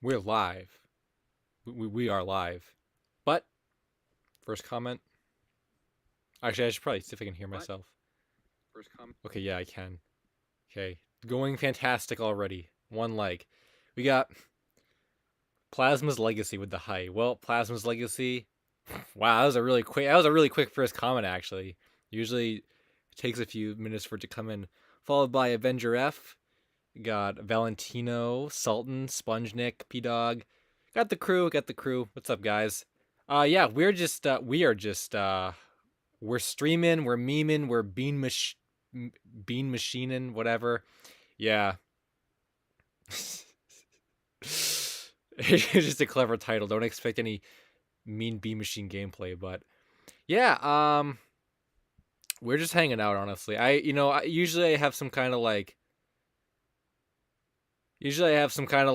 We're live. We are live. But first comment. Actually, I should probably see if I can hear myself. First comment. Okay, yeah, I can. Okay, going fantastic already. One leg. We got Plasma's Legacy with the height. Well, Plasma's Legacy. Wow, that was a really quick. That was a really quick first comment. Actually, usually it takes a few minutes for it to come in. Followed by Avenger F. Got Valentino, Sultan, Sponge Nick, P Dog. Got the crew. Got the crew. What's up, guys? Yeah, we're streaming, we're memeing, we're bean machining, whatever. Yeah. It's just a clever title. Don't expect any mean bean machine gameplay, but yeah, we're just hanging out, honestly. Usually I have some kind of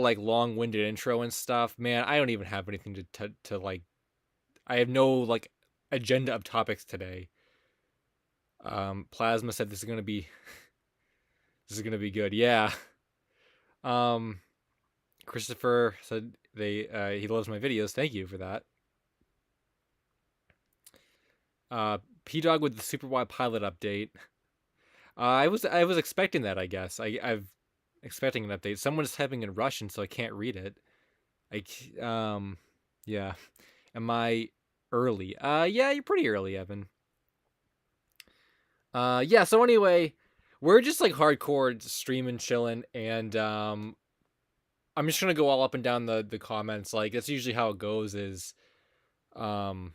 like long-winded intro and stuff. Man, I don't even have anything to like. I have no like agenda of topics today. Plasma said this is gonna be good. Yeah. Um, Christopher said he loves my videos. Thank you for that. P Dog with the Super Y pilot update. I was expecting that. I guess I've expecting an update. Someone's typing in Russian, so I can't read it. Yeah. Am I early? Yeah, you're pretty early, Evan. Yeah. So anyway, we're just like hardcore streaming, chilling, and I'm just gonna go all up and down the comments. Like that's usually how it goes. Is um,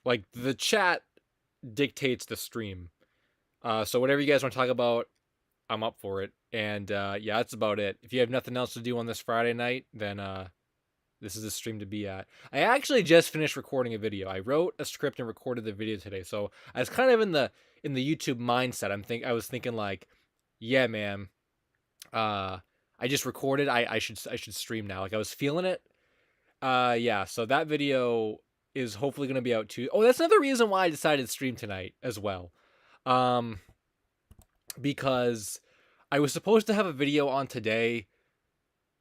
like the chat dictates the stream. So whatever you guys want to talk about, I'm up for it. And yeah, that's about it. If you have nothing else to do on this Friday night, then this is the stream to be at. I actually just finished recording a video. I wrote a script and recorded the video today. So I was kind of in the YouTube mindset. I was thinking like, yeah, man. I just recorded. I should stream now. Like I was feeling it. Yeah. So that video is hopefully going to be out too. Oh, that's another reason why I decided to stream tonight as well. Because I was supposed to have a video on today.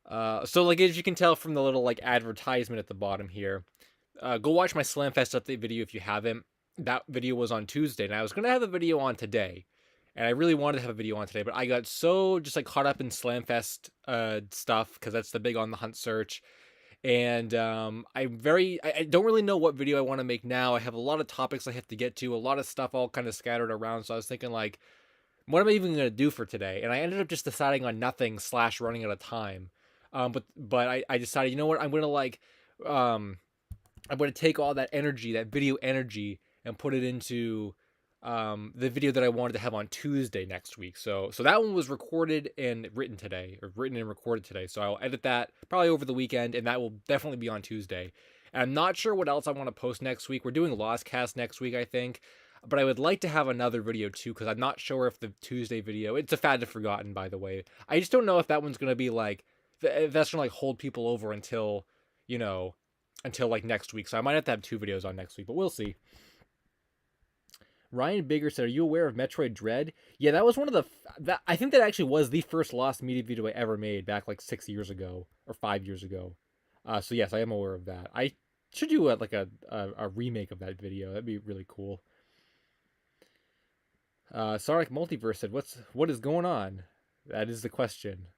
So like as you can tell from the little like advertisement at the bottom here, go watch my Slamfest update video if you haven't. That video was on Tuesday, and I was gonna have a video on today, and I really wanted to have a video on today, but I got so just like caught up in Slamfest stuff because that's the big on the hunt search, and I don't really know what video I want to make now. I have a lot of topics I have to get to, a lot of stuff all kind of scattered around, so I was thinking like, what am I even gonna do for today? And I ended up just deciding on nothing / running out of time. But I decided, you know what, um I'm gonna take all that energy, that video energy, and put it into the video that I wanted to have on Tuesday next week. So that one was recorded and written today, or written and recorded today. So I'll edit that probably over the weekend, and that will definitely be on Tuesday. And I'm not sure what else I want to post next week. We're doing Lost Cast next week, I think. But I would like to have another video too, because I'm not sure if the Tuesday video, it's a fad to forgotten, by the way. I just don't know if that one's gonna be like, if that's gonna like hold people over until, you know, until like next week. So I might have to have 2 videos on next week, but we'll see. Ryan Bigger said, "Are you aware of Metroid Dread?" Yeah, that was one of I think that actually was the first Lost Media video I ever made back like 6 years ago or 5 years ago. So yes, I am aware of that. I should do a remake of that video. That'd be really cool. Sonic Multiverse said, "What is going on?" That is the question.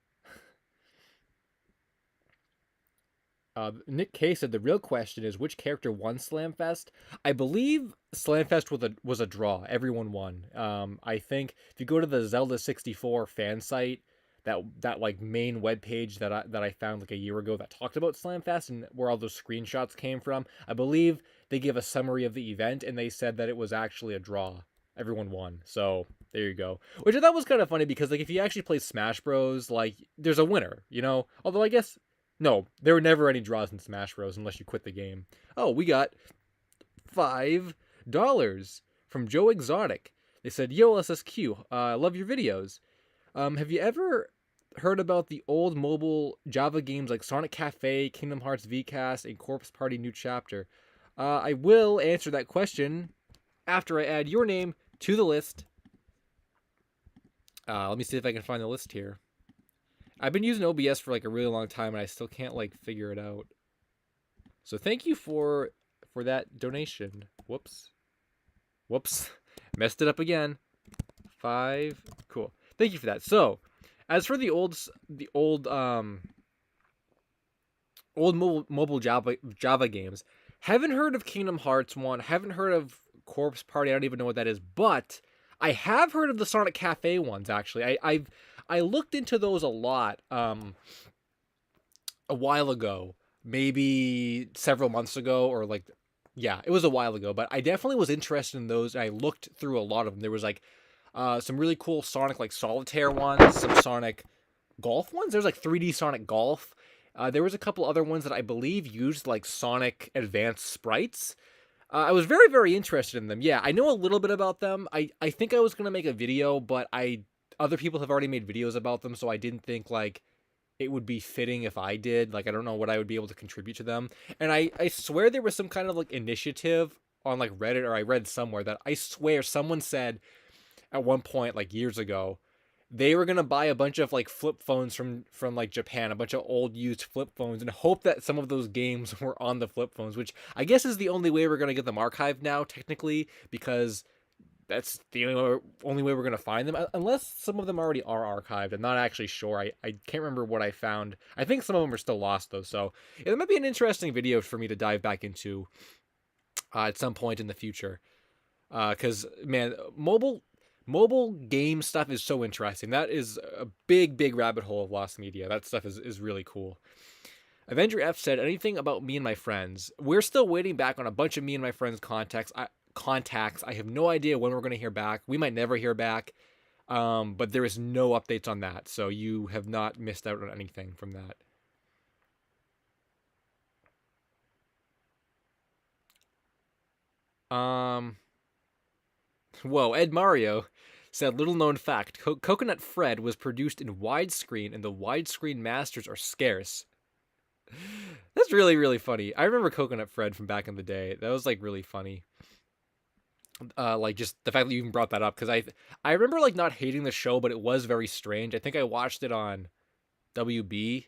Nick K said the real question is which character won Slamfest. I believe Slamfest was a draw. Everyone won. I think if you go to the Zelda 64 fan site, that like main web page that I found like a year ago that talked about Slamfest and where all those screenshots came from, I believe they give a summary of the event and they said that it was actually a draw. Everyone won. So there you go. Which I thought was kind of funny because like if you actually play Smash Bros, like there's a winner, you know. Although I guess no, there were never any draws in Smash Bros. Unless you quit the game. Oh, we got $5 from Joe Exotic. They said, "Yo, lssq, love your videos. Have you ever heard about the old mobile Java games like Sonic Cafe, Kingdom Hearts VCast, and Corpse Party New Chapter?" I will answer that question after I add your name to the list. Let me see if I can find the list here. I've been using OBS for like a really long time, and I still can't like figure it out. So thank you for that donation. Whoops. Messed it up again. 5. Cool. Thank you for that. So, as for the old mobile Java games, haven't heard of Kingdom Hearts 1, haven't heard of Corpse Party, I don't even know what that is, but I have heard of the Sonic Cafe ones actually. I looked into those a lot a while ago, maybe several months ago, or like, yeah, it was a while ago, but I definitely was interested in those. I looked through a lot of them. There was like some really cool Sonic like solitaire ones, some Sonic golf ones. There's like 3D Sonic Golf. There was a couple other ones that I believe used like Sonic Advanced sprites. I was very, very interested in them. Yeah, I know a little bit about them. I think I was gonna make a video, but other people have already made videos about them, so I didn't think like it would be fitting if I did. Like, I don't know what I would be able to contribute to them. And I swear there was some kind of like initiative on like Reddit, or I read somewhere that I swear someone said at one point like years ago they were gonna buy a bunch of like flip phones from like Japan, a bunch of old used flip phones, and hope that some of those games were on the flip phones, which I guess is the only way we're gonna get them archived now, technically, because that's the only way we're gonna find them, unless some of them already are archived. I'm not actually sure. I can't remember what I found. I think some of them are still lost though, so it might be an interesting video for me to dive back into at some point in the future. Because man, mobile game stuff is so interesting. That is a big rabbit hole of lost media. That stuff is really cool. Avenger F said, anything about me and my friends? We're still waiting back on a bunch of me and my friends contacts. I have no idea when we're going to hear back. We might never hear back. But there is no updates on that. So you have not missed out on anything from that. Whoa, Ed Mario said, little known fact, Coconut Fred was produced in widescreen, and the widescreen masters are scarce. That's really, really funny. I remember Coconut Fred from back in the day. That was like really funny. Like just the fact that you even brought that up, because I remember like not hating the show, but it was very strange. I think I watched it on WB.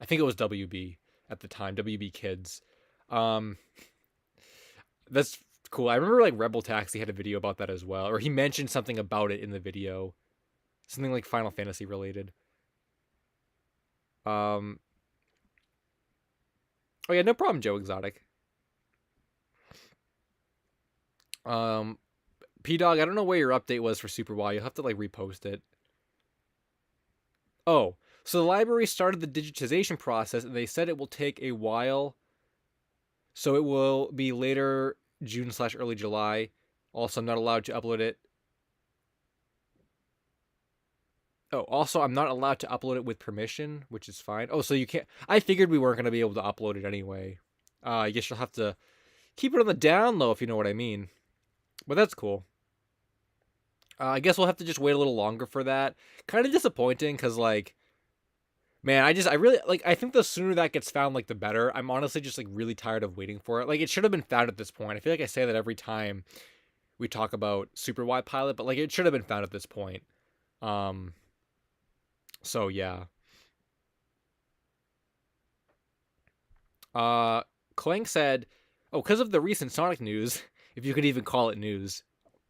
I think it was WB at the time, WB Kids. That's cool. I remember like Rebel Taxi had a video about that as well, or he mentioned something about it in the video, something like Final Fantasy related. Oh yeah, no problem, Joe Exotic. P-Dog, I don't know where your update was for Super Wild. You'll have to like repost it. Oh, so the library started the digitization process, and they said it will take a while. So it will be later June/early July. Also, I'm not allowed to upload it. Oh, also, I'm not allowed to upload it with permission, which is fine. Oh, so you can't... I figured we weren't going to be able to upload it anyway. I guess you'll have to keep it on the down low, if you know what I mean. But that's cool. I guess we'll have to just wait a little longer for that. Kind of disappointing, because, like... Man, I really... Like, I think the sooner that gets found, like, the better. I'm honestly just, like, really tired of waiting for it. Like, it should have been found at this point. I feel like I say that every time we talk about Super Wide Pilot, but, like, it should have been found at this point. So, yeah. Clank said, oh, because of the recent Sonic news, if you could even call it news,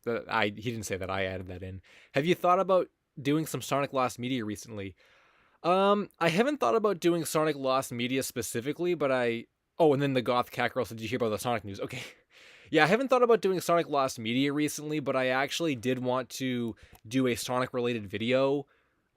he didn't say that, I added that in. Have you thought about doing some Sonic Lost Media recently? I haven't thought about doing Sonic Lost Media specifically, but oh, and then the Goth Cat Girl said, did you hear about the Sonic news? Okay. Yeah, I haven't thought about doing Sonic Lost Media recently, but I actually did want to do a Sonic-related video,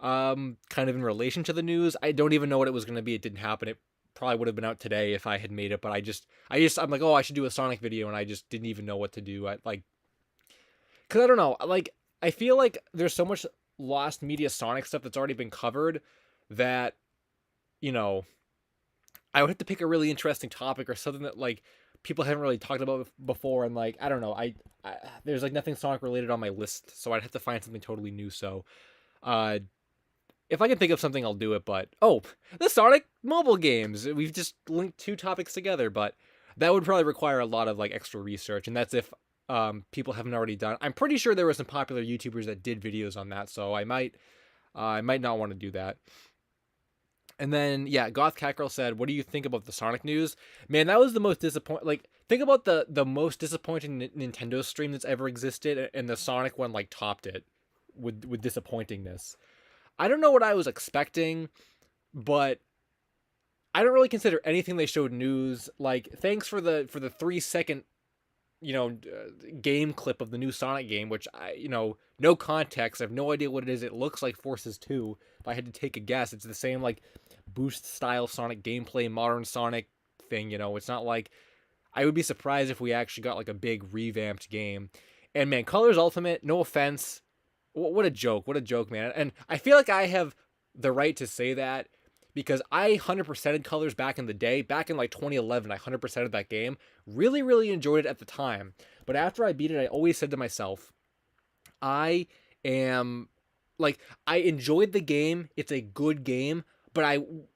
kind of in relation to the news. I don't even know what it was going to be. It didn't happen. It probably would have been out today if I had made it, but I'm like, oh, I should do a Sonic video, and I just didn't even know what to do. Because I don't know, like, I feel like there's so much Lost Media Sonic stuff that's already been covered that, you know, I would have to pick a really interesting topic or something that, like, people haven't really talked about before, and, like, I don't know, there's, like, nothing Sonic related on my list, so I'd have to find something totally new. So if I can think of something, I'll do it. But oh, the Sonic mobile games, we've just linked two topics together, but that would probably require a lot of, like, extra research, and that's if people haven't already done. I'm pretty sure there were some popular YouTubers that did videos on that, so I might not want to do that. And then, yeah, Goth Cackerel said, "What do you think about the Sonic news?" Man, that was the most disappointing. Like, think about the most disappointing Nintendo stream that's ever existed, and the Sonic one like topped it with disappointingness. I don't know what I was expecting, but I don't really consider anything they showed news. Like, thanks for the 3 second game clip of the new Sonic game, which no context. I have no idea what it is. It looks like Forces 2. If I had to take a guess, it's the same like boost style Sonic gameplay, modern Sonic thing. It's not like I would be surprised if we actually got like a big revamped game. And man, Colors Ultimate, no offense, what a joke, man. And I feel like I have the right to say that because I 100%ed Colors back in the day, back in like 2011. I 100%ed that game, really, really enjoyed it at the time. But after I beat it, I always said to myself, I am like, I enjoyed the game. It's a good game, but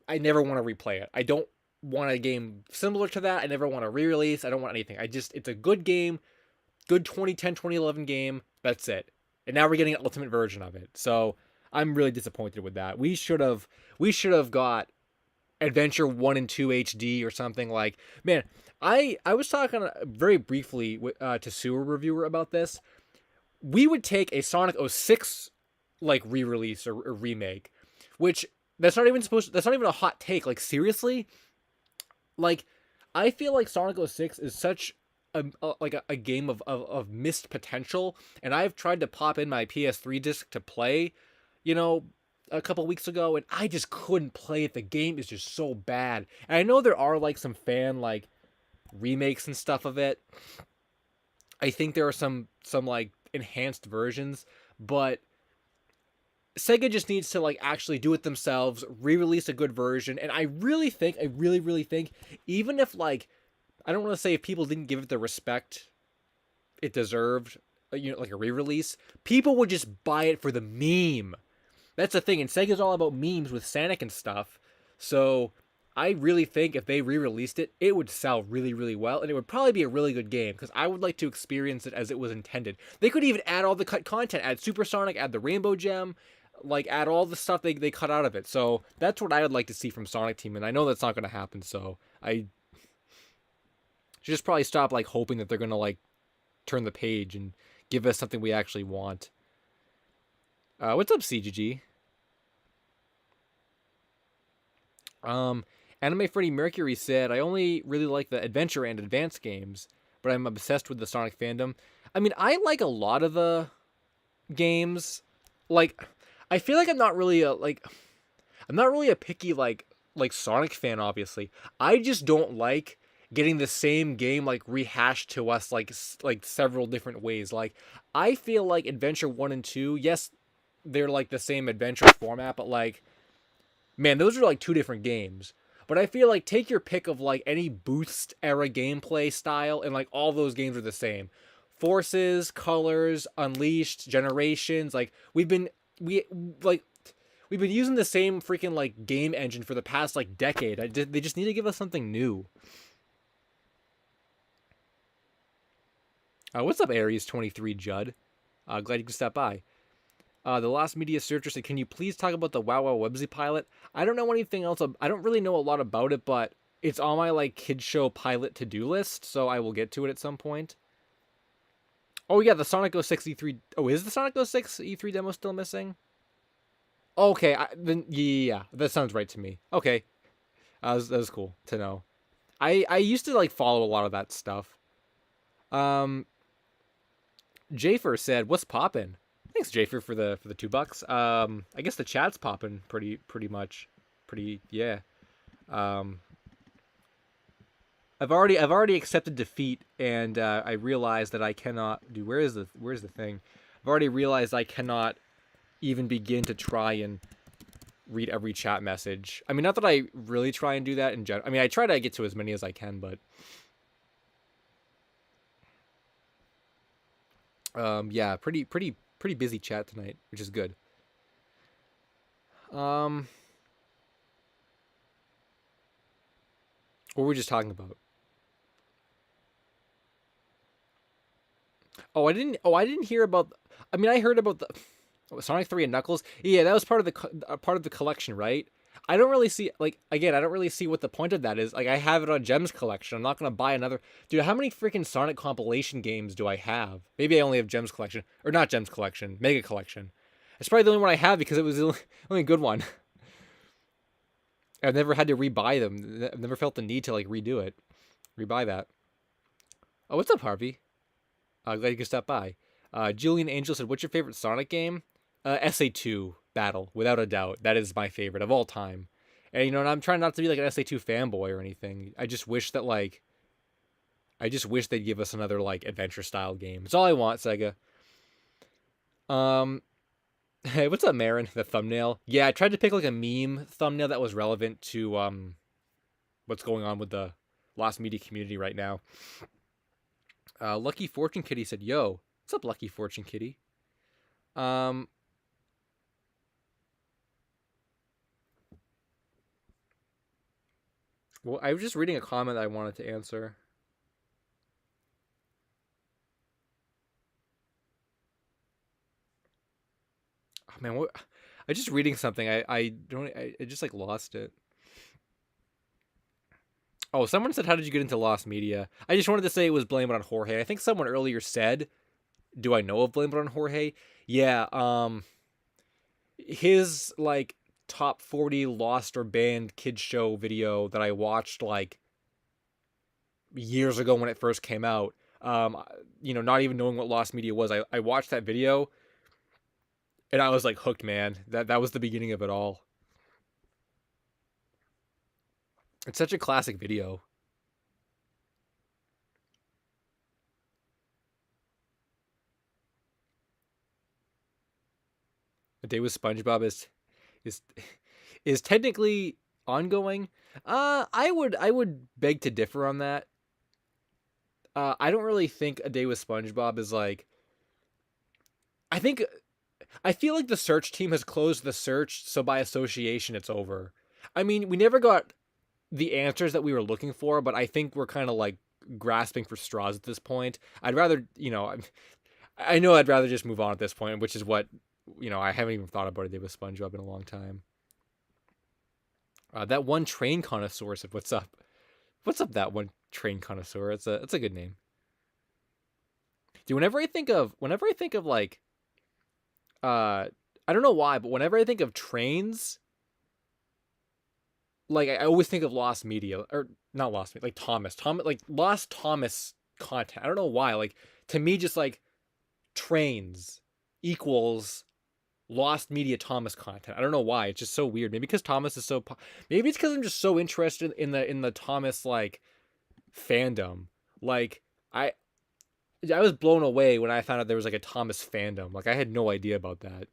I never want to replay it. I don't want a game similar to that. I never want to re-release. I don't want anything. It's a good game, good 2010, 2011 game. That's it. And now we're getting an ultimate version of it. So I'm really disappointed with that. We should have got Adventure 1 and 2 HD or something. Like, man, I was talking very briefly to Sewer Reviewer about this. We would take a Sonic 06 like re-release or remake, which that's not even a hot take. Like, seriously, like, I feel like Sonic 06 is such a game of missed potential, and I've tried to pop in my PS3 disc to play, a couple weeks ago, and I just couldn't play it. The game is just so bad. And I know there are like some fan like remakes and stuff of it. I think there are some like enhanced versions, but Sega just needs to like actually do it themselves, re-release a good version. And I really think, even if like, I don't want to say if people didn't give it the respect it deserved, like a re-release, people would just buy it for the meme. That's the thing, and Sega's all about memes with Sonic and stuff. So I really think if they re-released it, it would sell really, really well, and it would probably be a really good game, because I would like to experience it as it was intended. They could even add all the cut content, add Super Sonic, add the Rainbow Gem, like add all the stuff they cut out of it. So that's what I would like to see from Sonic Team, and I know that's not going to happen, so I should just probably stop like hoping that they're going to like turn the page and give us something we actually want. What's up, CGG? Anime Freddie Mercury said, I only really like the adventure and advanced games, but I'm obsessed with the Sonic fandom. I mean, I like a lot of the games. Like, I feel like I'm not really a picky like Sonic fan, obviously. I just don't like getting the same game like rehashed to us like several different ways. Like, I feel like Adventure 1 and 2, yes, they're like the same adventure format, but like, man, those are like two different games. But I feel like take your pick of like any Boost era gameplay style, and like all those games are the same. Forces, Colors, Unleashed, Generations, like we've been using the same freaking like game engine for the past like decade. They just need to give us something new. What's up, Aries 23 Judd? Glad you could stop by. The Last Media Searcher said, can you please talk about the Wow Wow Websy pilot? I don't know anything else. I don't really know a lot about it, but it's on my like kids show pilot to-do list, so I will get to it at some point. Oh yeah, the Sonic 06 E3. Oh, is the Sonic 06 E3 demo still missing? Okay, then yeah, that sounds right to me. Okay, that was cool to know. I used to like follow a lot of that stuff. Jafer said, "What's poppin'?" Thanks, Jafer, for the $2. I guess the chat's popping pretty much, yeah. I've already accepted defeat, and I realized that I cannot do. Where's the thing? I've already realized I cannot even begin to try and read every chat message. I mean, not that I really try and do that in general. I mean, I try to get to as many as I can, but yeah, pretty busy chat tonight, which is good. What were we just talking about? Oh, I didn't hear about. I mean, I heard about the Sonic 3 and Knuckles. Yeah, that was part of the collection, right? I don't really see, like, again, I don't really see what the point of that is. Like, I have it on Gems Collection. I'm not gonna buy another. Dude, how many freaking Sonic compilation games do I have? Maybe I only have Gems Collection, or not Gems Collection, Mega Collection. It's probably the only one I have because it was the only good one. I've never had to rebuy them. I've never felt the need to like redo it, rebuy that. Oh, what's up, Harvey? Glad you could stop by. Julian Angel said, "What's your favorite Sonic game?" SA2 Battle, without a doubt. That is my favorite of all time. And and I'm trying not to be like an SA2 fanboy or anything. I just wish that I just wish they'd give us another like adventure style game. It's all I want, Sega. Um, hey, what's up, Marin? The thumbnail. Yeah, I tried to pick like a meme thumbnail that was relevant to what's going on with the Lost Media community right now. Lucky Fortune Kitty said, "Yo, what's up, Lucky Fortune Kitty?" Um, well, I was just reading a comment that I wanted to answer. Oh man, what? I just reading something. I don't. I just like lost it. Oh, someone said, "How did you get into Lost Media?" I just wanted to say it was Blame It on Jorge. I think someone earlier said, "Do I know of Blame It on Jorge?" Yeah. His like top 40 lost or banned kids show video that I watched like years ago when it first came out. Not even knowing what Lost Media was, I watched that video and I was like hooked, man. That was the beginning of it all. It's such a classic video. A Day with SpongeBob is is technically ongoing. I would beg to differ on that. I don't really think A Day with SpongeBob is like. I think I feel like the search team has closed the search, so by association, it's over. I mean, we never got the answers that we were looking for, but I think we're kind of like grasping for straws at this point. I'd rather, I know I'd rather just move on at this point, which is what, I haven't even thought about it with SpongeBob in a long time. That one train connoisseur said, "What's up? What's up, that one train connoisseur?" It's a good name. Dude, whenever I think of like, I don't know why, but whenever I think of trains, like I always think of Lost Media or not Lost Media, like Thomas, like Lost Thomas content. I don't know why. Like to me, just like trains equals Lost Media Thomas content. I don't know why. It's just so weird. Maybe because Thomas is so. Maybe it's because I'm just so interested in the Thomas like fandom. Like I I was blown away when I found out there was like a Thomas fandom. Like I had no idea about that.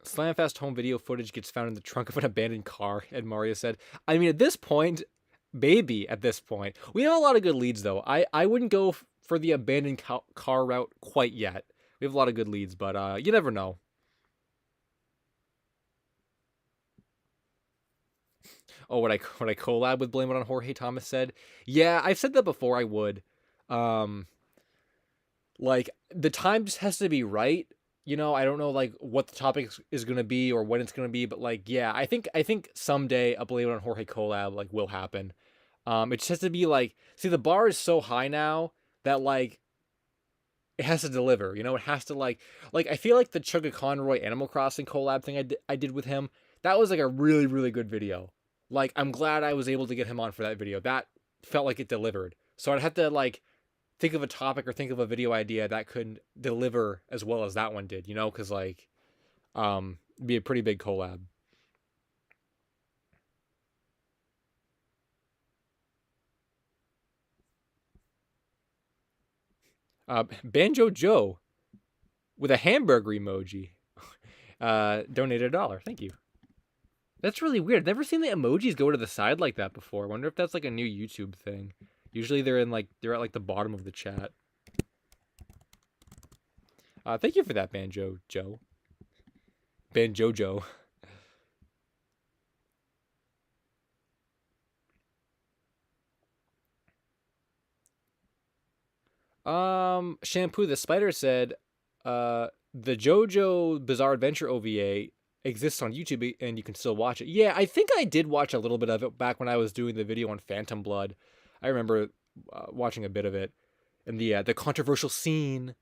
Slamfast home video footage gets found in the trunk of an abandoned car, Ed Mario said. I mean, at this point, baby, at this point. We have a lot of good leads, though. I wouldn't go for the abandoned car route quite yet. We have a lot of good leads, but you never know. Oh, would I collab with Blame It on Jorge? Thomas said. Yeah, I've said that before. I would. Um, like the time just has to be right. I don't know like what the topic is gonna be or when it's gonna be, but like yeah, I think someday a Blame It on Jorge collab like will happen. It just has to be like, see, the bar is so high now that like it has to deliver. It has to like I feel like the Chugga Conroy Animal Crossing collab thing I did with him, that was like a really really good video. Like I'm glad I was able to get him on for that video. That felt like it delivered. So I'd have to like think of a topic or think of a video idea that could deliver as well as that one did. Because like be a pretty big collab. Banjo Joe with a hamburger emoji. Donated $1. Thank you. That's really weird. I've never seen the emojis go to the side like that before. I wonder if that's like a new YouTube thing. Usually they're at like the bottom of the chat. Thank you for that, Banjo Joe. Banjo Joe. Shampoo the Spider said, the JoJo Bizarre Adventure OVA exists on YouTube and you can still watch it. Yeah, I think I did watch a little bit of it back when I was doing the video on Phantom Blood. I remember watching a bit of it, and the controversial scene.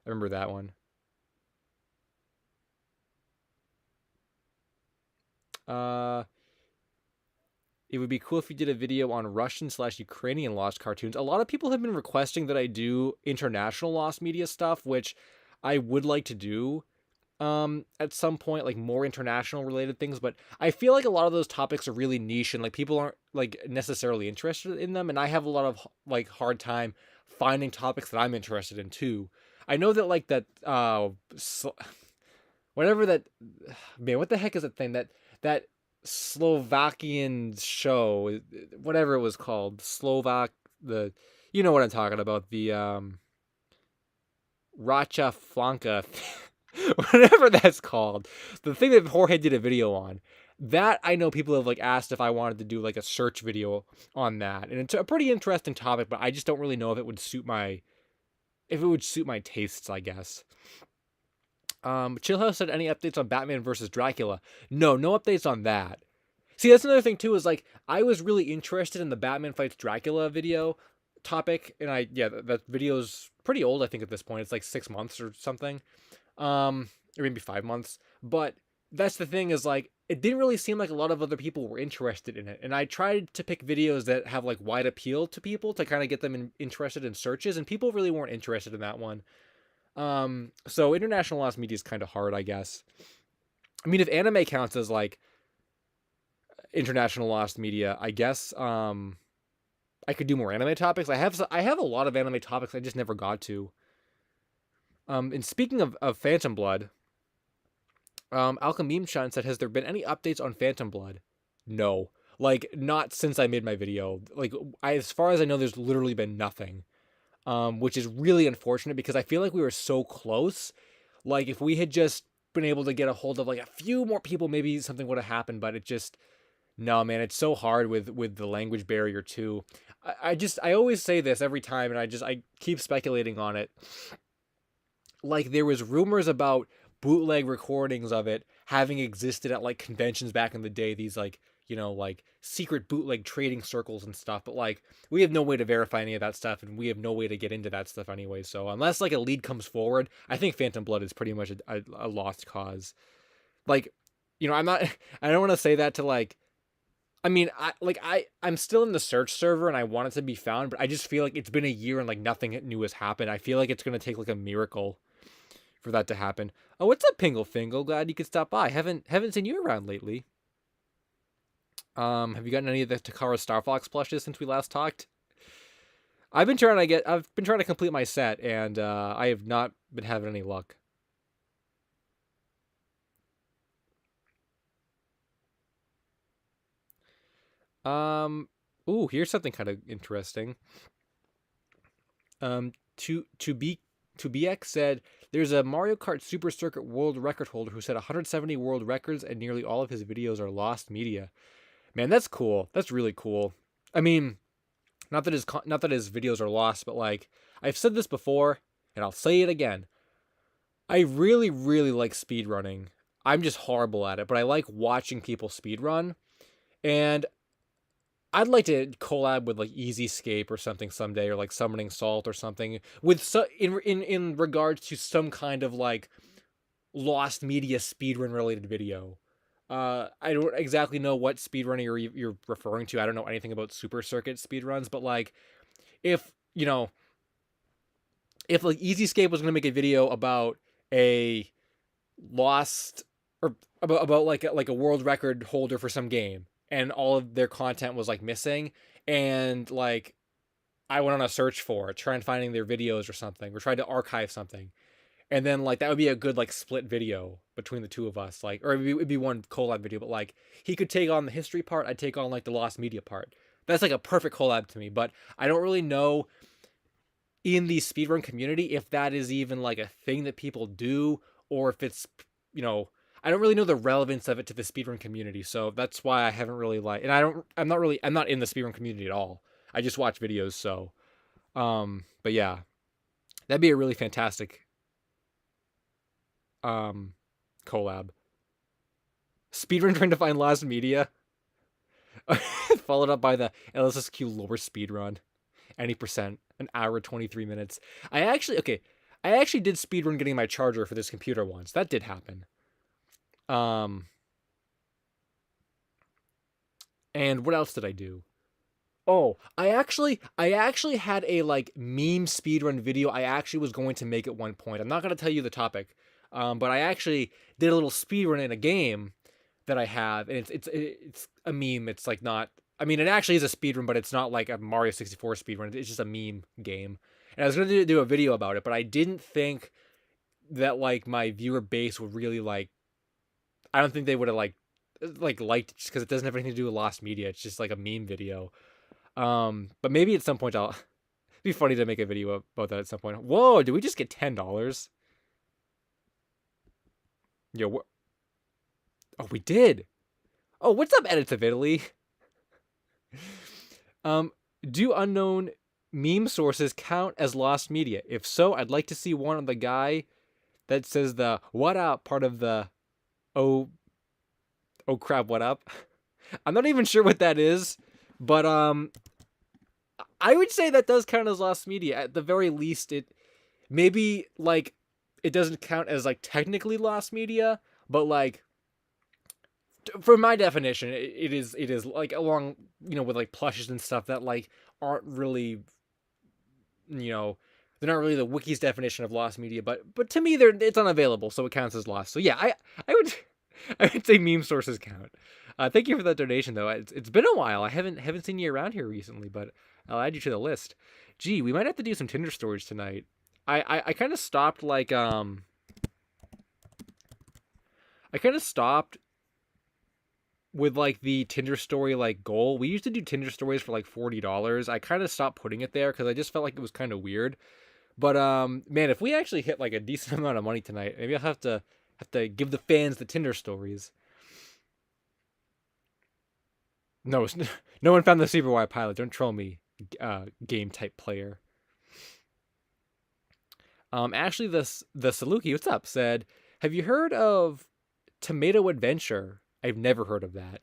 I remember that one. Uh, it would be cool if you did a video on Russian/Ukrainian lost cartoons. A lot of people have been requesting that I do international lost media stuff, which I would like to do at some point, like more international related things, but I feel like a lot of those topics are really niche and like people aren't like necessarily interested in them, and I have a lot of like hard time finding topics that I'm interested in too. I know that like that whatever that man, what the heck is that thing that Slovakian show, whatever it was called, Slovak, the you know what I'm talking about, the Racha Flanka, whatever that's called, the thing that Jorge did a video on. That I know people have like asked if I wanted to do like a search video on that, and it's a pretty interesting topic, but I just don't really know if it would suit my tastes, I guess. Chillhouse said, any updates on Batman versus Dracula? No updates on that. See, that's another thing too, is like I was really interested in the Batman fights Dracula video topic, and that video's pretty old, I think, at this point. It's like 6 months or something. Or maybe 5 months. But that's the thing, is like it didn't really seem like a lot of other people were interested in it. And I tried to pick videos that have like wide appeal to people to kind of get them interested in searches, and people really weren't interested in that one. So international lost media is kind of hard, I guess. I mean, if anime counts as like international lost media, I guess I could do more anime topics. I have a lot of anime topics I just never got to. And speaking of Phantom Blood, Alchememe said, has there been any updates on Phantom Blood? No. Like, not since I made my video. Like, as far as I know, there's literally been nothing. Which is really unfortunate because I feel like we were so close. Like, if we had just been able to get a hold of like a few more people, maybe something would have happened, but it just, no, man, it's so hard with the language barrier too. I always say this every time, and I keep speculating on it. Like, there was rumors about bootleg recordings of it having existed at like conventions back in the day, these like, you know, like secret bootleg trading circles and stuff, but like we have no way to verify any of that stuff, and we have no way to get into that stuff anyway. So unless like a lead comes forward, I think Phantom Blood is pretty much a lost cause. Like, you know, I don't want to say that to like, I mean, I'm still in the search server and I want it to be found, but I just feel like it's been a year and like nothing new has happened. I feel like it's gonna take like a miracle for that to happen. Oh, what's up, Pingle Fingle? Glad you could stop by. Haven't seen you around lately. Have you gotten any of the Takara Star Fox plushes since we last talked? I've been trying to complete my set, and I have not been having any luck. Ooh, here's something kind of interesting. To BX said, there's a Mario Kart Super Circuit world record holder who set 170 world records, and nearly all of his videos are lost media. Man, that's cool. That's really cool. I mean, not that his videos are lost, but like I've said this before, and I'll say it again. I really, really like speedrunning. I'm just horrible at it, but I like watching people speedrun. And I'd like to collab with like lssq or something someday, or like Summoning Salt or something, with in regards to some kind of like lost media speedrun related video. I don't exactly know what speedrunning you're referring to. I don't know anything about Super Circuit speedruns, but like if like lssq was going to make a video about a lost, or about like a world record holder for some game, and all of their content was like missing, and like I went on a search for it, trying finding their videos or something, or tried to archive something, and then like that would be a good like split video between the two of us, like, or it'd be one collab video, but like he could take on the history part, I'd take on like the lost media part. That's like a perfect collab to me. But I don't really know in the speedrun community if that is even like a thing that people do, or if it's, I don't really know the relevance of it to the speedrun community. So that's why I haven't really and I'm not in the speedrun community at all. I just watch videos. So, but yeah, that'd be a really fantastic. collab. Speedrun trying to find lost media. Followed up by the LSSQ lore speedrun. Any percent. An hour, 23 minutes. I actually did speedrun getting my charger for this computer once. That did happen. And what else did I do? Oh, I actually had a like meme speedrun video. I actually was going to make at one point. I'm not going to tell you the topic, but I actually did a little speedrun in a game that I have, and it's a meme. It's like not. I mean, it actually is a speedrun, but it's not like a Mario 64 speedrun. It's just a meme game. And I was going to do a video about it, but I didn't think that like my viewer base would really like. I don't think they would have liked it just because it doesn't have anything to do with lost media. It's just like a meme video. But maybe at some point it'd be funny to make a video about that at some point. Whoa, did we just get $10? Yo, oh, we did. Oh, what's up, Edits of Italy? Do unknown meme sources count as lost media? If so, I'd like to see one on the guy that says the "what up" part of the oh crap, what up? I'm not even sure what that is, but I would say that does count as lost media. At the very least, it maybe like it doesn't count as like technically lost media, but like for my definition, it is like along, you know, with like plushes and stuff that like aren't really, you know, they're not really the wiki's definition of lost media, but to me it's unavailable, so it counts as lost. So yeah, I would say meme sources count. Thank you for that donation though. It's been a while. I haven't seen you around here recently, but I'll add you to the list. Gee, we might have to do some Tinder stories tonight. I kind of stopped like I kind of stopped with like the Tinder story like goal. We used to do Tinder stories for like $40. I kind of stopped putting it there because I just felt like it was kind of weird. But man, if we actually hit like a decent amount of money tonight, maybe I'll have to give the fans the Tinder stories. No, no one found the Super Wide pilot. Don't troll me, game type player. Ashley the Saluki, what's up? Said, have you heard of Tomato Adventure? I've never heard of that.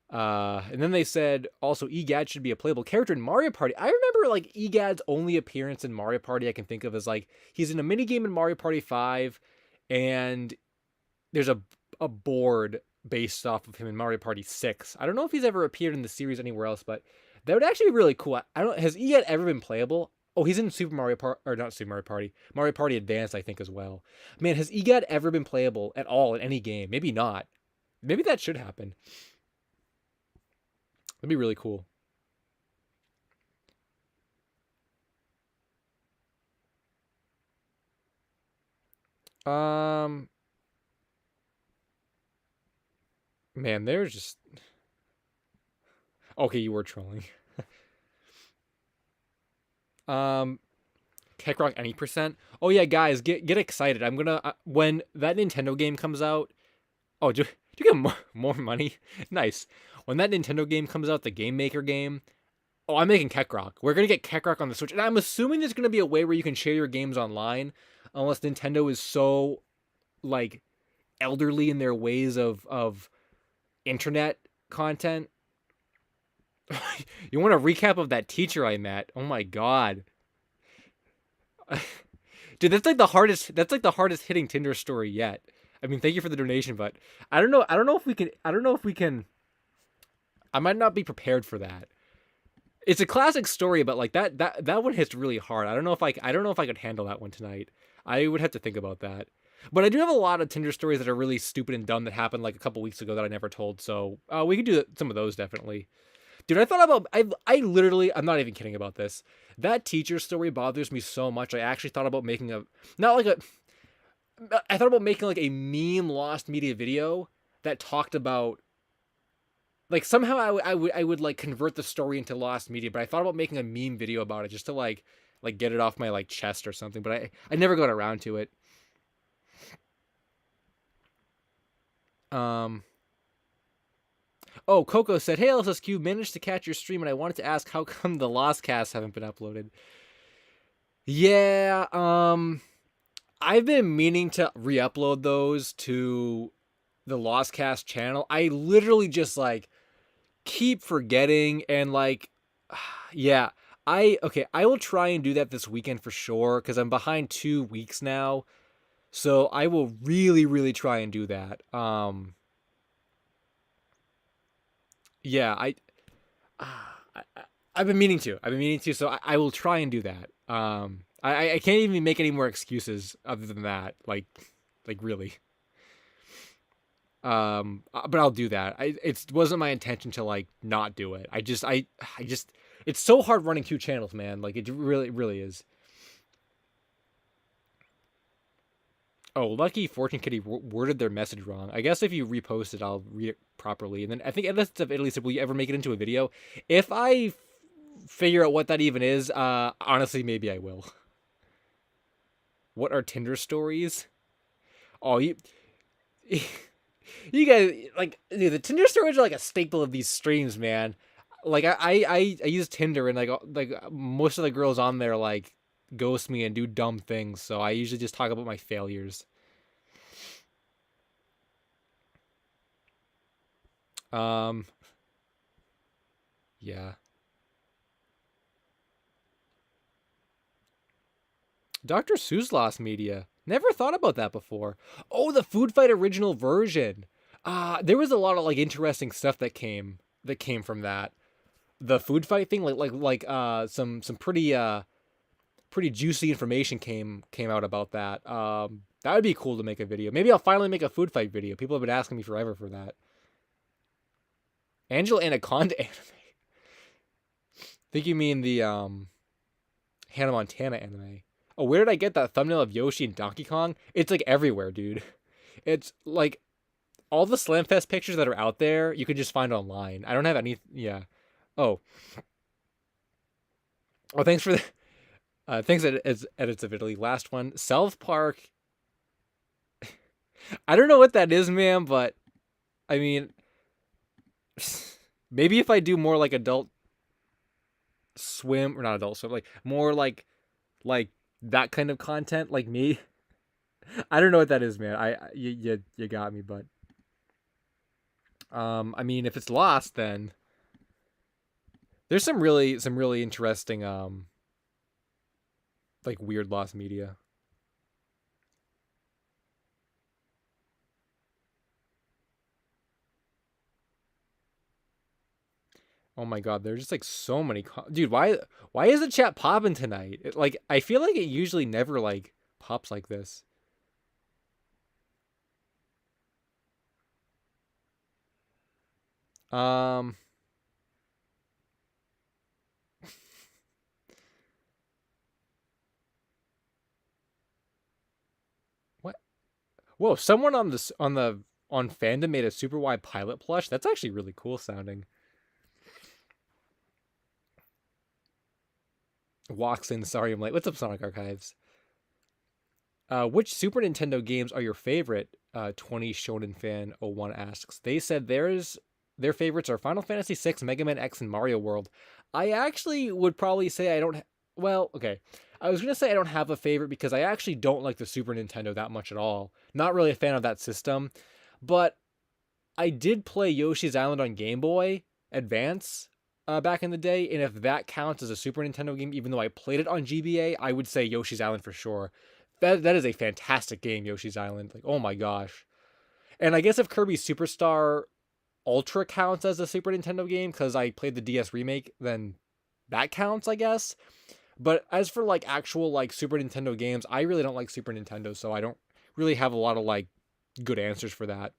And then they said also Egad should be a playable character in Mario Party. I remember like Egad's only appearance in Mario Party I can think of as like he's in a mini game in Mario Party 5, and there's a board based off of him in Mario Party 6. I don't know if he's ever appeared in the series anywhere else, but that would actually be really cool. I don't. Has Egad ever been playable? Oh, he's in Super Mario Party, or not Super Mario Party, Mario Party Advance, I think as well. Man, has Egad ever been playable at all in any game? Maybe not. Maybe that should happen. That'd be really cool. Man, there's just... Okay, you were trolling. Keckrock any percent? Oh yeah, guys, get excited. I'm gonna when that Nintendo game comes out. Oh, do you get more money? Nice. When that Nintendo game comes out, the Game Maker game. Oh, I'm making Keckrock. We're gonna get Keckrock on the Switch, and I'm assuming there's gonna be a way where you can share your games online, unless Nintendo is so like elderly in their ways of internet content. You want a recap of that teacher I met? Oh my god. Dude, that's like the hardest hitting Tinder story yet. I mean, thank you for the donation, but I don't know if we can I might not be prepared for that. It's a classic story, but like that one hits really hard. I don't know if I could handle that one tonight. I would have to think about that. But I do have a lot of Tinder stories that are really stupid and dumb that happened like a couple weeks ago that I never told. So we could do some of those definitely. Dude, I thought about I literally, I'm not even kidding about this. That teacher story bothers me so much. I actually thought about making I thought about making like a meme lost media video that talked about like somehow I would like convert the story into lost media, but I thought about making a meme video about it just to like get it off my like chest or something, but I never got around to it. Oh, Coco said, "Hey LSSQ, managed to catch your stream, and I wanted to ask how come the Lost Casts haven't been uploaded." Yeah, I've been meaning to re-upload those to the Lost Cast channel. I literally just like keep forgetting and like yeah. I will try and do that this weekend for sure cuz I'm behind 2 weeks now. So I will really try and do that. Yeah, I I've been meaning to. I've been meaning to, so I will try and do that. I can't even make any more excuses other than that. Like really. But I'll do that. It wasn't my intention to like not do it. I just it's so hard running 2 channels, man. Like it really is. Oh, lucky Fortune Kitty worded their message wrong. I guess if you repost it, I'll read it properly. And then I think Edits of Italy said, "Will you ever make it into a video?" If I figure out what that even is, honestly, maybe I will. What are Tinder stories? Oh, you guys like dude, the Tinder stories are like a staple of these streams, man. Like I use Tinder and like most of the girls on there like ghost me and do dumb things, so I usually just talk about my failures. Um, yeah. Dr. Seuss Lost Media. Never thought about that before. Oh, the Food Fight original version. There was a lot of like interesting stuff that came from that. The Food Fight thing, some pretty juicy information came out about that. That would be cool to make a video. Maybe I'll finally make a Food Fight video. People have been asking me forever for that. Angel Anaconda anime. I think you mean the Hannah Montana anime. Oh, where did I get that thumbnail of Yoshi and Donkey Kong? It's like everywhere, dude. It's like all the Slamfest pictures that are out there, you can just find online. I don't have any. Yeah. Oh. Oh, thanks for the. Thanks, Edits of Italy. Last one. South Park. I don't know what that is, man, but I mean, maybe if I do more like Adult Swim or not Adult Swim, like more like that kind of content, like me. I don't know what that is, man. You got me, but I mean, if it's Lost, then there's some really interesting like weird Lost media. Oh my god, there's just like so many dude, why is the chat popping tonight? Like I feel like it usually never like pops like this. Um what? Whoa, someone on fandom made a super wide pilot plush. That's actually really cool sounding. Walks in, sorry, I'm late. What's up, Sonic Archives? Which Super Nintendo games are your favorite? 20 Shonen Fan 01 asks. They said their favorites are Final Fantasy VI, Mega Man X, and Mario World. I actually would probably say I don't. Well, okay. I was gonna say I don't have a favorite because I actually don't like the Super Nintendo that much at all. Not really a fan of that system, but I did play Yoshi's Island on Game Boy Advance back in the day, and if that counts as a Super Nintendo game, even though I played it on GBA, I would say Yoshi's Island for sure. That is a fantastic game, Yoshi's Island. Like, oh my gosh. And I guess if Kirby Superstar Ultra counts as a Super Nintendo game because I played the DS remake, then that counts, I guess. But as for like actual like Super Nintendo games, I really don't like Super Nintendo, so I don't really have a lot of like good answers for that.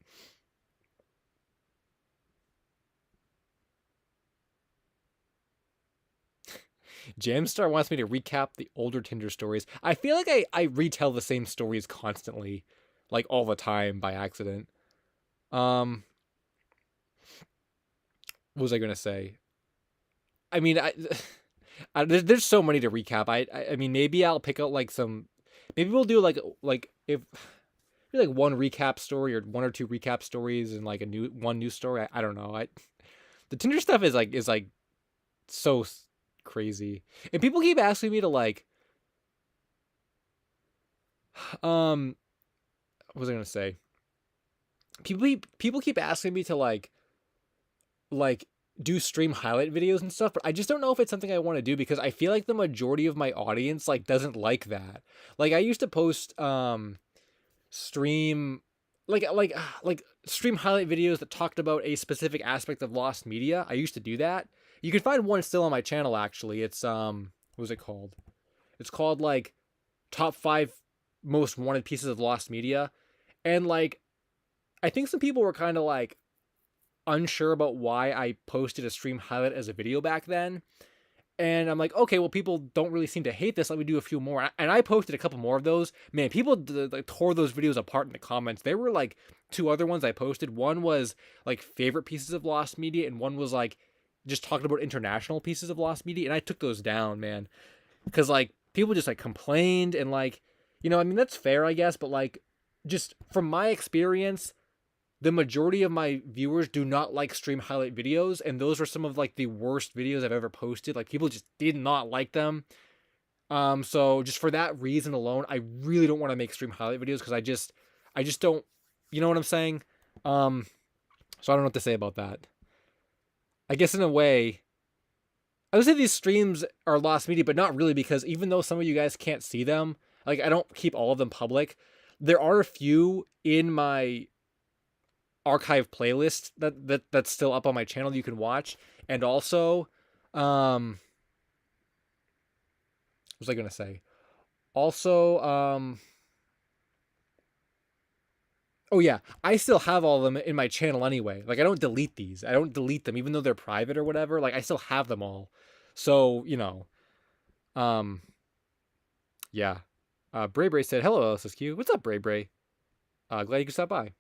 Jamstar wants me to recap the older Tinder stories. I feel like I retell the same stories constantly, like all the time by accident. Um, what was I gonna say? I mean, there's so many to recap. I mean, maybe I'll pick out like some. Maybe we'll do like if like one recap story or one or two recap stories and like a new story. I don't know. I the Tinder stuff is like so crazy, and people keep asking me to like Um, what was I gonna say? People keep asking me to like do stream highlight videos and stuff, but I just don't know if it's something I want to do because I feel like the majority of my audience like doesn't like that. Like I used to post stream like stream highlight videos that talked about a specific aspect of lost media. I used to do that. You can find one still on my channel actually. It's what was it called? It's called like top 5 most wanted pieces of lost media. And like I think some people were kind of like unsure about why I posted a stream highlight as a video back then. And I'm like, okay, well, people don't really seem to hate this. Let me do a few more. And I posted a couple more of those. Man, people like, tore those videos apart in the comments. There were like 2 other ones I posted. One was like favorite pieces of lost media, and one was like just talking about international pieces of lost media. And I took those down, man, because like people just like complained and like, I mean that's fair, I guess, but like just from my experience, the majority of my viewers do not like stream highlight videos, and those are some of like the worst videos I've ever posted. Like people just did not like them. So just for that reason alone, I really don't want to make stream highlight videos because I just don't, you know what I'm saying? So I don't know what to say about that. I guess in a way, I would say these streams are lost media, but not really because even though some of you guys can't see them, like I don't keep all of them public. There are a few in my archive playlist that's still up on my channel you can watch. And also what was I gonna say? Also oh yeah, I still have all of them in my channel anyway. Like I don't delete these. I don't delete them even though they're private or whatever. Like I still have them all. So um yeah. Bray Bray said hello LSSQ. What's up, Bray Bray? Glad you could stop by.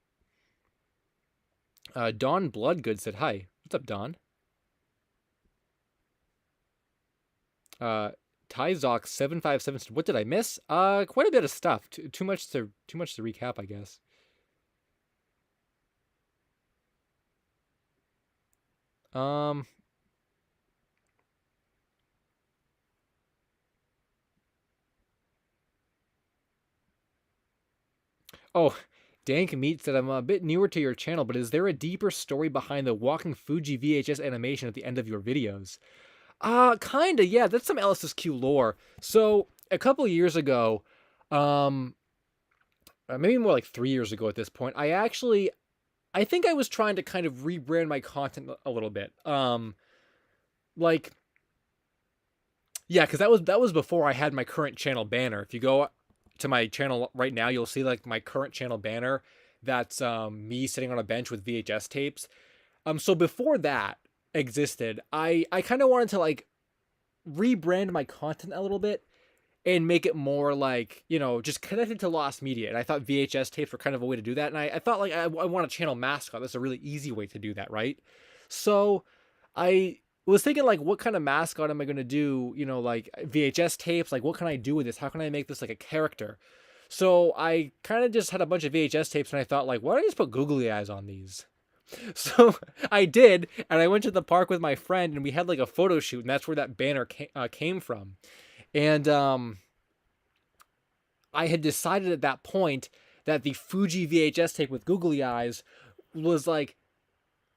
Don Bloodgood said hi. What's up, Don? Tyzox757 said, what did I miss? Quite a bit of stuff. Too much to recap, I guess. Oh, Dank Meat said, I'm a bit newer to your channel, but is there a deeper story behind the walking Fuji VHS animation at the end of your videos? Kinda, yeah. That's some lssq lore. So a couple of years ago, maybe more like 3 years ago at this point, I think I was trying to kind of rebrand my content a little bit. Like, yeah, because that was before I had my current channel banner. If you go to my channel right now, you'll see like my current channel banner. That's me sitting on a bench with VHS tapes. So before that existed, I kind of wanted to like rebrand my content a little bit and make it more like, just connected to lost media. And I thought VHS tapes were kind of a way to do that. And I thought like I want a channel mascot. That's a really easy way to do that, right? So I was thinking like, what kind of mascot am I going to do? Like VHS tapes, like what can I do with this? How can I make this like a character? So I kind of just had a bunch of VHS tapes and I thought like, why don't I just put googly eyes on these? So I did, and I went to the park with my friend and we had like a photo shoot, and that's where that banner came from. And I had decided at that point that the Fuji VHS tape with googly eyes was like,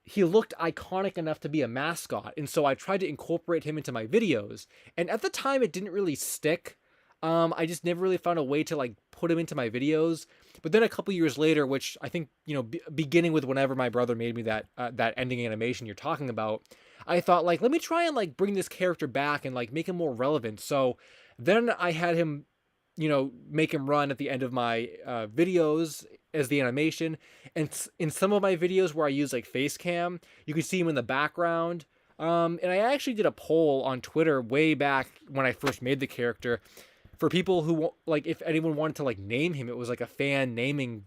he looked iconic enough to be a mascot. And so I tried to incorporate him into my videos. And at the time, it didn't really stick. I just never really found a way to like put him into my videos. But then a couple years later, which I think, beginning with whenever my brother made me that ending animation you're talking about, I thought like, let me try and like bring this character back and like make him more relevant. So then I had him, make him run at the end of my videos as the animation. And in some of my videos where I use like face cam, you can see him in the background. And I actually did a poll on Twitter way back when I first made the character for people who like, if anyone wanted to like name him. It was like a fan naming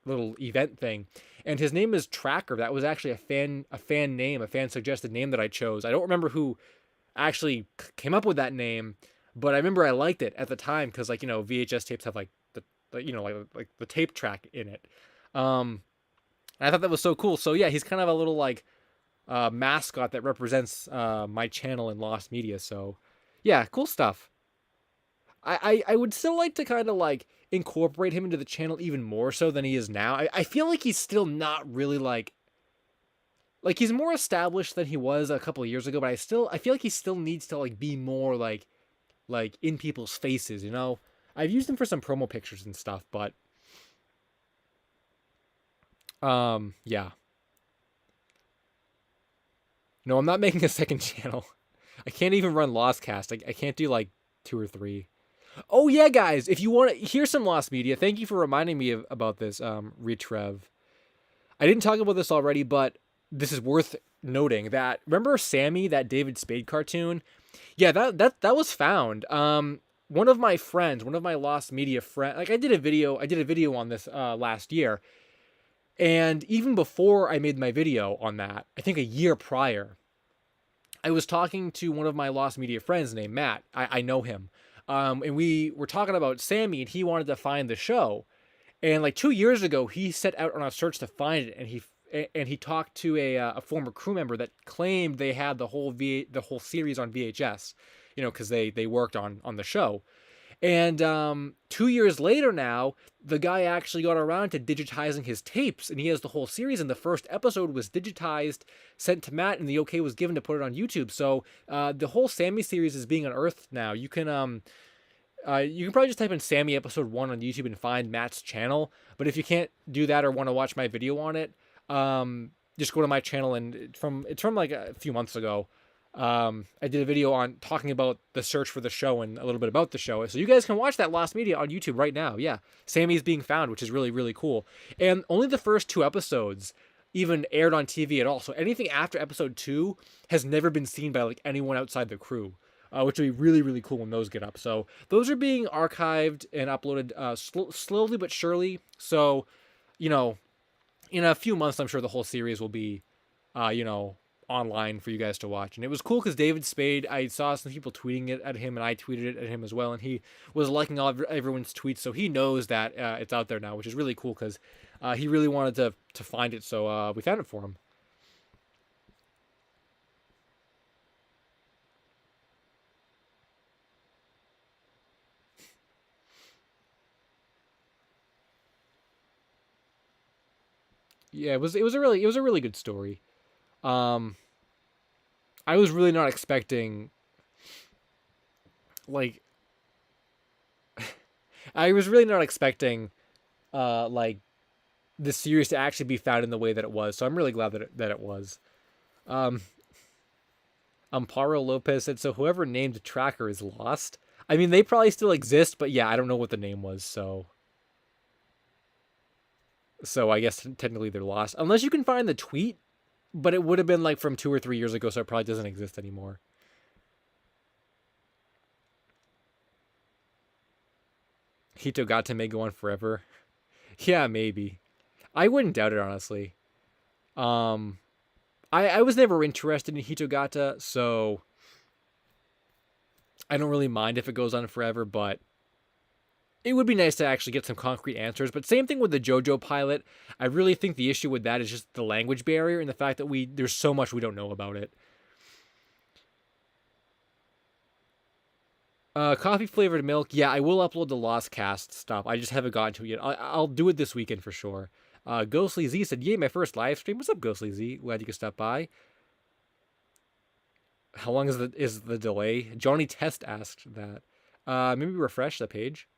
little event thing, and his name is Tracker. That was actually a fan name, a fan suggested name that I chose. I don't remember who actually came up with that name, but I remember I liked it at the time because like, VHS tapes have like the like the tape track in it. And I thought that was so cool. So yeah, he's kind of a little like mascot that represents my channel in lost media. So yeah, cool stuff. I would still like to kind of like, incorporate him into the channel even more so than he is now. I feel like he's still not really like he's more established than he was a couple of years ago, but I feel like he still needs to like be more like in people's faces, you know? I've used him for some promo pictures and stuff, but yeah. No, I'm not making a second channel. I can't even run Lostcast. I can't do like 2 or 3. Oh yeah, guys, if you want to hear some Lost Media, thank you for reminding me about this, Retrev. I didn't talk about this already, but this is worth noting that remember Sammy, that David Spade cartoon? Yeah, that was found. One of my friends, one of my Lost Media friends, like I did a video on this last year, and even before I made my video on that, I think a year prior, I was talking to one of my Lost Media friends named Matt. I know him. And we were talking about Sammy, and he wanted to find the show. And like 2 years ago, he set out on a search to find it, and he talked to a former crew member that claimed they had the whole series on VHS, you know, because they worked on the show. And 2 years later now, the guy actually got around to digitizing his tapes, and he has the whole series. And the first episode was digitized, sent to Matt, and the okay was given to put it on YouTube. So the whole Sammy series is being unearthed now. You can probably just type in Sammy episode 1 on YouTube and find Matt's channel. But if you can't do that or want to watch my video on it, just go to my channel, and it's from like a few months ago. I did a video on talking about the search for the show and a little bit about the show. So you guys can watch that Lost Media on YouTube right now. Yeah, Sammy's being found, which is really, really cool. And only the first 2 episodes even aired on TV at all. So anything after episode 2 has never been seen by like anyone outside the crew. Which would be really, really cool when those get up. So those are being archived and uploaded slowly but surely. So, you know, in a few months, I'm sure the whole series will be, you know, online for you guys to watch. And it was cool because David Spade, I saw some people tweeting it at him, and I tweeted it at him as well. And he was liking all of everyone's tweets, so he knows that it's out there now, which is really cool because he really wanted to find it. So we found it for him. Yeah, it was a really good story. Um, I was really not expecting like I was really not expecting like the series to actually be found in the way that it was. So I'm really glad that it was. Um, Amparo Lopez said, so whoever named Tracker is lost. I mean, they probably still exist, but yeah, I don't know what the name was, so I guess technically they're lost. Unless you can find the tweet, but it would have been like from 2 or 3 years ago, so it probably doesn't exist anymore. Hitogata may go on forever. Yeah, maybe. I wouldn't doubt it, honestly. Um, I was never interested in Hitogata, so I don't really mind if it goes on forever, but it would be nice to actually get some concrete answers. But same thing with the JoJo pilot. I really think the issue with that is just the language barrier and the fact that there's so much we don't know about it. Coffee flavored milk. Yeah, I will upload the Lost Cast stuff. I just haven't gotten to it yet. I'll do it this weekend for sure. Ghostly Z said, "Yay, my first live stream. What's up, Ghostly Z? Glad you could stop by. How long is the delay?" Johnny Test asked that. Maybe refresh the page.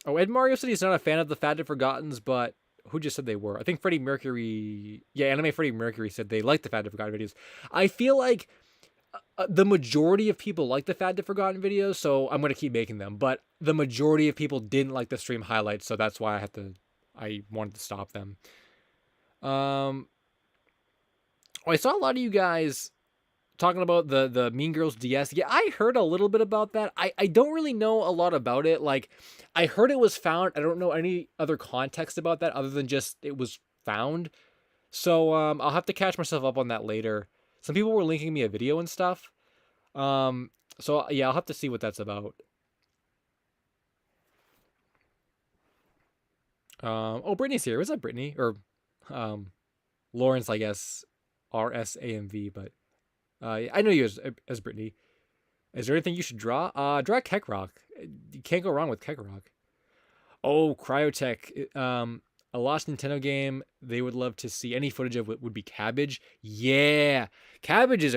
Oh, Ed Mario said he's not a fan of the Fat and Forgottens, but who just said they were? I think Freddie Mercury. Yeah, Anime Freddie Mercury said they like the Fat and Forgotten videos. I feel like the majority of people like the Fat and Forgotten videos, so I'm gonna keep making them. But the majority of people didn't like the stream highlights, so that's why I wanted to stop them. I saw a lot of you guys talking about the Mean Girls DS. Yeah, I heard a little bit about that. I don't really know a lot about it. Like, I heard it was found. I don't know any other context about that other than just it was found. So I'll have to catch myself up on that later. Some people were linking me a video and stuff. So yeah, I'll have to see what that's about. Oh, Brittany's here. What's up, Brittany? Or Lawrence, I guess. RSAMV, but I know you as Brittany. Is there anything you should draw? Draw Kekrok. You can't go wrong with Kekrok. Oh, Cryotech. A lost Nintendo game they would love to see any footage of would be Cabbage. Yeah, Cabbage is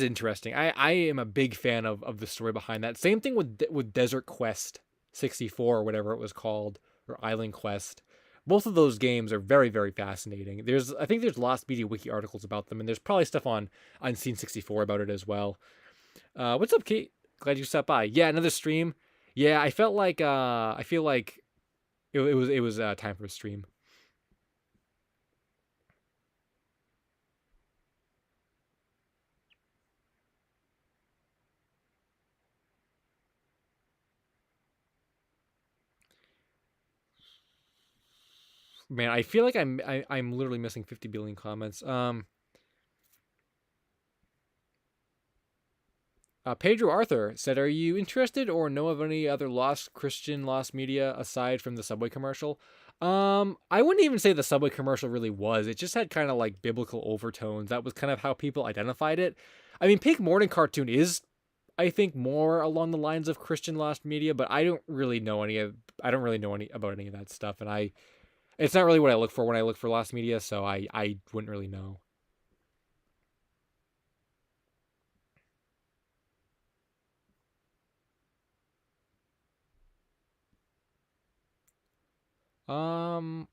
interesting. I am a big fan of the story behind that. Same thing with Desert Quest 64 or whatever it was called, or Island Quest. Both of those games are very, very fascinating. I think there's Lost Media Wiki articles about them, and there's probably stuff on Scene 64 about it as well. What's up, Kate? Glad you stopped by. Yeah, another stream. Yeah, I felt like I feel like it was time for a stream. Man, I feel like I'm literally missing 50 billion comments. Pedro Arthur said, "Are you interested or know of any other lost media aside from the Subway commercial?" I wouldn't even say the Subway commercial really was. It just had kind of like biblical overtones. That was kind of how people identified it. I mean, Pink Morning cartoon is, I think, more along the lines of Christian lost media, but I don't really know any about any of that stuff, and it's not really what I look for when I look for lost media, so I wouldn't really know. Um,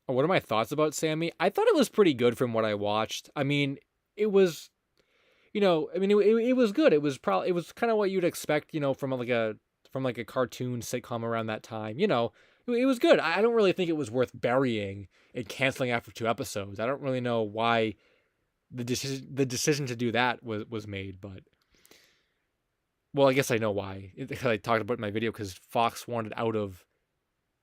what are my thoughts about Sammy? I thought it was pretty good from what I watched. I mean, it was, it was good. It was kind of what you'd expect, from like a cartoon sitcom around that time. It was good. I don't really think it was worth burying and canceling after 2 episodes. I don't really know why the decision to do that was made, but well, I guess I know why. I talked about it in my video because Fox wanted out of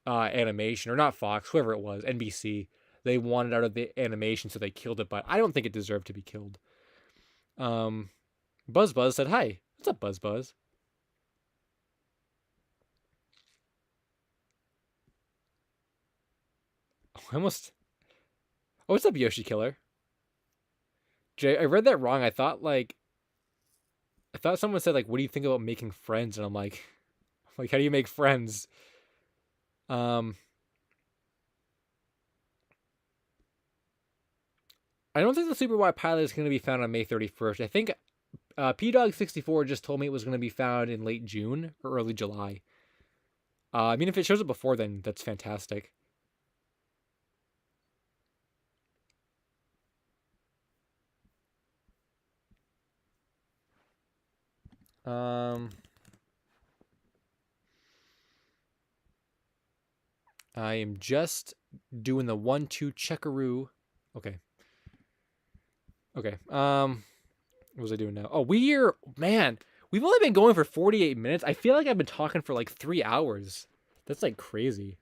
animation, or not Fox, whoever it was, NBC. They wanted out of the animation, so they killed it. But I don't think it deserved to be killed. Buzz Buzz said, "Hi, what's up, Buzz Buzz?" Oh, I almost. Oh, what's up, Yoshi Killer? Jay, I read that wrong. I thought someone said like, "What do you think about making friends?" And I'm like, how do you make friends? Um, I don't think the Super Wide pilot is going to be found on May 31st. I think P Dog 64 just told me it was going to be found in late June or early July. I mean, if it shows up before then, that's fantastic. Um, I am just doing the 1-2 checkaroo. Okay. Okay. What was I doing now? Oh, we've only been going for 48 minutes. I feel like I've been talking for like 3 hours. That's like crazy.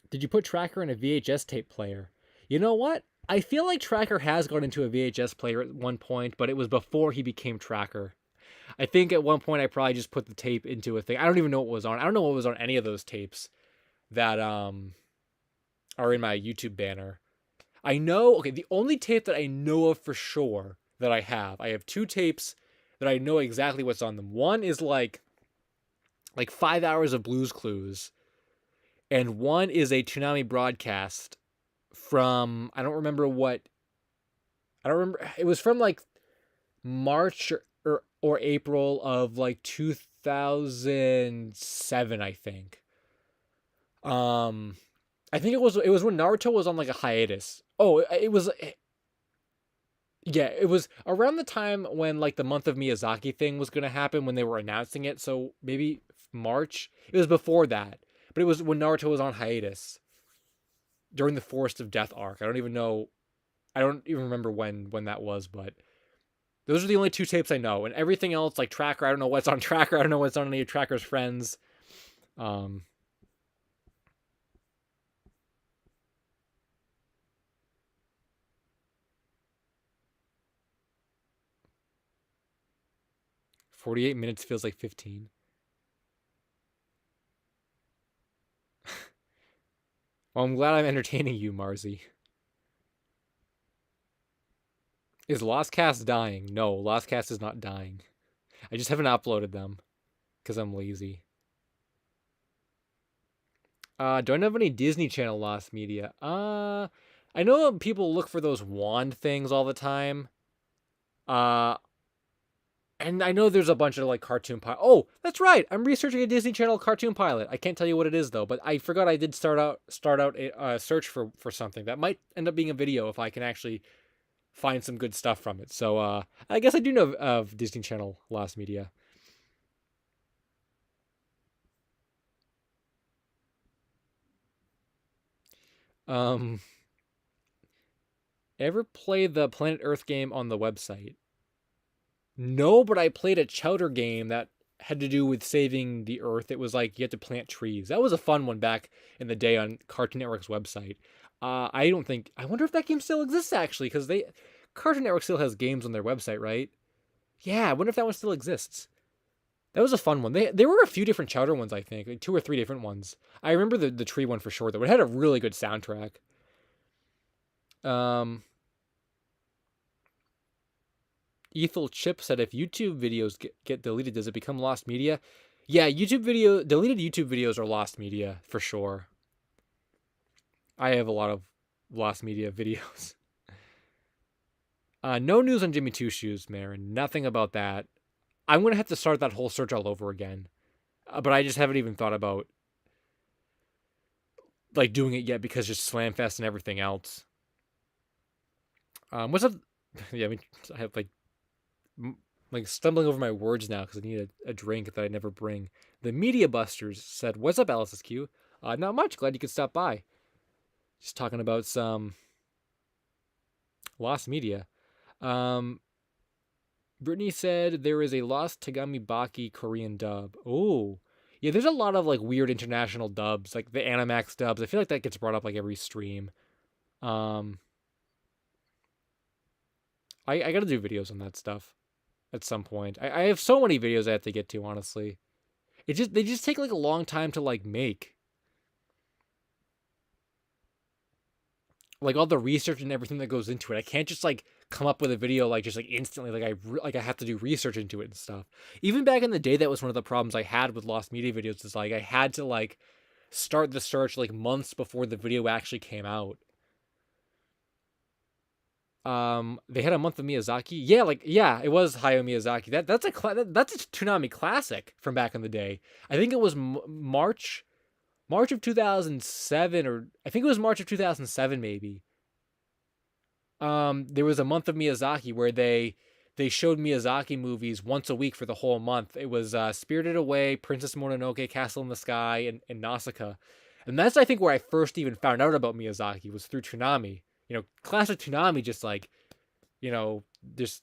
Did you put Tracker in a VHS tape player? You know what? I feel like Tracker has gone into a VHS player at one point, but it was before he became Tracker. I think at one point I probably just put the tape into a thing. I don't even know what was on. I don't know what was on any of those tapes that are in my YouTube banner. I know, okay, the only tape that I know of for sure that I have 2 tapes that I know exactly what's on them. One is like 5 hours of Blues Clues, and one is a Toonami broadcast from I don't remember, it was from like March or April of like 2007, I think. Um I think it was when Naruto was on like a hiatus. Oh, it was, yeah, it was around the time when like the month of Miyazaki thing was going to happen when they were announcing it. So maybe March. It was before that. But it was when Naruto was on hiatus during the Forest of Death arc. I don't even know. I don't even remember when that was, but those are the only 2 tapes I know. And everything else, like Tracker, I don't know what's on Tracker. I don't know what's on any of Tracker's friends. Um 48 minutes feels like 15. Well, I'm glad I'm entertaining you, Marzi. Is Lostcast dying? No, Lostcast is not dying. I just haven't uploaded them because I'm lazy. Do I know of any Disney Channel lost media? I know people look for those wand things all the time. Uh, and I know there's a bunch of like cartoon pilot. Oh, that's right. I'm researching a Disney Channel cartoon pilot. I can't tell you what it is though, but I forgot I did start out a search for something that might end up being a video if I can actually find some good stuff from it. So I guess I do know of Disney Channel lost media. Um, ever play the Planet Earth game on the website? No, but I played a chowder game that had to do with saving the Earth. It was like you had to plant trees. That was a fun one back in the day on Cartoon Network's website. I don't think. I wonder if that game still exists actually, because Cartoon Network still has games on their website, right? Yeah, I wonder if that one still exists. That was a fun one. There were a few different chowder ones, I think, like two or three different ones. I remember the tree one for sure though. It had a really good soundtrack. Um, Ethel Chip said, if YouTube videos get deleted, does it become lost media? Yeah, deleted YouTube videos are lost media for sure. I have a lot of lost media videos. No news on Jimmy Two Shoes, Marin. Nothing about that. I'm gonna have to start that whole search all over again. But I just haven't even thought about like doing it yet because just Slamfest and everything else. What's up? Yeah, I mean, I have like stumbling over my words now because I need a drink that I never bring. The Media Busters said, "What's up, LSSQ? Not much. Glad you could stop by. Just talking about some lost media." Um, Brittany said there is a lost Tagami Baki Korean dub. Oh, yeah. There's a lot of like weird international dubs, like the Animax dubs. I feel like that gets brought up like every stream. Um, I gotta do videos on that stuff at some point. I have so many videos I have to get to. Honestly, they just take like a long time to like make. Like all the research and everything that goes into it. I can't just like come up with a video like just like instantly. Like I have to do research into it and stuff. Even back in the day, that was one of the problems I had with lost media videos. Is like I had to like start the search like months before the video actually came out. They had a month of Miyazaki. Yeah, like yeah, it was Hayao Miyazaki. That's a Toonami classic from back in the day. I think it was March of 2007, or I think it was March of 2007 maybe. There was a month of Miyazaki where they showed Miyazaki movies once a week for the whole month. It was Spirited Away, Princess Mononoke, Castle in the Sky, and Nausicaa. And that's I think where I first even found out about Miyazaki was through Toonami. Classic Toonami just like, just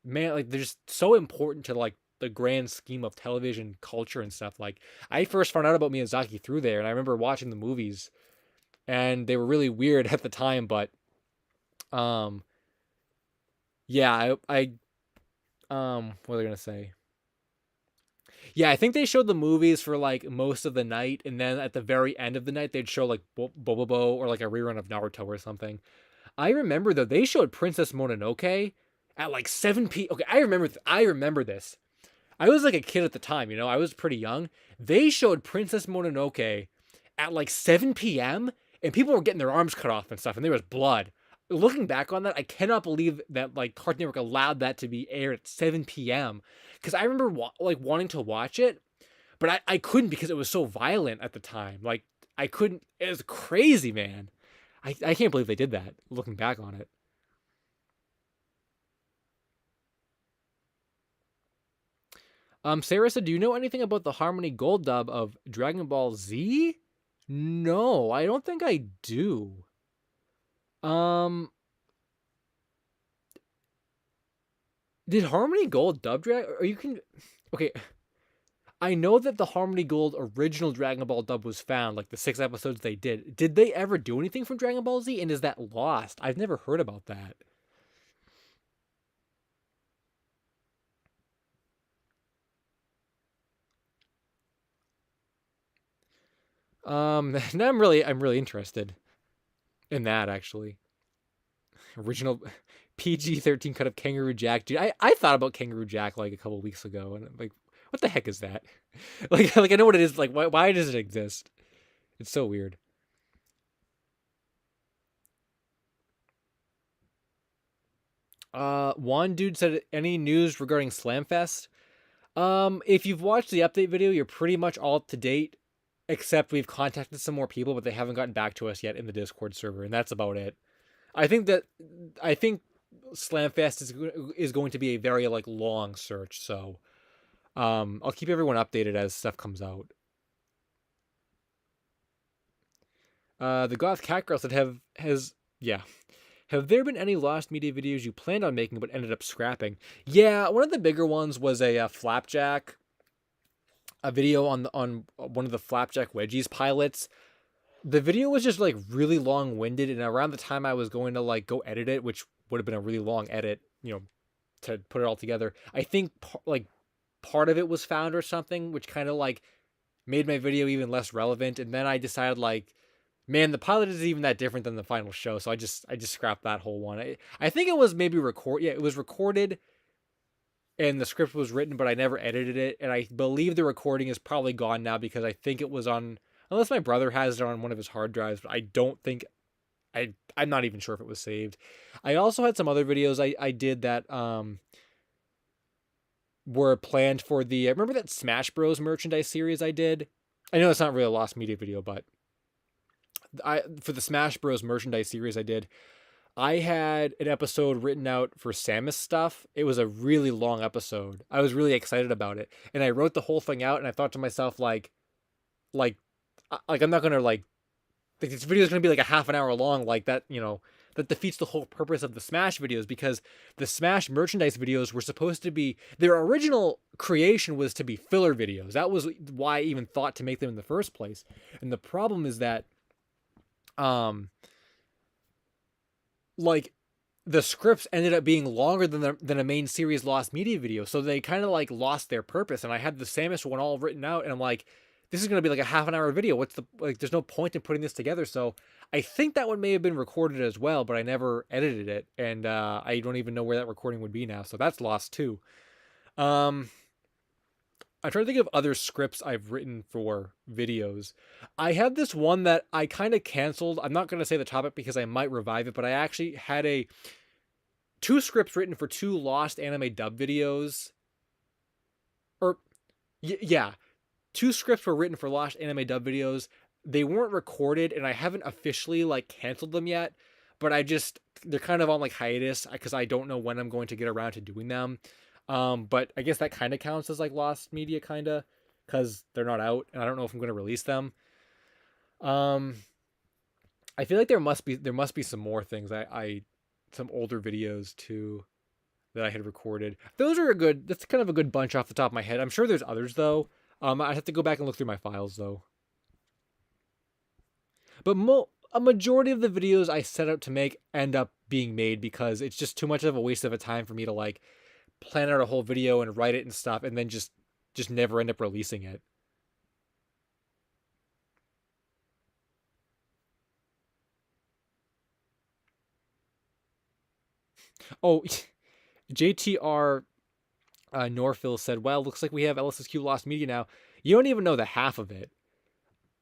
man, like they're just so important to like the grand scheme of television culture and stuff. Like I first found out about Miyazaki through there, and I remember watching the movies, and they were really weird at the time, but um, yeah, what was I gonna say? Yeah, I think they showed the movies for like most of the night, and then at the very end of the night, they'd show like Bobobo or like a rerun of Naruto or something. I remember though they showed Princess Mononoke at like 7 p. Okay, I remember this. I was like a kid at the time, I was pretty young. They showed Princess Mononoke at like 7 p.m. and people were getting their arms cut off and stuff, and there was blood. Looking back on that, I cannot believe that like Cartoon Network allowed that to be aired at 7 p.m. Because I remember like wanting to watch it, but I couldn't because it was so violent at the time. Like I couldn't. It was crazy, man. I can't believe they did that. Looking back on it. Sarah said, "Do you know anything about the Harmony Gold dub of Dragon Ball Z?" No, I don't think I do. Um, did Harmony Gold dub drag? Or you can, okay. I know that the Harmony Gold original Dragon Ball dub was found, like the 6 episodes they did. Did they ever do anything from Dragon Ball Z? And is that lost? I've never heard about that. Now I'm really interested in that actually. Original PG-13 cut of Kangaroo Jack, dude. I thought about Kangaroo Jack like a couple weeks ago, and I'm like, what the heck is that? Like I know what it is. Like why does it exist? It's so weird. One dude said, any news regarding Slamfest? If you've watched the update video, you're pretty much all up to date, except we've contacted some more people, but they haven't gotten back to us yet in the Discord server, and that's about it. I think Slamfest is going to be a very like long search, so I'll keep everyone updated as stuff comes out. The Goth Cat Girl said, have there been any lost media videos you planned on making but ended up scrapping? Yeah, one of the bigger ones was a Flapjack, a video on one of the Flapjack Wedgies pilots. The video was just like really long-winded, and around the time I was going to like go edit it, which would have been a really long edit, to put it all together, I think part of it was found or something, which kind of like made my video even less relevant. And then I decided like, man, the pilot isn't even that different than the final show, so I just scrapped that whole one. I think it was maybe it was recorded and the script was written, but I never edited it, and I believe the recording is probably gone now because I think it was on, unless my brother has it on one of his hard drives, but I don't think, I'm not even sure if it was saved. I also had some other videos I did that were planned for the, remember that Smash Bros merchandise series I did? I know it's not really a lost media video, but for the Smash Bros merchandise series I did, I had an episode written out for Samus stuff. It was a really long episode. I was really excited about it, and I wrote the whole thing out, and I thought to myself like I'm not gonna like this video is gonna be like a half an hour long, like that, that defeats the whole purpose of the Smash videos, because the Smash merchandise videos were supposed to be, their original creation was to be filler videos. That was why I even thought to make them in the first place. And the problem is that like the scripts ended up being longer than a main series lost media video, so they kind of like lost their purpose. And I had the Samus one all written out, and I'm like, this is going to be like a half an hour video. What's the, like, there's no point in putting this together. So I think that one may have been recorded as well, but I never edited it. And I don't even know where that recording would be now. So that's lost too. I'm trying to think of other scripts I've written for videos. I had this one that I kind of canceled. I'm not going to say the topic because I might revive it, but I actually had two scripts written for two lost anime dub videos. Or, yeah. Two scripts were written for lost anime dub videos. They weren't recorded, and I haven't officially like canceled them yet, but they're kind of on like hiatus because I don't know when I'm going to get around to doing them. But I guess that kind of counts as like lost media, kind of, because they're not out, and I don't know if I'm going to release them. I feel like there must be some more things some older videos too that I had recorded. That's kind of a good bunch off the top of my head. I'm sure there's others though. I'd have to go back and look through my files though. But a majority of the videos I set out to make end up being made because it's just too much of a waste of a time for me to like plan out a whole video and write it and stuff and then just never end up releasing it. Oh, JTR Norphil said, "Well, looks like we have LSSQ lost media now." You don't even know the half of it.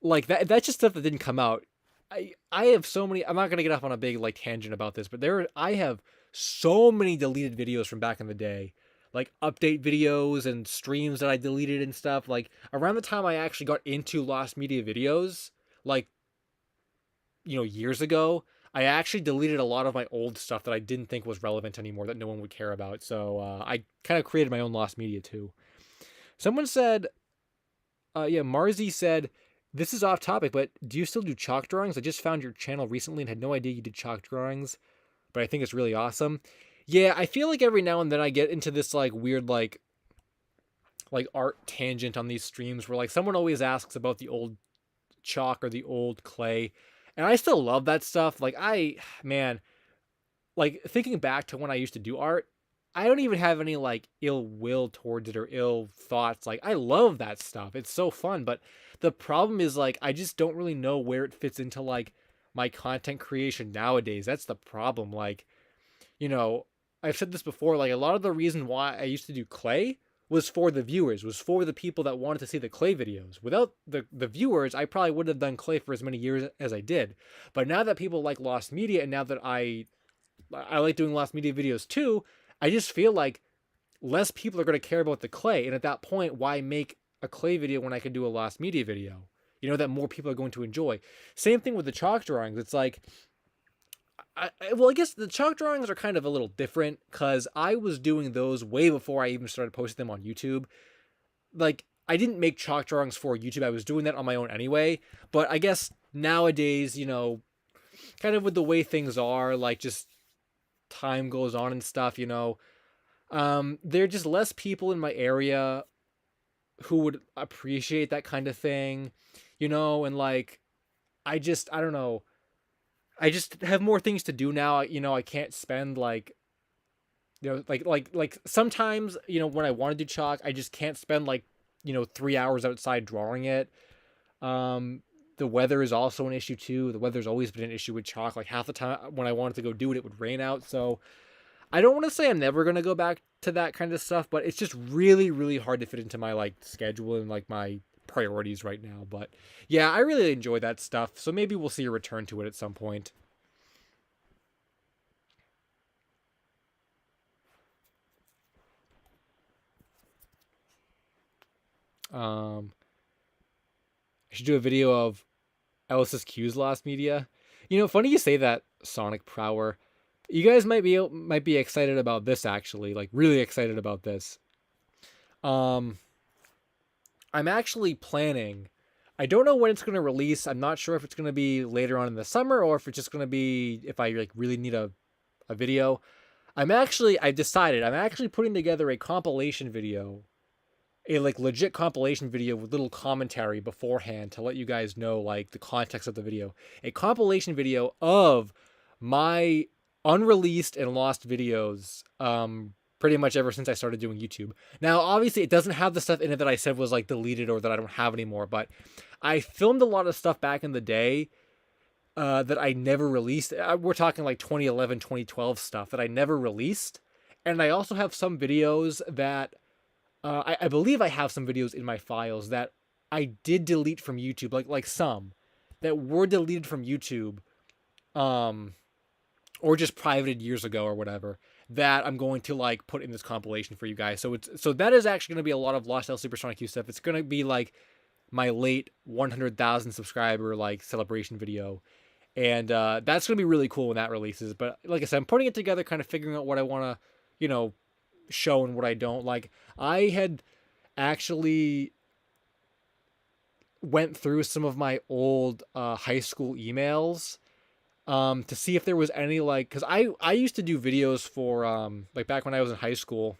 Like that's just stuff that didn't come out. I have so many. I'm not gonna get off on a big like tangent about this, but I have so many deleted videos from back in the day, like update videos and streams that I deleted and stuff. Like around the time I actually got into lost media videos, like years ago, I actually deleted a lot of my old stuff that I didn't think was relevant anymore, that no one would care about. So I kind of created my own lost media too. Someone said, Marzi said, this is off topic, but do you still do chalk drawings? I just found your channel recently and had no idea you did chalk drawings, but I think it's really awesome. Yeah, I feel like every now and then I get into this like weird like art tangent on these streams where like someone always asks about the old chalk or the old clay. And I still love that stuff. Like like thinking back to when I used to do art, I don't even have any like ill will towards it or ill thoughts. Like I love that stuff. It's so fun. But the problem is like, I just don't really know where it fits into like my content creation nowadays. That's the problem. Like, you know, I've said this before, like a lot of the reason why I used to do clay was for the viewers, was for the people that wanted to see the clay videos. Without the viewers, I probably wouldn't have done clay for as many years as I did. But now that people like Lost Media, and now that I like doing Lost Media videos too, I just feel like less people are going to care about the clay. And at that point, why make a clay video when I can do a Lost Media video? You know, that more people are going to enjoy. Same thing with the chalk drawings. It's like, well, I guess the chalk drawings are kind of a little different because I was doing those way before I even started posting them on YouTube. Like, I didn't make chalk drawings for YouTube. I was doing that on my own anyway. But I guess nowadays, you know, kind of with the way things are, like just time goes on and stuff, you know, there are just less people in my area who would appreciate that kind of thing, you know, and like, I don't know. I just have more things to do now. You know, I can't spend like, you know, like sometimes, you know, when I want to do chalk, I just can't spend like, you know, 3 hours outside drawing it. The weather is also an issue too. The weather's always been an issue with chalk. Like half the time when I wanted to go do it, it would rain out. So I don't want to say I'm never going to go back to that kind of stuff, but it's just really, really hard to fit into my like schedule and like my priorities right now. But yeah, I really enjoy that stuff. So maybe we'll see a return to it at some point. Um, I should do a video of LSSQ's Lost Media. You know, funny you say that, Sonic Prower. You guys might be excited about this actually, like really excited about this. Um, I'm actually planning. I don't know when it's gonna release. I'm not sure if it's gonna be later on in the summer or if it's just gonna be if I like really need a video. I've decided I'm actually putting together a compilation video, a like legit compilation video with little commentary beforehand to let you guys know like the context of the video. A compilation video of my unreleased and lost videos pretty much ever since I started doing YouTube. Now, obviously it doesn't have the stuff in it that I said was like deleted or that I don't have anymore, but I filmed a lot of stuff back in the day that I never released. We're talking like 2011, 2012 stuff that I never released. And I also have some videos that I believe I have some videos in my files that I did delete from YouTube, like some that were deleted from YouTube, um, or just privated years ago or whatever. That I'm going to like put in this compilation for you guys. So that is actually going to be a lot of Lost LSuperSonicQ stuff. It's going to be like my late 100,000 subscriber like celebration video, and that's going to be really cool when that releases. But like I said, I'm putting it together, kind of figuring out what I want to, you know, show and what I don't like. I had actually went through some of my old high school emails to see if there was any like, because I used to do videos for like back when I was in high school.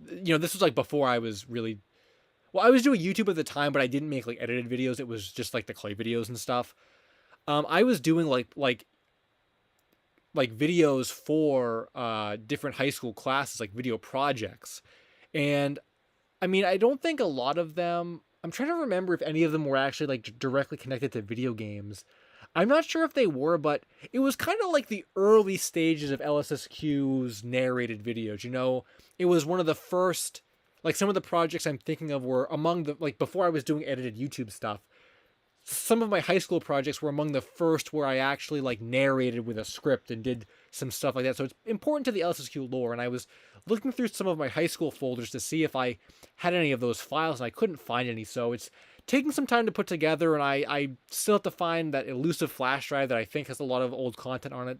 You know, this was like before I was really, well, I was doing YouTube at the time, but I didn't make like edited videos. It was just like the clay videos and stuff. I was doing like videos for different high school classes, like video projects. And I mean, I don't think a lot of them, I'm trying to remember if any of them were actually like directly connected to video games. I'm not sure if they were, but it was kind of like the early stages of LSSQ's narrated videos. You know, it was one of the first, like some of the projects I'm thinking of were among the, like before I was doing edited YouTube stuff. Some of my high school projects were among the first where I actually like narrated with a script and did some stuff like that. So it's important to the LSSQ lore. And I was looking through some of my high school folders to see if I had any of those files, and I couldn't find any. So it's taking some time to put together, and I still have to find that elusive flash drive that I think has a lot of old content on it.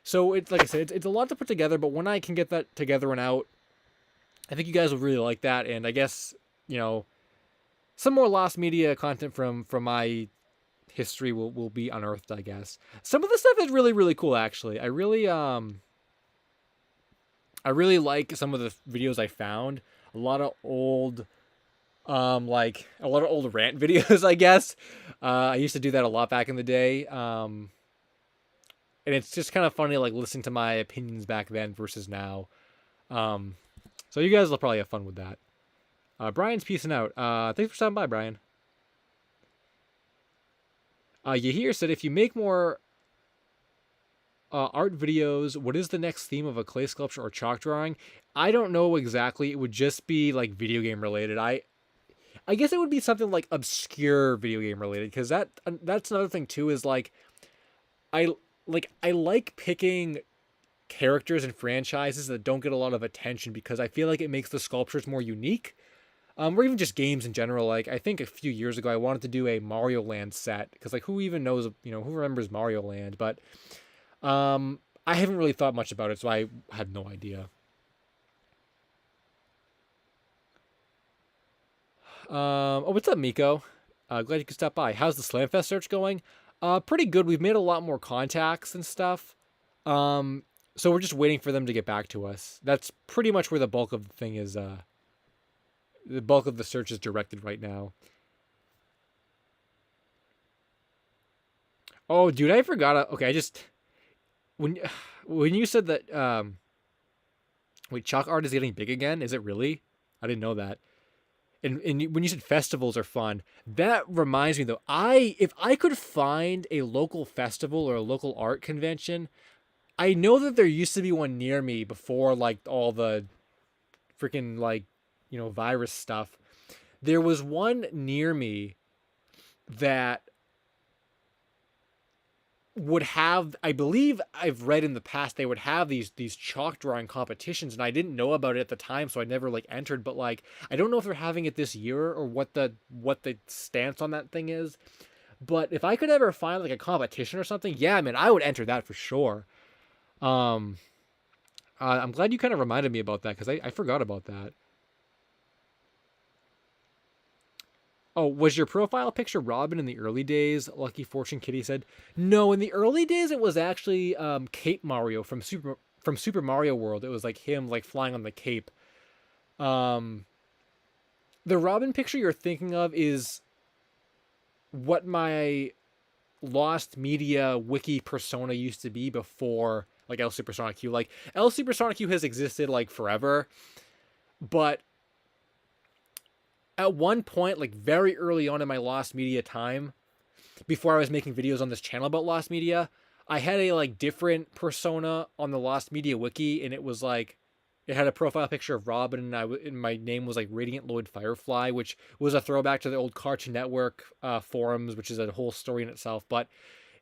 So it's like I said, it's a lot to put together, but when I can get that together and out, I think you guys will really like that. And I guess, you know, some more Lost Media content from my history will be unearthed, I guess. Some of the stuff is really, really cool, actually. I really like some of the videos I found. A lot of old like a lot of old rant videos, I guess. I used to do that a lot back in the day. And it's just kind of funny like listening to my opinions back then versus now. So you guys will probably have fun with that. Brian's peacing out. Thanks for stopping by, Brian. Yahir said, if you make more art videos, what is the next theme of a clay sculpture or chalk drawing? I don't know exactly. It would just be like video game related. I guess it would be something like obscure video game related, because that's another thing too, is like I I like picking characters and franchises that don't get a lot of attention, because I feel like it makes the sculptures more unique. Or even just games in general. Like, I think a few years ago I wanted to do a Mario Land set, because like, who even knows, who remembers Mario Land? But I haven't really thought much about it, so I had no idea. Oh, what's up, Miko? Glad you could stop by. How's the Slamfest search going? Pretty good. We've made a lot more contacts and stuff. Um, so we're just waiting for them to get back to us. That's pretty much where the bulk of the thing is. The bulk of the search is directed right now. Oh, dude, I forgot. Okay, I just when when you said that wait, chalk art is getting big again. Is it really? I didn't know that. And when you said festivals are fun, that reminds me though. If I could find a local festival or a local art convention, I know that there used to be one near me before like all the freaking like virus stuff. There was one near me that would have, I believe I've read in the past, they would have these chalk drawing competitions, and I didn't know about it at the time, so I never like entered. But like, I don't know if they're having it this year or what the stance on that thing is. But if I could ever find like a competition or something, yeah, man, I would enter that for sure. Um, I'm glad you kind of reminded me about that, because I forgot about that. Oh, was your profile picture Robin in the early days? Lucky Fortune Kitty said. No, in the early days it was actually Cape Mario from Super Mario World. It was like him like flying on the cape. Um, the Robin picture you're thinking of is what my Lost Media wiki persona used to be before like LSuperSonicQ. Like LSuperSonicQ has existed like forever, but at one point, like very early on in my Lost Media time, before I was making videos on this channel about Lost Media, I had a like different persona on the Lost Media wiki, and it was like it had a profile picture of Robin, and my name was like Radiant Lloyd Firefly, which was a throwback to the old Cartoon Network forums, which is a whole story in itself. But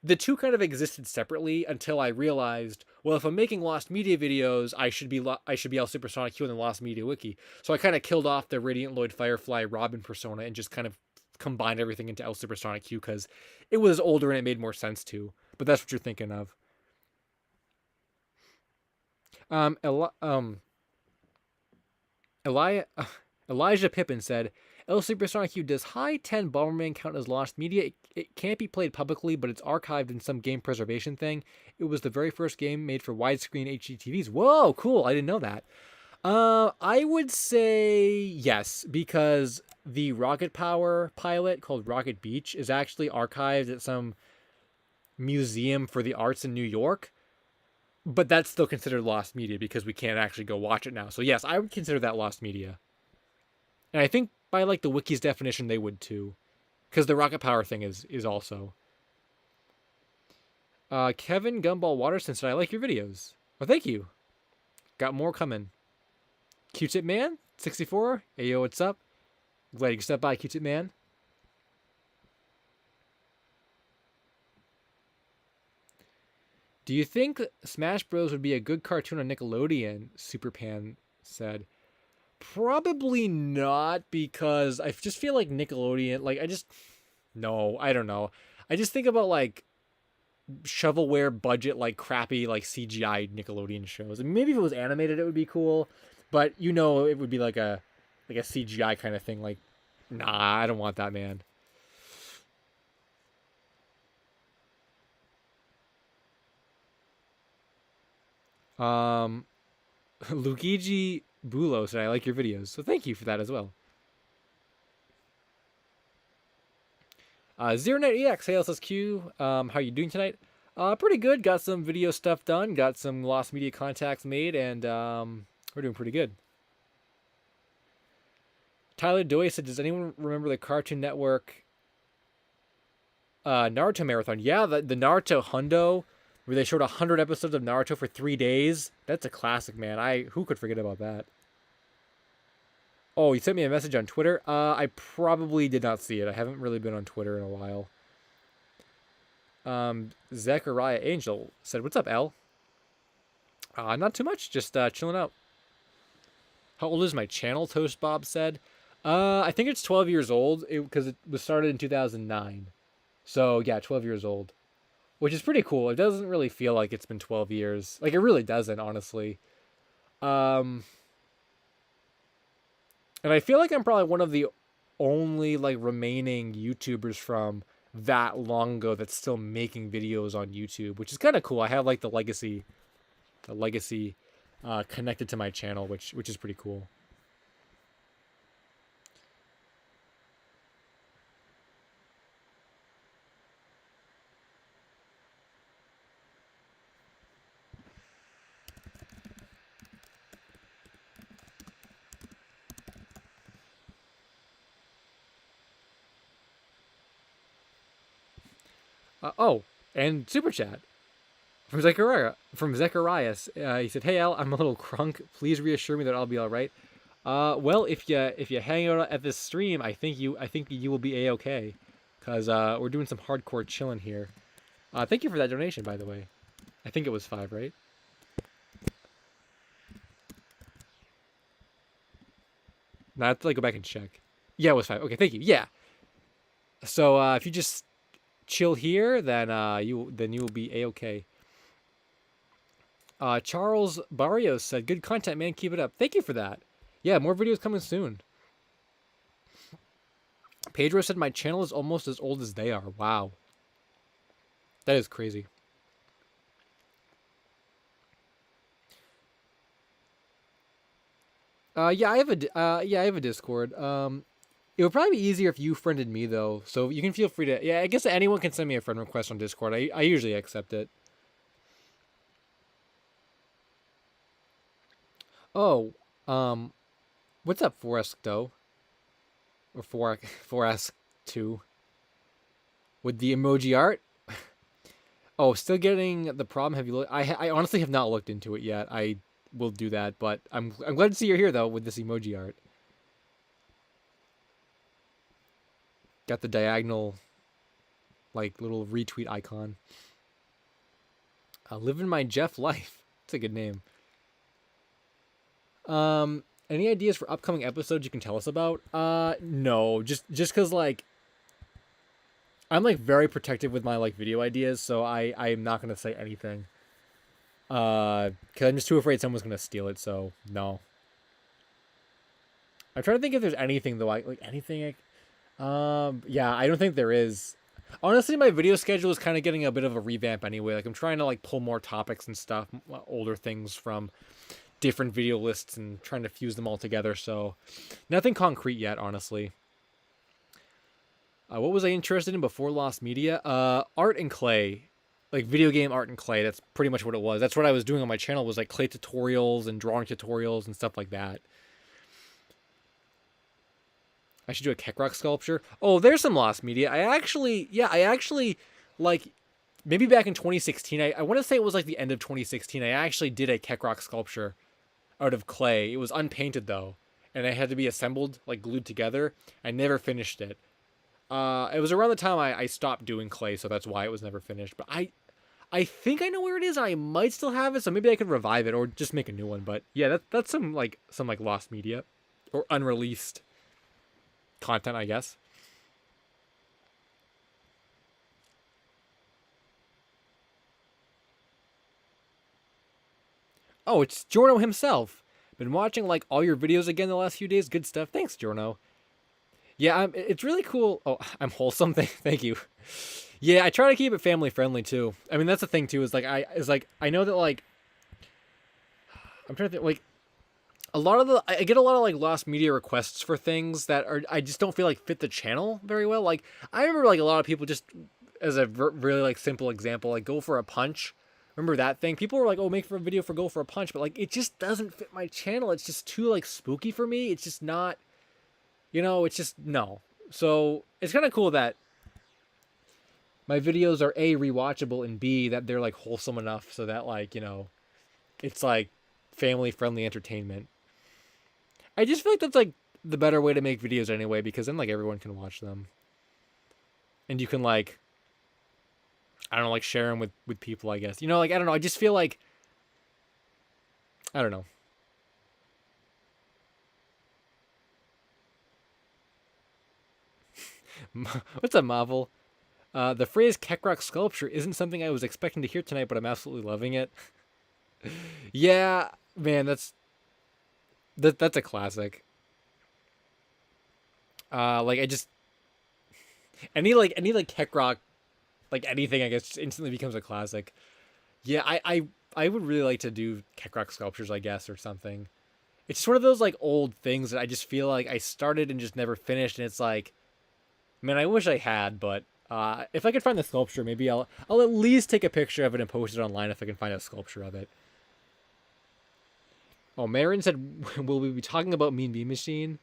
the two kind of existed separately until I realized, well, if I'm making Lost Media videos, I should be LSuperSonicQ in the Lost Media wiki. So I kind of killed off the Radiant Lloyd Firefly Robin persona and just kind of combined everything into LSuperSonicQ, because it was older and it made more sense to. But that's what you're thinking of. Um, Eli- um, Eli- Elijah Pippin said, El Supersonic U, does High 10 Bomberman count as lost media? It can't be played publicly, but it's archived in some game preservation thing. It was the very first game made for widescreen HD TVs. Whoa, cool. I didn't know that. I would say yes, because the Rocket Power pilot called Rocket Beach is actually archived at some museum for the arts in New York. But that's still considered lost media because we can't actually go watch it now. So yes, I would consider that lost media. And I think by like the wiki's definition, they would too, because the rocket power thing is also. Kevin Gumball Waterston said, "I like your videos." Well, thank you. Got more coming. Q-Tip Man 64. Hey yo, what's up? Glad you can stop by, Q-Tip Man. Do you think Smash Bros would be a good cartoon on Nickelodeon? Superpan said. Probably not, because I just feel like Nickelodeon, like no, I don't know. I just think about like shovelware budget, like crappy, like CGI Nickelodeon shows. I mean, maybe if it was animated, it would be cool, but it would be like a CGI kind of thing. Like, nah, I don't want that, man. Um, Luigi Bulo said, "I like your videos," so thank you for that as well. ZeroNetEX, hey lssq, how you doing tonight? Pretty good. Got some video stuff done. Got some lost media contacts made, and we're doing pretty good. Tyler Doy said, "Does anyone remember the Cartoon Network Naruto marathon. Yeah, the Naruto Hundo, where they showed 100 episodes of Naruto for 3 days. That's a classic, man. Who could forget about that? Oh, you sent me a message on Twitter. I probably did not see it. I haven't really been on Twitter in a while. Zechariah Angel said, "What's up, L?" Not too much. Just chilling out. How old is my channel? Toast Bob said. I think it's 12 years old because it was started in 2009. So yeah, 12 years old, which is pretty cool. It doesn't really feel like it's been 12 years. Like it really doesn't, honestly. And I feel like I'm probably one of the only like remaining YouTubers from that long ago that's still making videos on YouTube, which is kind of cool. I have like the legacy connected to my channel, which is pretty cool. Oh, and super chat from Zecharias. He said, "Hey Al, I'm a little crunk. Please reassure me that I'll be all right." Well, if you hang out at this stream, I think you will be a-okay, cause we're doing some hardcore chilling here. Thank you for that donation, by the way. I think it was 5, right? Now I have to like go back and check. Yeah, it was 5. Okay, thank you. Yeah. So if you just chill here, then you will be a-okay. Charles Barrios said, "Good content, man. Keep it up." Thank you for that. Yeah, more videos coming soon. Pedro said, "My channel is almost as old as they are." Wow. That is crazy. Yeah, I have a Discord. It would probably be easier if you friended me though, so you can feel free to. Yeah, I guess anyone can send me a friend request on Discord. I usually accept it. Oh, what's up, Foresk though, or Foresk 2 with the emoji art? Oh, still getting the problem. Have you looked? I honestly have not looked into it yet. I will do that, but I'm glad to see you're here though with this emoji art. Got the diagonal, like little retweet icon. Living my Jeff life. It's a good name. Any ideas for upcoming episodes you can tell us about? No, just because like I'm like very protective with my like video ideas, so I'm not gonna say anything. Cause I'm just too afraid someone's gonna steal it. So no. I'm trying to think if there's anything though. Like anything. Yeah, I don't think there is. Honestly, my video schedule is kind of getting a bit of a revamp anyway. Like I'm trying to like pull more topics and stuff, older things from different video lists and trying to fuse them all together. So nothing concrete yet, honestly. What was I interested in before Lost Media? Art and clay, like video game art and clay. That's pretty much what it was. That's what I was doing on my channel, was like clay tutorials and drawing tutorials and stuff like that. I should do a Keckrock sculpture. Oh, there's some Lost Media. I actually like maybe back in 2016. I want to say it was like the end of 2016. I actually did a Keckrock sculpture out of clay. It was unpainted though, and it had to be assembled, like glued together. I never finished it. It was around the time I stopped doing clay, so that's why it was never finished. But I think I know where it is. I might still have it, so maybe I could revive it or just make a new one. But yeah, that's some Lost Media or unreleased content, I guess. Oh, it's Jorno himself. Been watching like all your videos again the last few days. Good stuff. Thanks, Jorno. Yeah, it's really cool. Oh, I'm wholesome. Thank you. Yeah, I try to keep it family friendly too. I mean, that's the thing too. Is like I know that like I'm trying to think like I get a lot of like Lost Media requests for things that are I just don't feel like fit the channel very well. Like I remember like a lot of people just as a really like simple example, like Go for a Punch. Remember that thing? People were like, "Oh, make for a video for Go for a Punch," but like it just doesn't fit my channel. It's just too like spooky for me. It's just not. It's just no. So it's kind of cool that my videos are A, rewatchable, and B, that they're like wholesome enough so that like, you know, it's like family friendly entertainment. I just feel like that's like the better way to make videos anyway, because then like everyone can watch them. And you can like, I don't know, like share them with people, I guess. You know, like I don't know, I just feel like, I don't know. What's up, Marvel? The phrase Kekrok sculpture isn't something I was expecting to hear tonight, but I'm absolutely loving it. Yeah, man, that's a classic. Like I just any like Kekrok, like anything, I guess, just instantly becomes a classic. Yeah, I would really like to do Kekrok sculptures, I guess, or something. It's sort of those like old things that I just feel like I started and just never finished, and it's like, man, I wish I had, but if I could find the sculpture, maybe I'll at least take a picture of it and post it online if I can find a sculpture of it. Oh, Marin said, "Will we be talking about Mean Bean Machine?"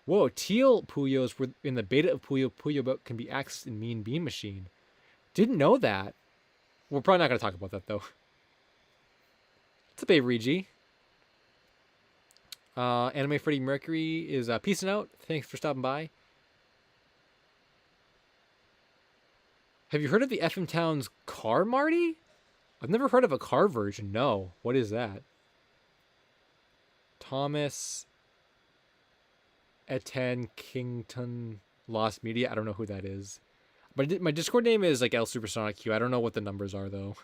Whoa, teal Puyos were in the beta of Puyo. Puyo can be accessed in Mean Bean Machine. Didn't know that. We're probably not going to talk about that though. What's up, Regi? Anime Freddie Mercury is peacing out. Thanks for stopping by. Have you heard of the FM Towns car, Marty? I've never heard of a car version. No. What is that? Thomas Etienne Kington Lost Media. I don't know who that is. But my Discord name is like LSuperSonicQ. I don't know what the numbers are though.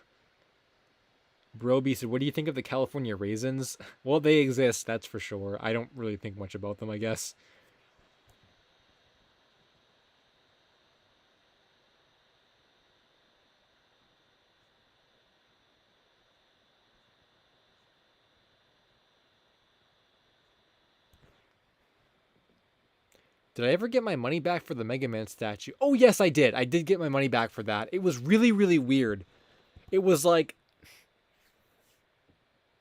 Broby said, "What do you think of the California raisins?" Well, they exist, that's for sure. I don't really think much about them, I guess. Did I ever get my money back for the Mega Man statue? Oh, yes, I did. I did get my money back for that. It was really, really weird. It was like,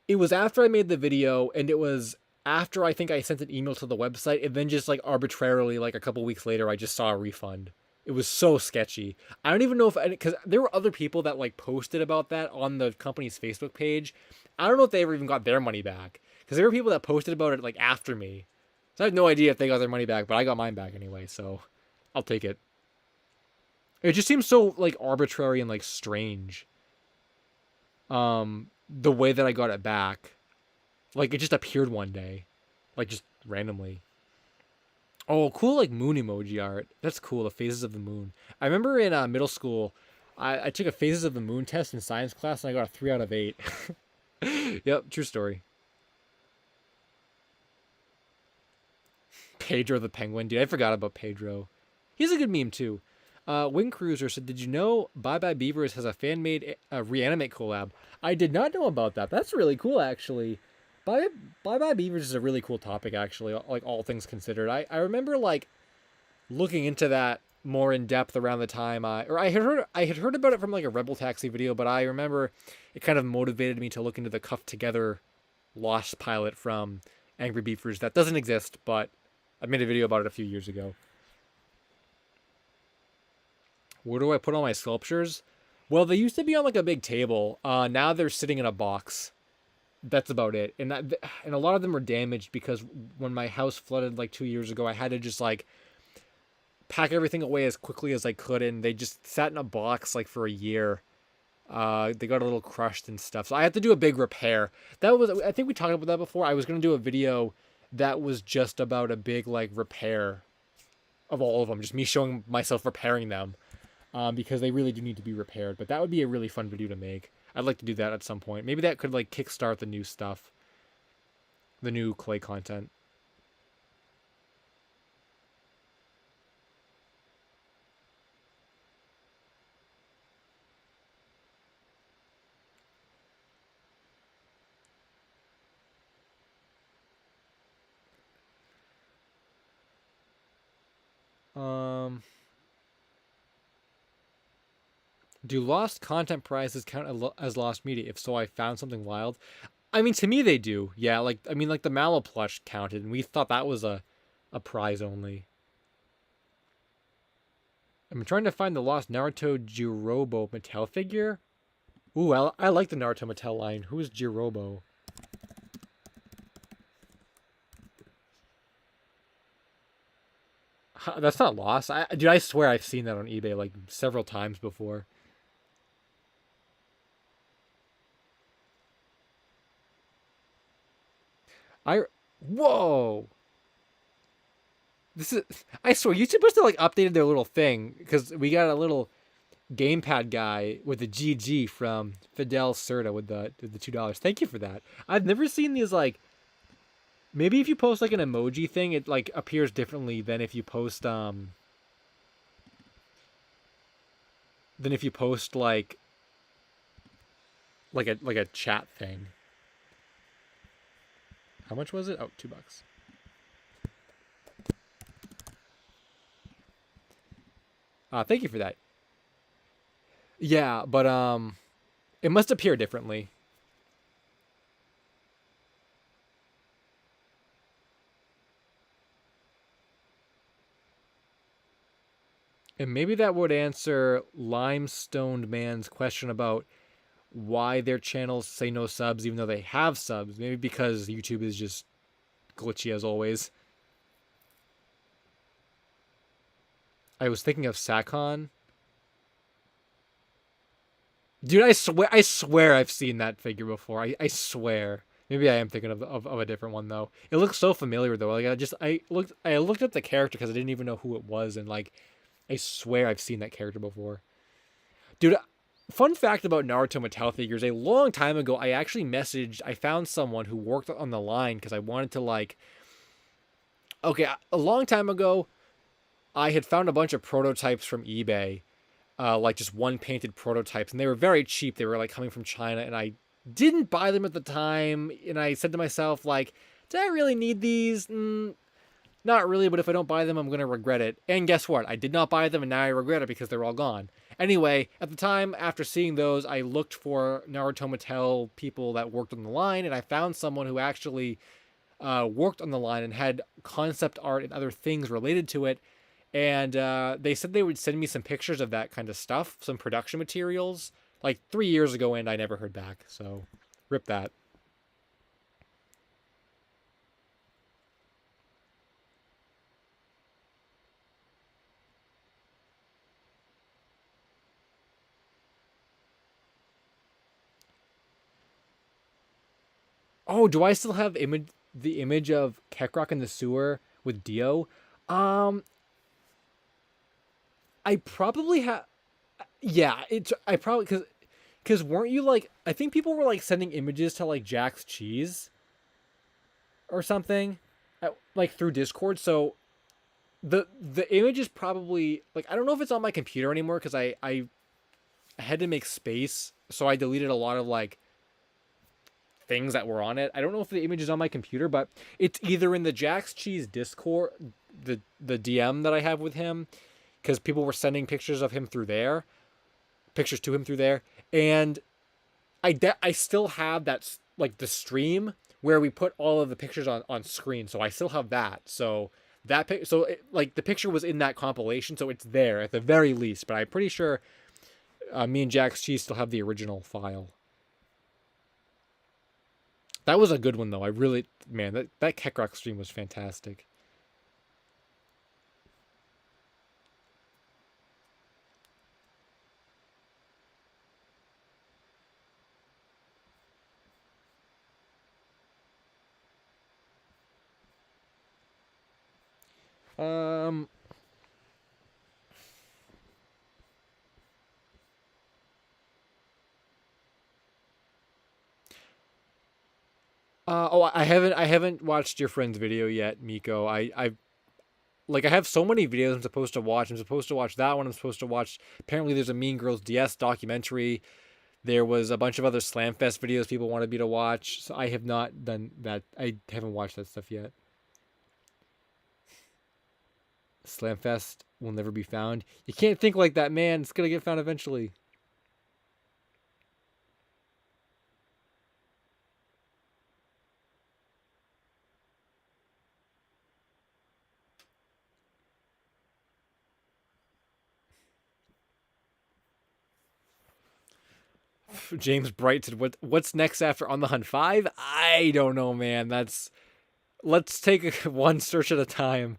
it was after I made the video, and it was after I think I sent an email to the website, and then just like arbitrarily, like a couple weeks later, I just saw a refund. It was so sketchy. I don't even know if, because there were other people that like posted about that on the company's Facebook page. I don't know if they ever even got their money back, because there were people that posted about it like after me. So I have no idea if they got their money back, but I got mine back anyway, so I'll take it. It just seems so like arbitrary and like strange. The way that I got it back. Like it just appeared one day. Like just randomly. Oh, cool like moon emoji art. That's cool, the phases of the moon. I remember in middle school, I took a phases of the moon test in science class and I got a 3 out of 8. Yep, true story. Pedro the Penguin. Dude, I forgot about Pedro. He's a good meme too. Wing Cruiser said, "Did you know Bye Bye Beavers has a fan-made Reanimate collab?" I did not know about that. That's really cool, actually. Bye Bye Beavers is a really cool topic, actually, like all things considered. I remember, like, looking into that more in depth around the time I had heard about it from, like, a Rebel Taxi video, but I remember it kind of motivated me to look into the Cuffed Together Lost pilot from Angry Beavers. That doesn't exist, but I made a video about it a few years ago. Where do I put all my sculptures? Well, they used to be on like a big table. Now they're sitting in a box. That's about it. And a lot of them were damaged because when my house flooded like 2 years ago, I had to just like pack everything away as quickly as I could, and they just sat in a box like for a year. They got a little crushed and stuff, so I had to do a big repair. I think we talked about that before. I was gonna do a video that was just about a big like repair of all of them, just me showing myself repairing them. Because they really do need to be repaired. But that would be a really fun video to make. I'd like to do that at some point. Maybe that could like kickstart the new stuff, the new clay content. Um, do lost content prizes count as lost media? If so, I found something wild. I mean, to me they do. Yeah, like I mean, like the Mallow plush counted, and we thought that was a prize only. I'm trying to find the lost Naruto Jirobo Mattel figure. Ooh, I like the Naruto Mattel line. Who is Jirobo? That's not lost. Dude, I swear I've seen that on eBay like several times before. I Whoa. This is I swear YouTube must have like updated their little thing because we got a little gamepad guy with a GG from Fidel Cerda with the $2. Thank you for that. I've never seen these like maybe if you post like an emoji thing, it like appears differently than if you post like a chat thing. How much was it? Oh, $2. Thank you for that. Yeah, but it must appear differently. And maybe that would answer Limestoned Man's question about why their channels say no subs even though they have subs. Maybe because YouTube is just glitchy as always. I was thinking of Sakon. Dude, I swear I've seen that figure before. I swear. Maybe I am thinking of a different one though. It looks so familiar though. Like I looked at the character because I didn't even know who it was, and like I swear I've seen that character before. Dude, fun fact about Naruto Mattel figures, a long time ago I found someone who worked on the line because I wanted to like okay, a long time ago I had found a bunch of prototypes from eBay, like just one painted prototypes, and they were very cheap. They were like coming from China, and I didn't buy them at the time. And I said to myself, like, do I really need these? Not really, but if I don't buy them, I'm going to regret it. And guess what? I did not buy them, and now I regret it because they're all gone. Anyway, at the time, after seeing those, I looked for Naruto Mattel people that worked on the line, and I found someone who actually worked on the line and had concept art and other things related to it. And they said they would send me some pictures of that kind of stuff, some production materials, like 3 years ago, and I never heard back. So, rip that. Oh, do I still have the image of Kekrok in the sewer with Dio? Um, I probably have. Yeah, it's I probably because weren't you like I think people were like sending images to like Jack's Cheese or something, like through Discord. So the image is probably like I don't know if it's on my computer anymore because I had to make space, so I deleted a lot of like things that were on it. I don't know if the image is on my computer, but it's either in the Jack's Cheese Discord, the DM that I have with him, because people were sending pictures of him through there, pictures to him through there, and I still have that like the stream where we put all of the pictures on screen, so I still have that. So like the picture was in that compilation, so it's there at the very least. But I'm pretty sure me and Jack's Cheese still have the original file. That was a good one though. I really man that Kekrok stream was fantastic. Um. I haven't watched your friend's video yet, Miko. I have so many videos I'm supposed to watch. I'm supposed to watch that one. I'm supposed to watch. Apparently, there's a Mean Girls DS documentary. There was a bunch of other Slamfest videos people wanted me to watch. So I have not done that. I haven't watched that stuff yet. Slamfest will never be found. You can't think like that, man. It's gonna get found eventually. James Bright said, "What's next after On the Hunt 5?" I don't know, man. Let's take one search at a time.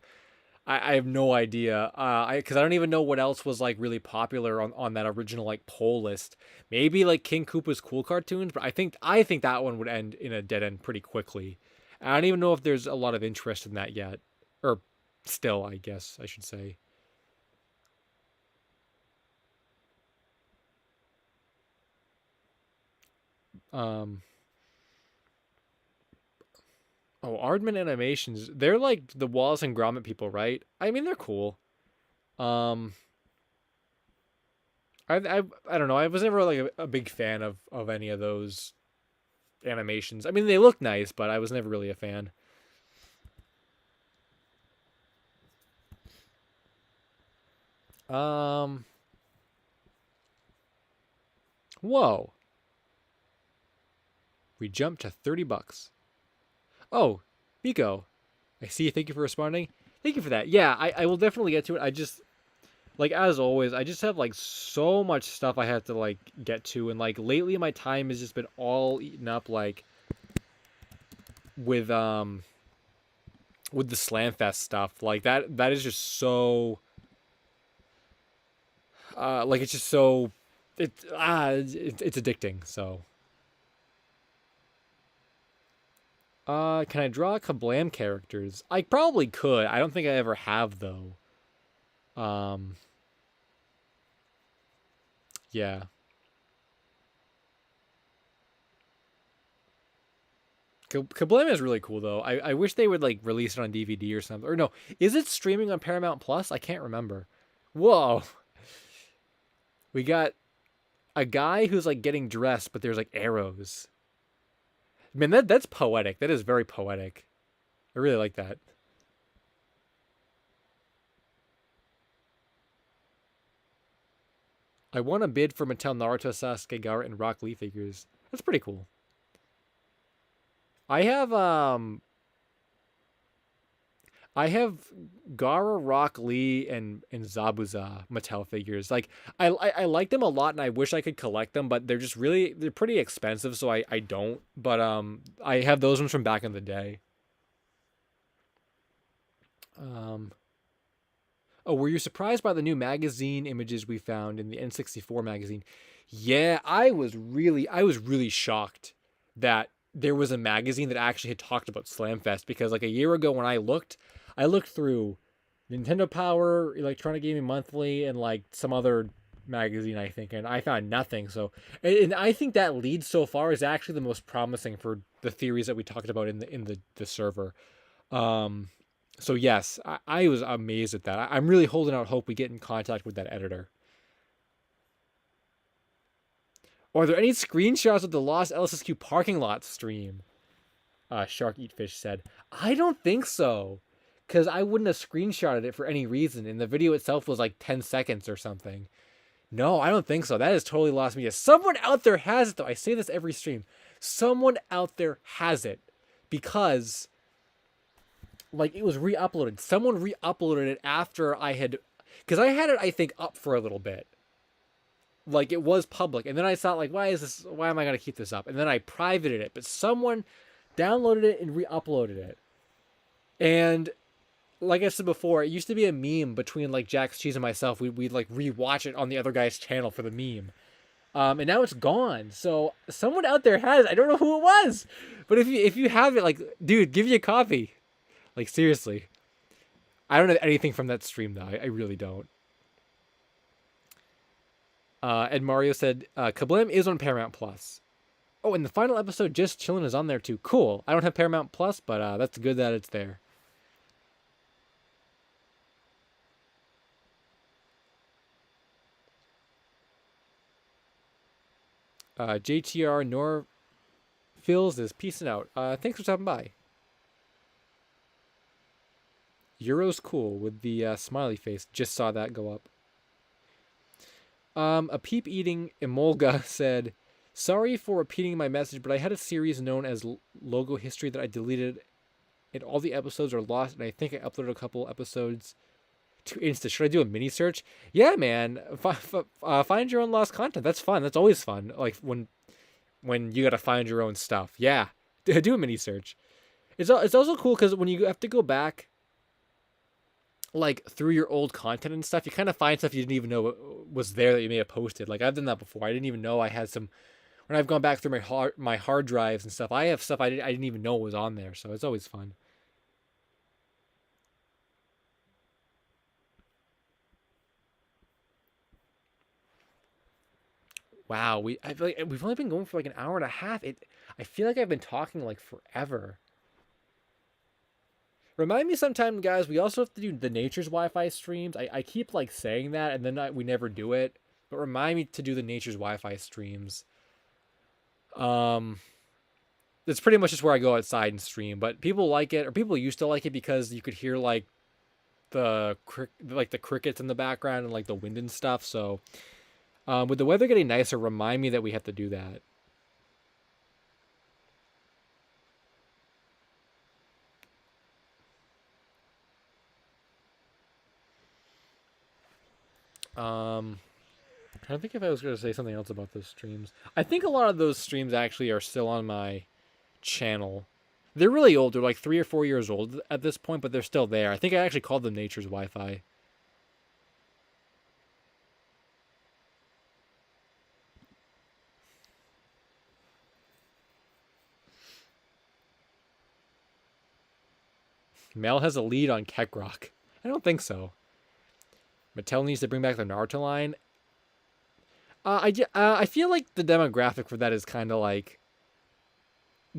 I have no idea. Because I don't even know what else was like really popular on that original like poll list. Maybe like King Koopa's Cool Cartoons, but I think that one would end in a dead end pretty quickly. I don't even know if there's a lot of interest in that yet, or still, I guess I should say. Um, oh, Aardman Animations. They're like the Wallace and Gromit people, right? I mean, they're cool. Um, I don't know. I was never like a big fan of any of those animations. I mean, they look nice, but I was never really a fan. Um, whoa. We jumped to $30. Oh, Miko. I see. Thank you for responding. Thank you for that. Yeah, I will definitely get to it. I just like as always, I just have like so much stuff I have to like get to, and like lately my time has just been all eaten up like with with the Slamfest stuff. Like that is just so like it's just so it's addicting. So can I draw Kablam characters? I probably could. I don't think I ever have though. Um, yeah. Kablam is really cool though. I wish they would like release it on DVD or something. Or no, is it streaming on Paramount Plus? I can't remember. Whoa. We got a guy who's like getting dressed, but there's like arrows. Man, that's poetic. That is very poetic. I really like that. I won a bid for Mattel Naruto, Sasuke, Gaara, and Rock Lee figures. That's pretty cool. I have I have Gara, Rock Lee, and Zabuza Mattel figures. Like I like them a lot, and I wish I could collect them, but they're pretty expensive, so I don't. But I have those ones from back in the day. Um, oh, were you surprised by the new magazine images we found in the N64 magazine? Yeah, I was really shocked that there was a magazine that actually had talked about Slamfest because like a year ago when I looked through Nintendo Power, Electronic Gaming Monthly, and like some other magazine I think, and I found nothing. So, and I think that lead so far is actually the most promising for the theories that we talked about in the server. Um, so yes, I was amazed at that. I'm really holding out hope we get in contact with that editor. Are there any screenshots of the Lost LSSQ parking lot stream? Shark Eat Fish said. I don't think so. Because I wouldn't have screenshotted it for any reason. And the video itself was like 10 seconds or something. No, I don't think so. That is totally lost media. Someone out there has it, though. I say this every stream. Someone out there has it. Because, like, it was re uploaded. Someone re uploaded it after I had. Because I had it, I think, up for a little bit. Like it was public, and then I thought like, why am I gonna keep this up? And then I privated it, but someone downloaded it and re-uploaded it. And like I said before, it used to be a meme between like Jack's Cheese and myself. We'd like re-watch it on the other guy's channel for the meme. And now it's gone. So someone out there has it. I don't know who it was, but if you have it, like, dude, give me a copy. Like seriously, I don't have anything from that stream though. I really don't. Ed Mario said, Kablam is on Paramount Plus. Oh, and the final episode, Just Chillin', is on there too. Cool. I don't have Paramount Plus, but that's good that it's there. JTR Nor Phils is peacing out. Thanks for stopping by. Euro's cool with the smiley face. Just saw that go up. A peep eating Emolga said, sorry for repeating my message, but I had a series known as Logo History that I deleted, and all the episodes are lost, and I think I uploaded a couple episodes to Insta. Should I do a mini search? Yeah, man. Find your own lost content. That's fun. That's always fun. Like when when you got to find your own stuff. Yeah, do a mini search. It's also cool because when you have to go back like through your old content and stuff, you kind of find stuff you didn't even know was there that you may have posted. Like I've done that before. I didn't even know I had some. When I've gone back through my hard drives and stuff, I have stuff I didn't even know was on there. So it's always fun. Wow, I feel like we've only been going for like an hour and a half. I feel like I've been talking like forever. Remind me sometime, guys. We also have to do the Nature's Wi-Fi streams. I keep like saying that, and then we never do it. But remind me to do the Nature's Wi-Fi streams. Um, it's pretty much just where I go outside and stream. But people like it, or people used to like it because you could hear like the crickets in the background and like the wind and stuff. So, with the weather getting nicer, remind me that we have to do that. I don't think if I was going to say something else about those streams. I think a lot of those streams actually are still on my channel. They're really old. They're like 3 or 4 years old at this point, but they're still there. I think I actually called them Nature's Wi-Fi. Mel has a lead on Keckrock. I don't think so. Mattel needs to bring back the Naruto line. I feel like the demographic for that is kind of like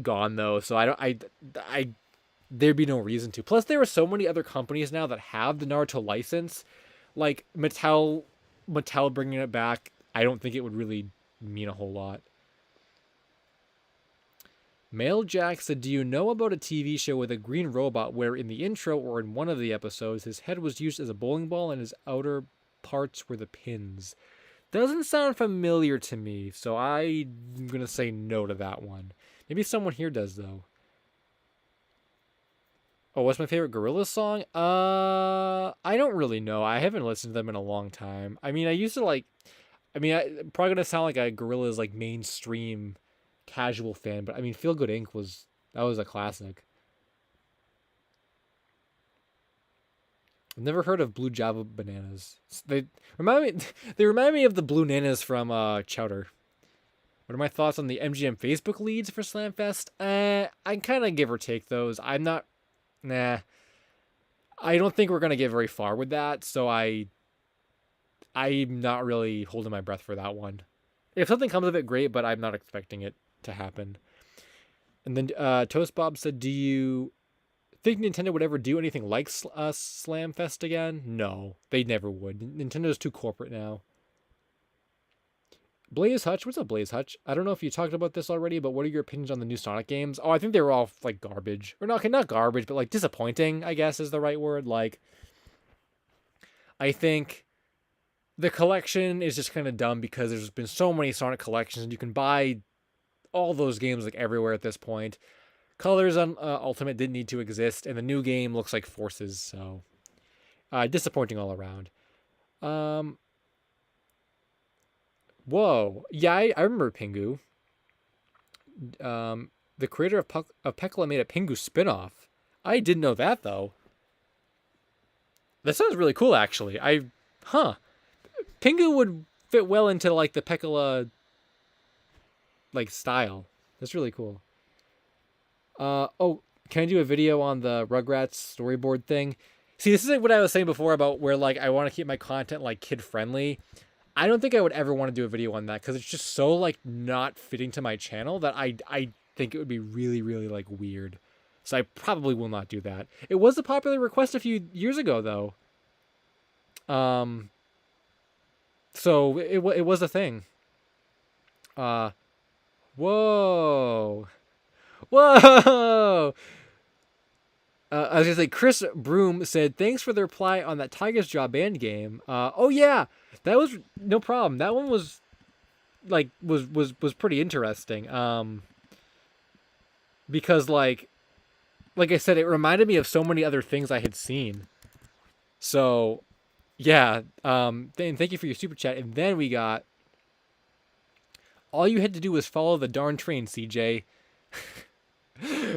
gone though, so I there'd be no reason to. Plus, there are so many other companies now that have the Naruto license, like Mattel bringing it back. I don't think it would really mean a whole lot. Male Jack said, "Do you know about a TV show with a green robot where in the intro or in one of the episodes his head was used as a bowling ball and his outer parts were the pins?" Doesn't sound familiar to me, so I'm gonna say no to that one. Maybe someone here does though. Oh, what's my favorite Gorillaz song? I don't really know. I haven't listened to them in a long time. I mean, I used to like. I mean, I'm probably gonna sound like a Gorillaz like mainstream casual fan, but I mean, Feel Good Inc. was a classic. I've never heard of Blue Java Bananas. They remind me. They remind me of the Blue Nanas from Chowder. What are my thoughts on the MGM Facebook leads for Slamfest? I kind of give or take those. I'm not. Nah. I don't think we're gonna get very far with that, so I'm not really holding my breath for that one. If something comes of it, great, but I'm not expecting it to happen. And then Toast Bob said, "Do you think Nintendo would ever do anything like Slamfest again?" No, they never would. Nintendo's too corporate now. Blaze Hutch, what's up, Blaze Hutch? I don't know if you talked about this already, but what are your opinions on the new Sonic games? Oh, I think they were all like garbage, or not, okay, not garbage, but like disappointing, I guess is the right word. Like, I think the collection is just kind of dumb because there's been so many Sonic collections, and you can buy all those games like everywhere at this point. Colors on Ultimate didn't need to exist, and the new game looks like Forces, so disappointing all around. Whoa, yeah, I remember Pingu. The creator of Pekla made a Pingu spinoff. I didn't know that though. That sounds really cool, actually. Pingu would fit well into like the Pekla like style. That's really cool. Oh, can I do a video on the Rugrats storyboard thing? See, this is like what I was saying before about where like I want to keep my content like kid friendly. I don't think I would ever want to do a video on that because it's just so like not fitting to my channel that I think it would be really really like weird. So I probably will not do that. It was a popular request a few years ago though. So it was a thing. Whoa. Whoa! I was gonna say, Chris Broom said, "Thanks for the reply on that Tiger's Jaw band game." Oh yeah, that was no problem. That one was like was pretty interesting. Because like I said, it reminded me of so many other things I had seen. So yeah. Thank you for your super chat. And then we got All you had to do was follow the darn train, CJ.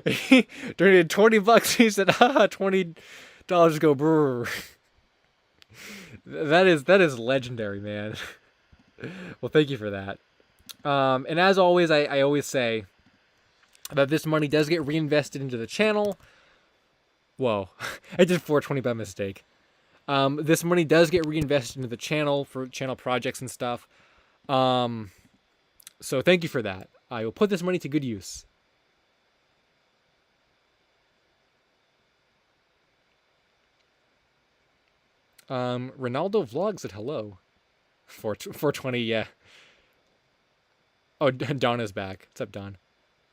He donated $20. He said, haha, $20 go brr. That is legendary, man. Well, thank you for that. And as always, I always say that this money does get reinvested into the channel. Whoa, I did 420 by mistake. This money does get reinvested into the channel for channel projects and stuff. So thank you for that. I will put this money to good use. Ronaldo Vlog said hello. 420, yeah. Oh, Don is back. What's up, Don?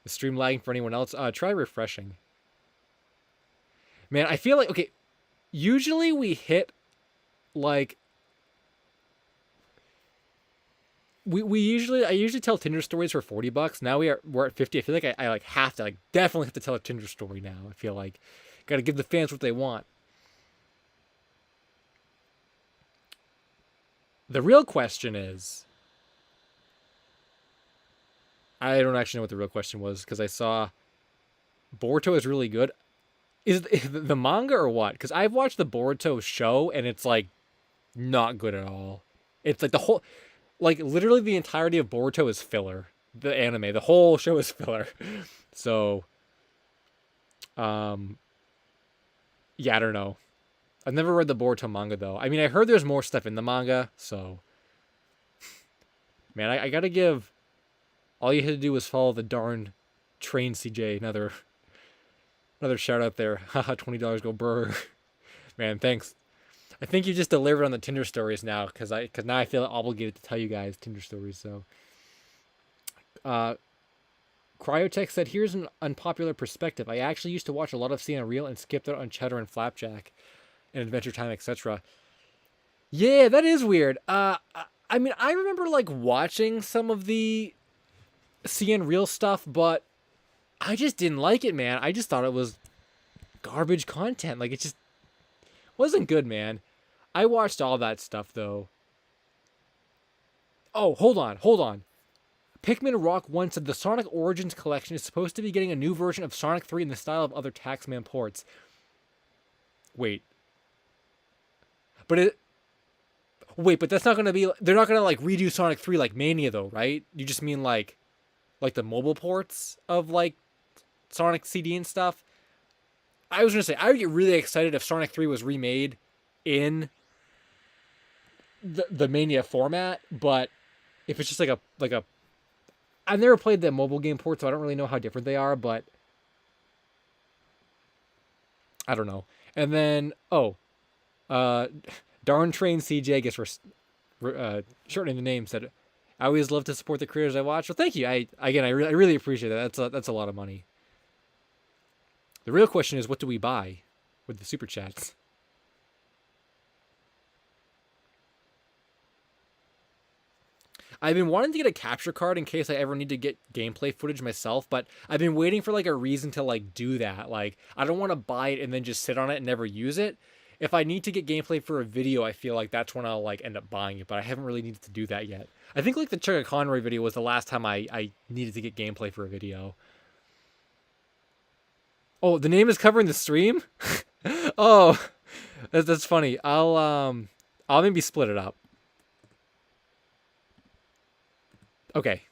Is stream lagging for anyone else? Try refreshing. Man, I feel like, okay, usually we hit, like, I usually tell Tinder stories for $40. Now we're at 50. I feel like I like have to, like, definitely have to tell a Tinder story now. I feel like gotta give the fans what they want. The real question is, I don't actually know what the real question was, because I saw Boruto is really good. Is it the manga or what? Because I've watched the Boruto show and it's like not good at all. It's like the whole, like literally the entirety of Boruto is filler. The anime, the whole show is filler. So, yeah, I don't know. I've never read the Boruto manga though. I mean, I heard there's more stuff in the manga, so man, I gotta give. All you had to do was follow the darn train, CJ. Another shout out there. Haha, $20 go brr. Man, thanks. I think you just delivered on the Tinder stories now, because now I feel obligated to tell you guys Tinder stories. So, Cryotech said, "Here's an unpopular perspective. I actually used to watch a lot of CN Real and skipped out on Cheddar and Flapjack, and Adventure Time, etc." Yeah, that is weird. I mean, I remember like watching some of the CN Real stuff, but I just didn't like it, man. I just thought it was garbage content. Like, it just wasn't good, man. I watched all that stuff, though. Oh, hold on. Pikmin Rock 1 said the Sonic Origins collection is supposed to be getting a new version of Sonic 3 in the style of other Taxman ports. Wait. But that's not going to be... They're not going to, like, redo Sonic 3 like Mania, though, right? You just mean, like the mobile ports of, like, Sonic CD and stuff? I was going to say, I would get really excited if Sonic 3 was remade in the Mania format, but if it's just like a I've never played the mobile game port, so I don't really know how different they are, but I don't know. And then, Darn Train CJ, I guess we're shortening the name, said, "I always love to support the creators I watch." Well, thank you. I really appreciate that. That's a lot of money. The real question is, what do we buy with the super chats? I've been wanting to get a capture card in case I ever need to get gameplay footage myself, but I've been waiting for like a reason to like do that. Like, I don't want to buy it and then just sit on it and never use it. If I need to get gameplay for a video, I feel like that's when I'll like end up buying it, but I haven't really needed to do that yet. I think like the Chugga Conroy video was the last time I needed to get gameplay for a video. Oh, the name is covering the stream? Oh, that's funny. I'll maybe split it up. Okay.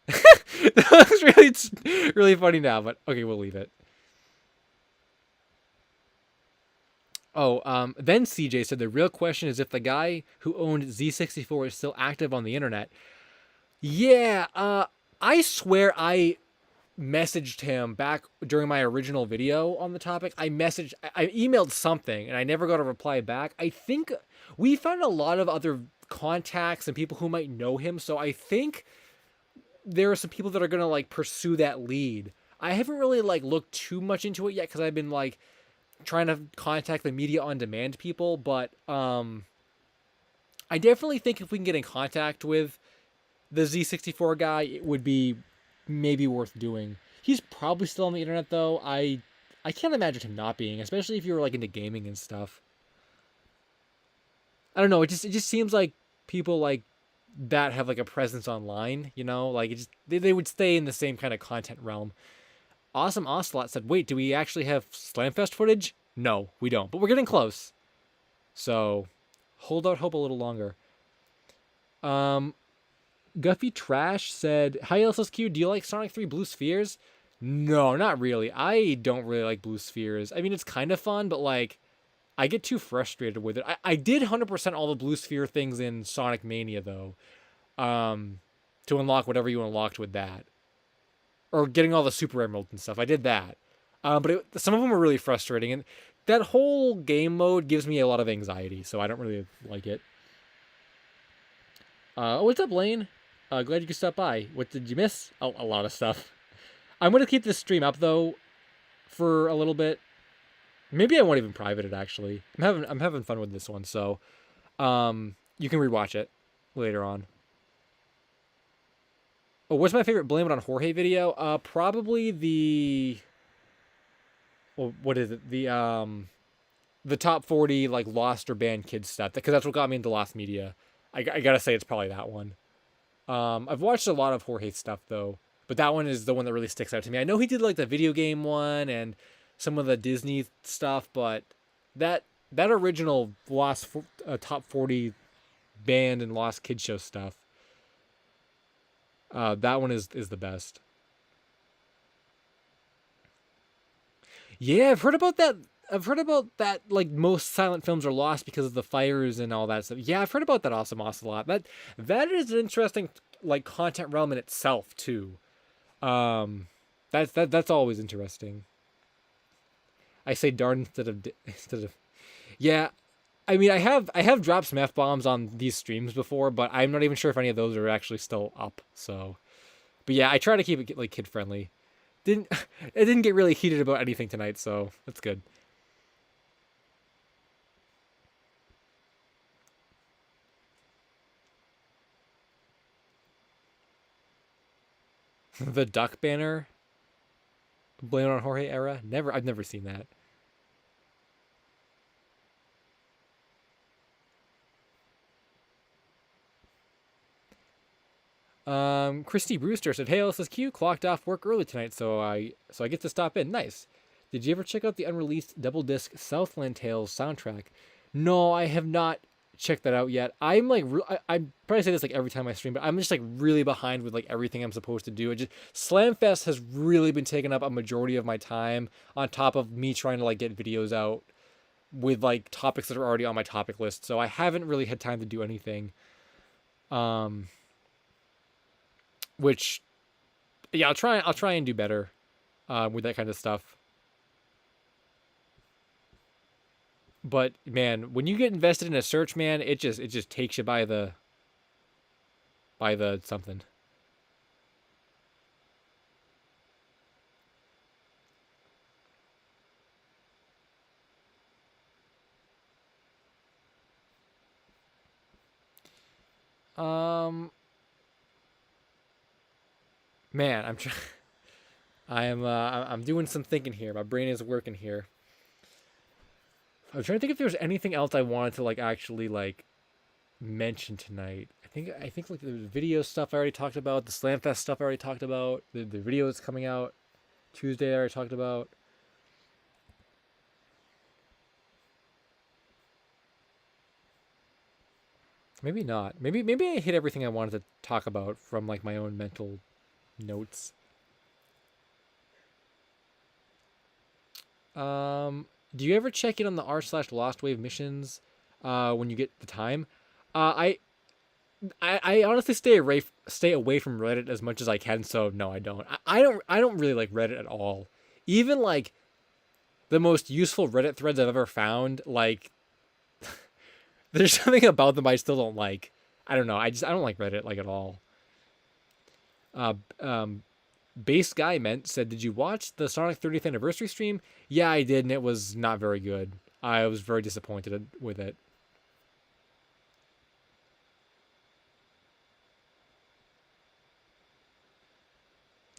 That looks really funny now, but okay, we'll leave it. Oh, then CJ said the real question is if the guy who owned Z64 is still active on the internet. Yeah, I swear I messaged him back during my original video on the topic. I emailed something and I never got a reply back. I think we found a lot of other contacts and people who might know him, so I think there are some people that are gonna like pursue that lead. I haven't really like looked too much into it yet because I've been like trying to contact the media on demand people, but I definitely think if we can get in contact with the Z64 guy, it would be maybe worth doing. He's probably still on the internet though. I can't imagine him not being, especially if you were like into gaming and stuff. I don't know, it just seems like people like that have like a presence online, you know, like it just they would stay in the same kind of content realm. Awesome Ocelot said, "Wait, do we actually have Slamfest footage?" No, we don't, but we're getting close. So, hold out hope a little longer. Um, Guffy Trash said, "Hi LSSQ, do you like Sonic 3 Blue Spheres?" No, not really. I don't really like Blue Spheres. I mean, it's kind of fun, but like, I get too frustrated with it. I did 100% all the Blue Sphere things in Sonic Mania though. Um, to unlock whatever you unlocked with that, or getting all the Super Emeralds and stuff. I did that. Some of them were really frustrating, and that whole game mode gives me a lot of anxiety, so I don't really like it. What's up, Lane? Glad you could stop by. What did you miss? Oh, a lot of stuff. I'm gonna keep this stream up though for a little bit. Maybe I won't even private it actually. I'm having fun with this one, so you can rewatch it later on. Oh, what's my favorite Blame It on Jorge video? Probably the. Well, what is it? The top 40 like lost or banned kids stuff, because that's what got me into Lost Media. I gotta say it's probably that one. I've watched a lot of Jorge's stuff though, but that one is the one that really sticks out to me. I know he did like the video game one and some of the Disney stuff, but that original lost top 40 banned and lost kid show stuff, that one is the best. Yeah, I've heard about that. I've heard about that. Like most silent films are lost because of the fires and all that stuff. Yeah, I've heard about that Awesome Ocelot. That is an interesting like content realm in itself too. Um, that's always interesting. I say darn instead of yeah. I mean, I have dropped some f bombs on these streams before, but I'm not even sure if any of those are actually still up. So, but yeah, I try to keep it like kid friendly. Didn't it didn't get really heated about anything tonight, so that's good. The duck banner, Blame It on Jorge era. I've never seen that. Christy Brewster said, "Hey, LSSQ, clocked off work early tonight, so I get to stop in. Nice. Did you ever check out the unreleased double disc Southland Tales soundtrack?" No, I have not checked that out yet. I'm like, I probably say this like every time I stream, but I'm just like really behind with like everything I'm supposed to do. It just Slamfest has really been taking up a majority of my time, on top of me trying to like get videos out with like topics that are already on my topic list. So I haven't really had time to do anything. Um, which yeah, I'll try and do better with that kind of stuff. But man, when you get invested in a search, man, it just takes you by the something. Um, man, I'm trying. I'm doing some thinking here. My brain is working here. I'm trying to think if there's anything else I wanted to like actually like mention tonight. I think like the video stuff I already talked about, the Slamfest stuff I already talked about, the video that's coming out Tuesday I already talked about. Maybe not. Maybe I hit everything I wanted to talk about from like my own mental notes. Do you ever check in on the r/Lost Wave missions when you get the time? Uh, I I honestly stay away from Reddit as much as I can. So no, I don't. I don't really like Reddit at all. Even like the most useful Reddit threads I've ever found, like there's something about them I still don't like. I don't know. I don't like Reddit like at all. Uh, um, Base guy meant said, "Did you watch the Sonic 30th anniversary stream?" Yeah, I did, and it was not very good. I was very disappointed with it.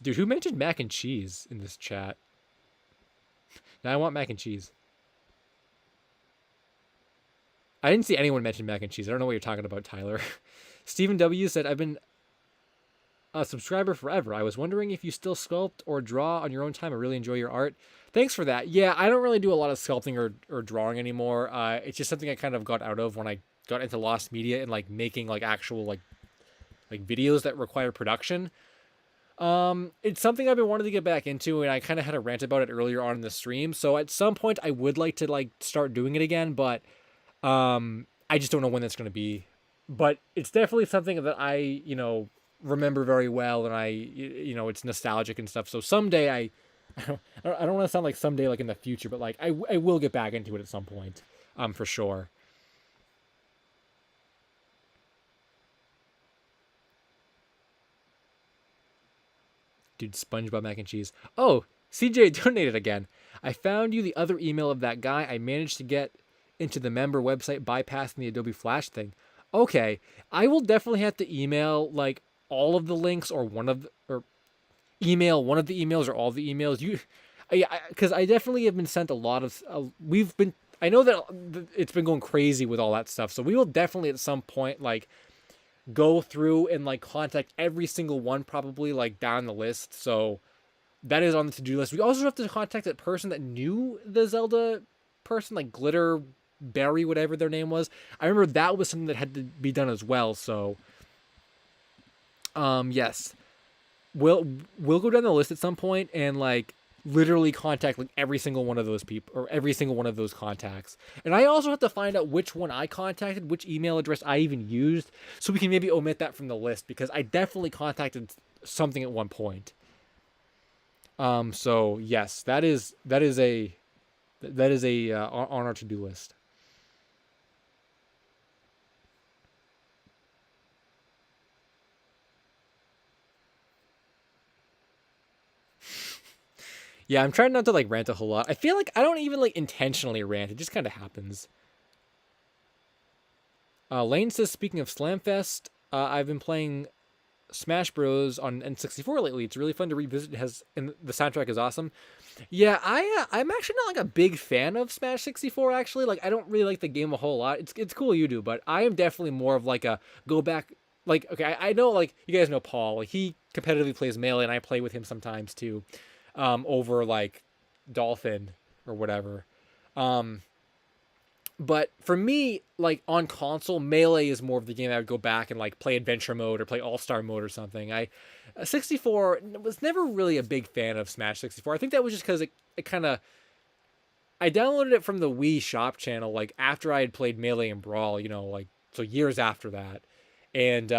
Dude, who mentioned mac and cheese in this chat? Now I want mac and cheese. I didn't see anyone mention mac and cheese. I don't know what you're talking about, Tyler. Stephen W said, I've been a subscriber forever. I was wondering if you still sculpt or draw on your own time. I really enjoy your art. Thanks for that. Yeah, I don't really do a lot of sculpting or drawing anymore. It's just something I kind of got out of when I got into lost media and like making like actual like videos that require production. It's something I've been wanting to get back into, and I kind of had a rant about it earlier on in the stream. So at some point, I would like to like start doing it again, but I just don't know when that's going to be. But it's definitely something that I, remember very well, and it's nostalgic and stuff. So someday I don't want to sound like someday like in the future, but like I will get back into it at some point, for sure. Dude, SpongeBob mac and cheese. Oh, CJ donated again. I found you the other email of that guy. I managed to get into the member website bypassing the Adobe Flash thing. Okay, I will definitely have to email like all of the links or email one of the emails or all the emails. Because I definitely have been sent a lot of. We've been. I know that it's been going crazy with all that stuff. So we will definitely at some point like go through and like contact every single one probably like down the list. So that is on the to-do list. We also have to contact that person that knew the Zelda person, like Glitter Berry, whatever their name was. I remember that was something that had to be done as well. So yes, we'll go down the list at some point and like literally contact like every single one of those people or every single one of those contacts. And I also have to find out which one I contacted, which email address I even used, so we can maybe omit that from the list because I definitely contacted something at one point. So yes, that is a on our to-do list. Yeah, I'm trying not to like rant a whole lot. I feel like I don't even like intentionally rant. It just kind of happens. Lane says, speaking of Slamfest, I've been playing Smash Bros on N64 lately. It's really fun to revisit. And the soundtrack is awesome. Yeah, I'm actually not like a big fan of Smash 64. Actually, like I don't really like the game a whole lot. It's cool you do, but I am definitely more of like a go back. Like okay, I know like you guys know Paul. Like he competitively plays Melee, and I play with him sometimes too, over like Dolphin or whatever. Um, but for me, like on console, Melee is more of the game I would go back and like play adventure mode or play all star mode or something. 64 was never really a big fan of Smash 64. I think that was just because it kind of I downloaded it from the Wii Shop channel like after I had played Melee and Brawl, like so years after that, and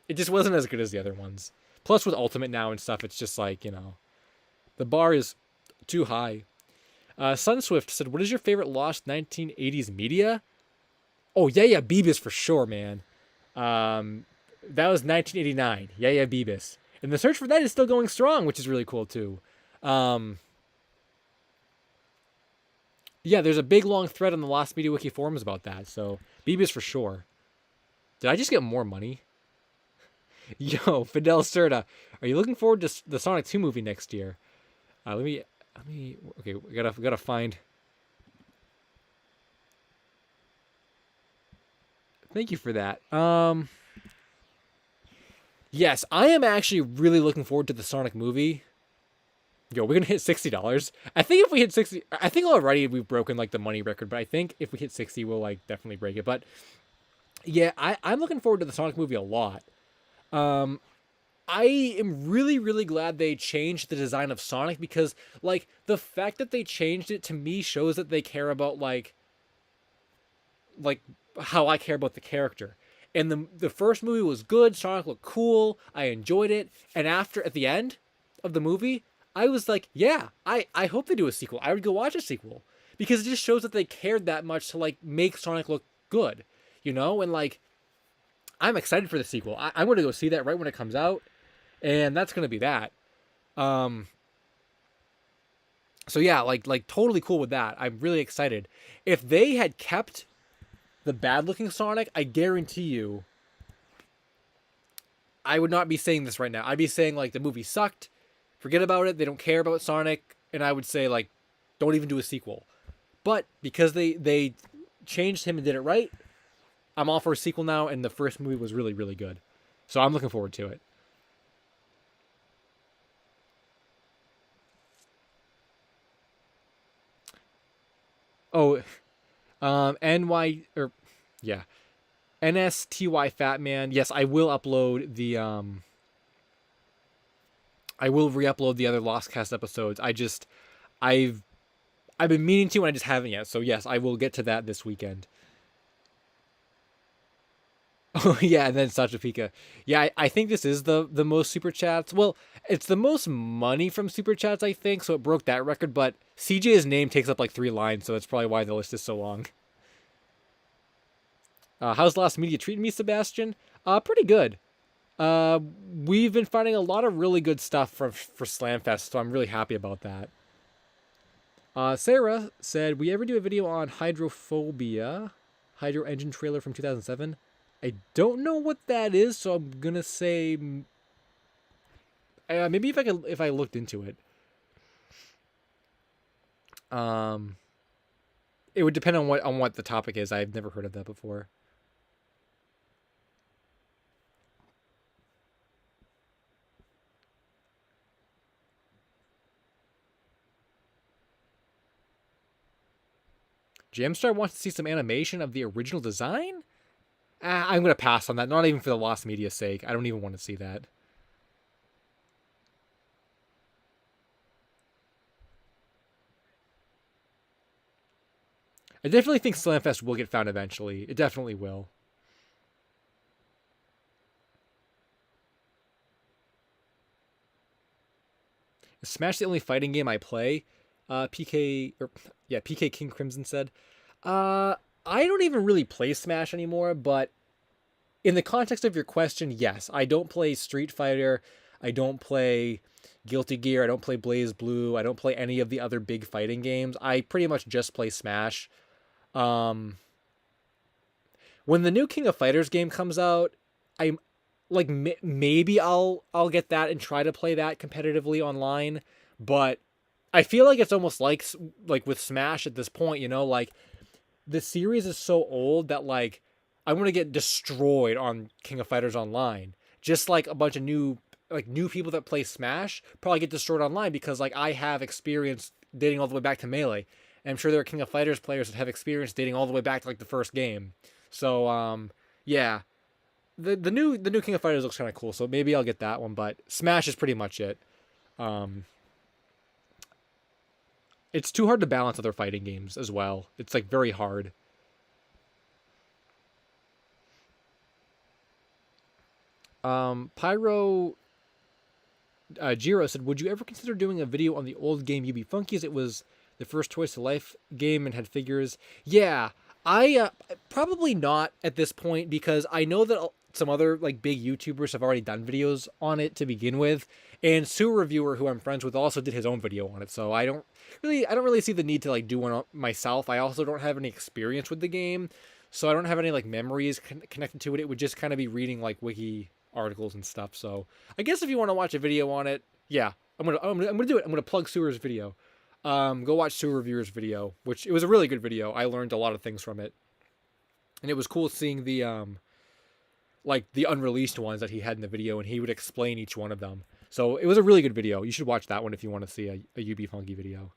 it just wasn't as good as the other ones. Plus with Ultimate now and stuff, it's just like the bar is too high. Sunswift said, "What is your favorite lost 1980s media?" Oh, yeah, Beavis for sure, man. That was 1989. Yeah, Beavis. And the search for that is still going strong, which is really cool too. Yeah, there's a big long thread on the Lost Media Wiki forums about that. So Beavis for sure. Did I just get more money? Yo, Fidel Serta, are you looking forward to the Sonic 2 movie next year? Let me. Okay, we gotta find. Thank you for that. Yes, I am actually really looking forward to the Sonic movie. Yo, we're gonna hit $60. I think if we hit 60, I think already we've broken like the money record, but I think if we hit 60, we'll like definitely break it. But yeah, I'm looking forward to the Sonic movie a lot. I am really, really glad they changed the design of Sonic because, like, the fact that they changed it to me shows that they care about like how I care about the character. And the first movie was good. Sonic looked cool. I enjoyed it. And at the end of the movie, I was like, yeah, I hope they do a sequel. I would go watch a sequel because it just shows that they cared that much to like make Sonic look good, And like, I'm excited for the sequel. I'm going to go see that right when it comes out. And that's gonna be that. So yeah, like totally cool with that. I'm really excited. If they had kept the bad looking Sonic, I guarantee you, I would not be saying this right now. I'd be saying like the movie sucked, forget about it. They don't care about Sonic, and I would say like, don't even do a sequel. But because they changed him and did it right, I'm all for a sequel now, and the first movie was really, really good. So I'm looking forward to it. Oh, NY or yeah, NSTY Fat Man. Yes, I will upload the I will re-upload the other Lost Cast episodes. I've I've been meaning to, and I just haven't yet. So yes, I will get to that this weekend. Oh yeah, and then Sacha Pika. Yeah, I think this is the most super chats. Well, it's the most money from super chats, I think. So it broke that record. But CJ's name takes up like 3 lines, so that's probably why the list is so long. How's Lost Media treating me, Sebastian? Pretty good. Uh, we've been finding a lot of really good stuff for Slamfest, so I'm really happy about that. Sarah said, "We ever do a video on Hydrophobia, Hydro Engine trailer from 2007?" I don't know what that is, so I'm gonna say maybe if I looked into it. Um, it would depend on what the topic is. I've never heard of that before. Jamstar wants to see some animation of the original design. I'm gonna pass on that. Not even for the Lost Media's sake. I don't even want to see that. I definitely think Slamfest will get found eventually. It definitely will. Is Smash the only fighting game I play? PK or yeah, PK King Crimson said. Uh, I don't even really play Smash anymore, but in the context of your question, yes, I don't play Street Fighter. I don't play Guilty Gear. I don't play Blaze Blue. I don't play any of the other big fighting games. I pretty much just play Smash. Um, when the new King of Fighters game comes out, I'm like maybe I'll get that and try to play that competitively online, but I feel like it's almost like with Smash at this point, like the series is so old that like I'm gonna get destroyed on King of Fighters Online. Just like a bunch of new people that play Smash probably get destroyed online because like I have experience dating all the way back to Melee. And I'm sure there are King of Fighters players that have experience dating all the way back to like the first game. So yeah. The new King of Fighters looks kinda cool, so maybe I'll get that one, but Smash is pretty much it. Um it's too hard to balance other fighting games as well. It's like very hard. Pyro Jiro said, "Would you ever consider doing a video on the old game UB Funky as it was the first Toys to Life game and had figures?" Yeah, I probably not at this point because I know that some other like big YouTubers have already done videos on it to begin with, and Sue Reviewer, who I'm friends with, also did his own video on it. So I don't really see the need to like do one myself. I also don't have any experience with the game, so I don't have any like memories connected to it. It would just kind of be reading like wiki articles and stuff. So I guess if you want to watch a video on it, yeah, I'm gonna do it. I'm gonna plug Sewer's video. Go watch Sewer Reviewer's video, which it was a really good video. I learned a lot of things from it, and it was cool seeing the like the unreleased ones that he had in the video, and he would explain each one of them. So it was a really good video. You should watch that one if you want to see a UB Funky video.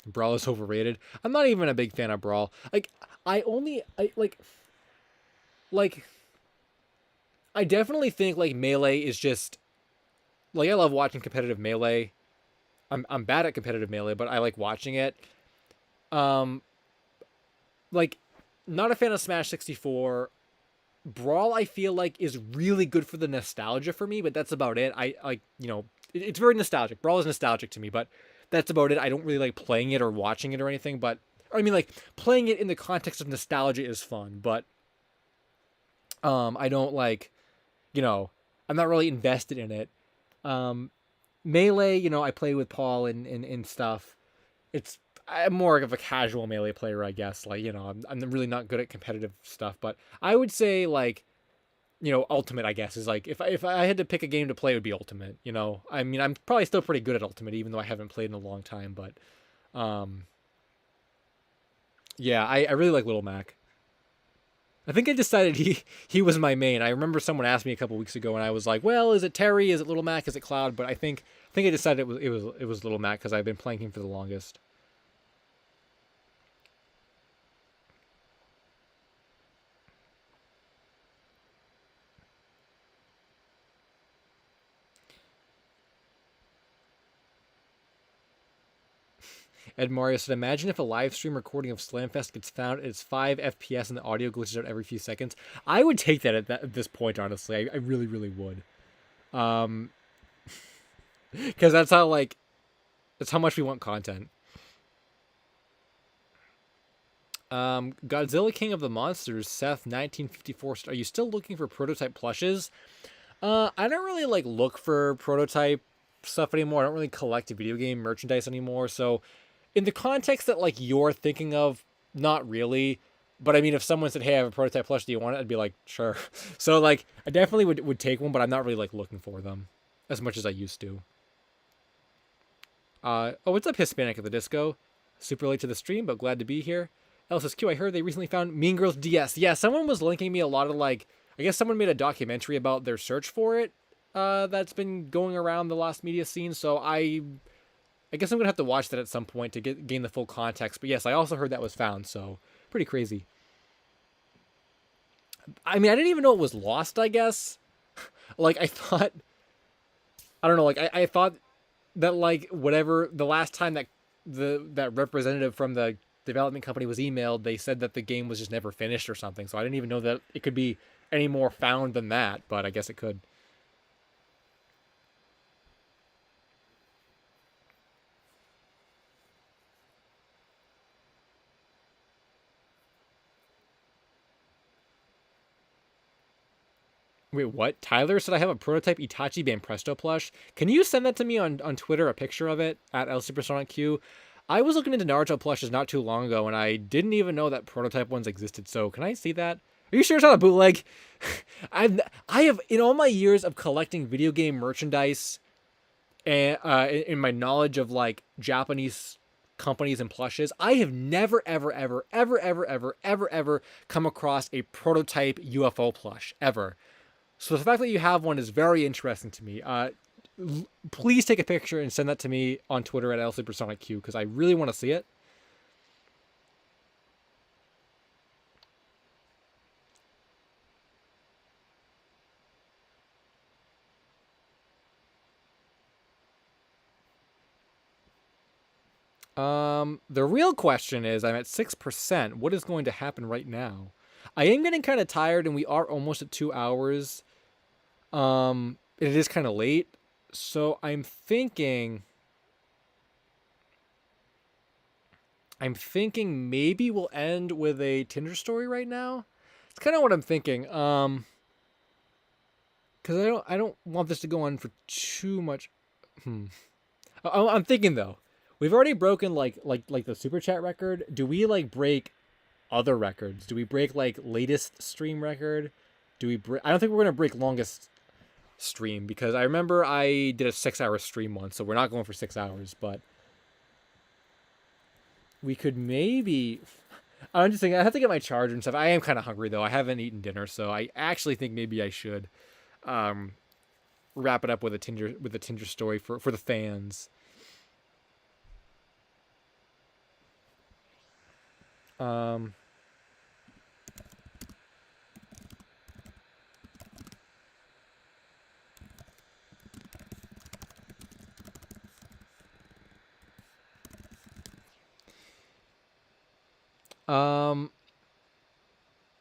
Brawl is overrated. I'm not even a big fan of Brawl. Like I like I definitely think like Melee is just like I love watching competitive Melee. I'm bad at competitive Melee, but I like watching it. Um like not a fan of Smash 64. Brawl I feel like is really good for the nostalgia for me, but that's about it. I like, it's very nostalgic. Brawl is nostalgic to me, but that's about it. I don't really like playing it or watching it or anything, but I mean like playing it in the context of nostalgia is fun, but I don't like, I'm not really invested in it. Um Melee, I play with Paul and stuff. I'm more of a casual Melee player, I guess. Like, I'm really not good at competitive stuff, but I would say like, Ultimate, I guess, is like if I had to pick a game to play, it would be Ultimate. I mean, I'm probably still pretty good at Ultimate, even though I haven't played in a long time. But Um, yeah, I really like Little Mac. I think I decided he was my main. I remember someone asked me a couple weeks ago, and I was like, "Well, is it Terry? Is it Little Mac? Is it Cloud?" But I think I decided it was Little Mac because I've been playing him for the longest. Ed Mario said, "Imagine if a live stream recording of Slamfest gets found and it's 5 FPS and the audio glitches out every few seconds." I would take that at this point. Honestly, I really really would. Um, because that's how much we want content. Godzilla King of the Monsters, Seth 1954. Are you still looking for prototype plushes? I don't really look for prototype stuff anymore. I don't really collect video game merchandise anymore. So, in the context that you're thinking of, not really. But I mean, if someone said, "Hey, I have a prototype plush. Do you want it?" I'd be like, "Sure." So I definitely would take one, but I'm not really looking for them as much as I used to. Oh, what's up, Hispanic at the Disco? Super late to the stream, but glad to be here. LSSQ, I heard they recently found Mean Girls DS. Yeah, someone was linking me a lot of I guess someone made a documentary about their search for it. That's been going around the lost media scene. So I guess I'm gonna have to watch that at some point to gain the full context. But yes, I also heard that was found. So pretty crazy. I mean, I didn't even know it was lost. I guess. I thought. I don't know. I thought that whatever the last time that that representative from the development company was emailed, they said that the game was just never finished or something. So I didn't even know that it could be any more found than that, but I guess it could. Wait, what? Tyler said I have a prototype Itachi Band Presto plush. Can you send that to me on Twitter, a picture of it at LSuperSonicQ? I was looking into Naruto plushes not too long ago, and I didn't even know that prototype ones existed. So can I see that? Are you sure it's not a bootleg? I have in all my years of collecting video game merchandise and in my knowledge of Japanese companies and plushes, I have never ever come across a prototype UFO plush ever. So the fact that you have one is very interesting to me. Please take a picture and send that to me on Twitter at LSuperSonicQ because I really want to see it. The real question is, I'm at 6%. What is going to happen right now? I am getting kind of tired, and we are almost at 2 hours. It is kind of late, so I'm thinking maybe we'll end with a Tinder story right now. It's kind of what I'm thinking. Because I don't want this to go on for too much. I'm thinking though, we've already broken like the super chat record. Do we break other records? Do we break latest stream record? Do we break? I don't think we're gonna break longest stream because I remember I did a 6 hour stream once, so we're not going for 6 hours, but we could maybe. I'm just thinking I have to get my charger and stuff. I am kind of hungry though. I haven't eaten dinner, so I actually think maybe I should um, wrap it up with a Tinder story for the fans. Um, um,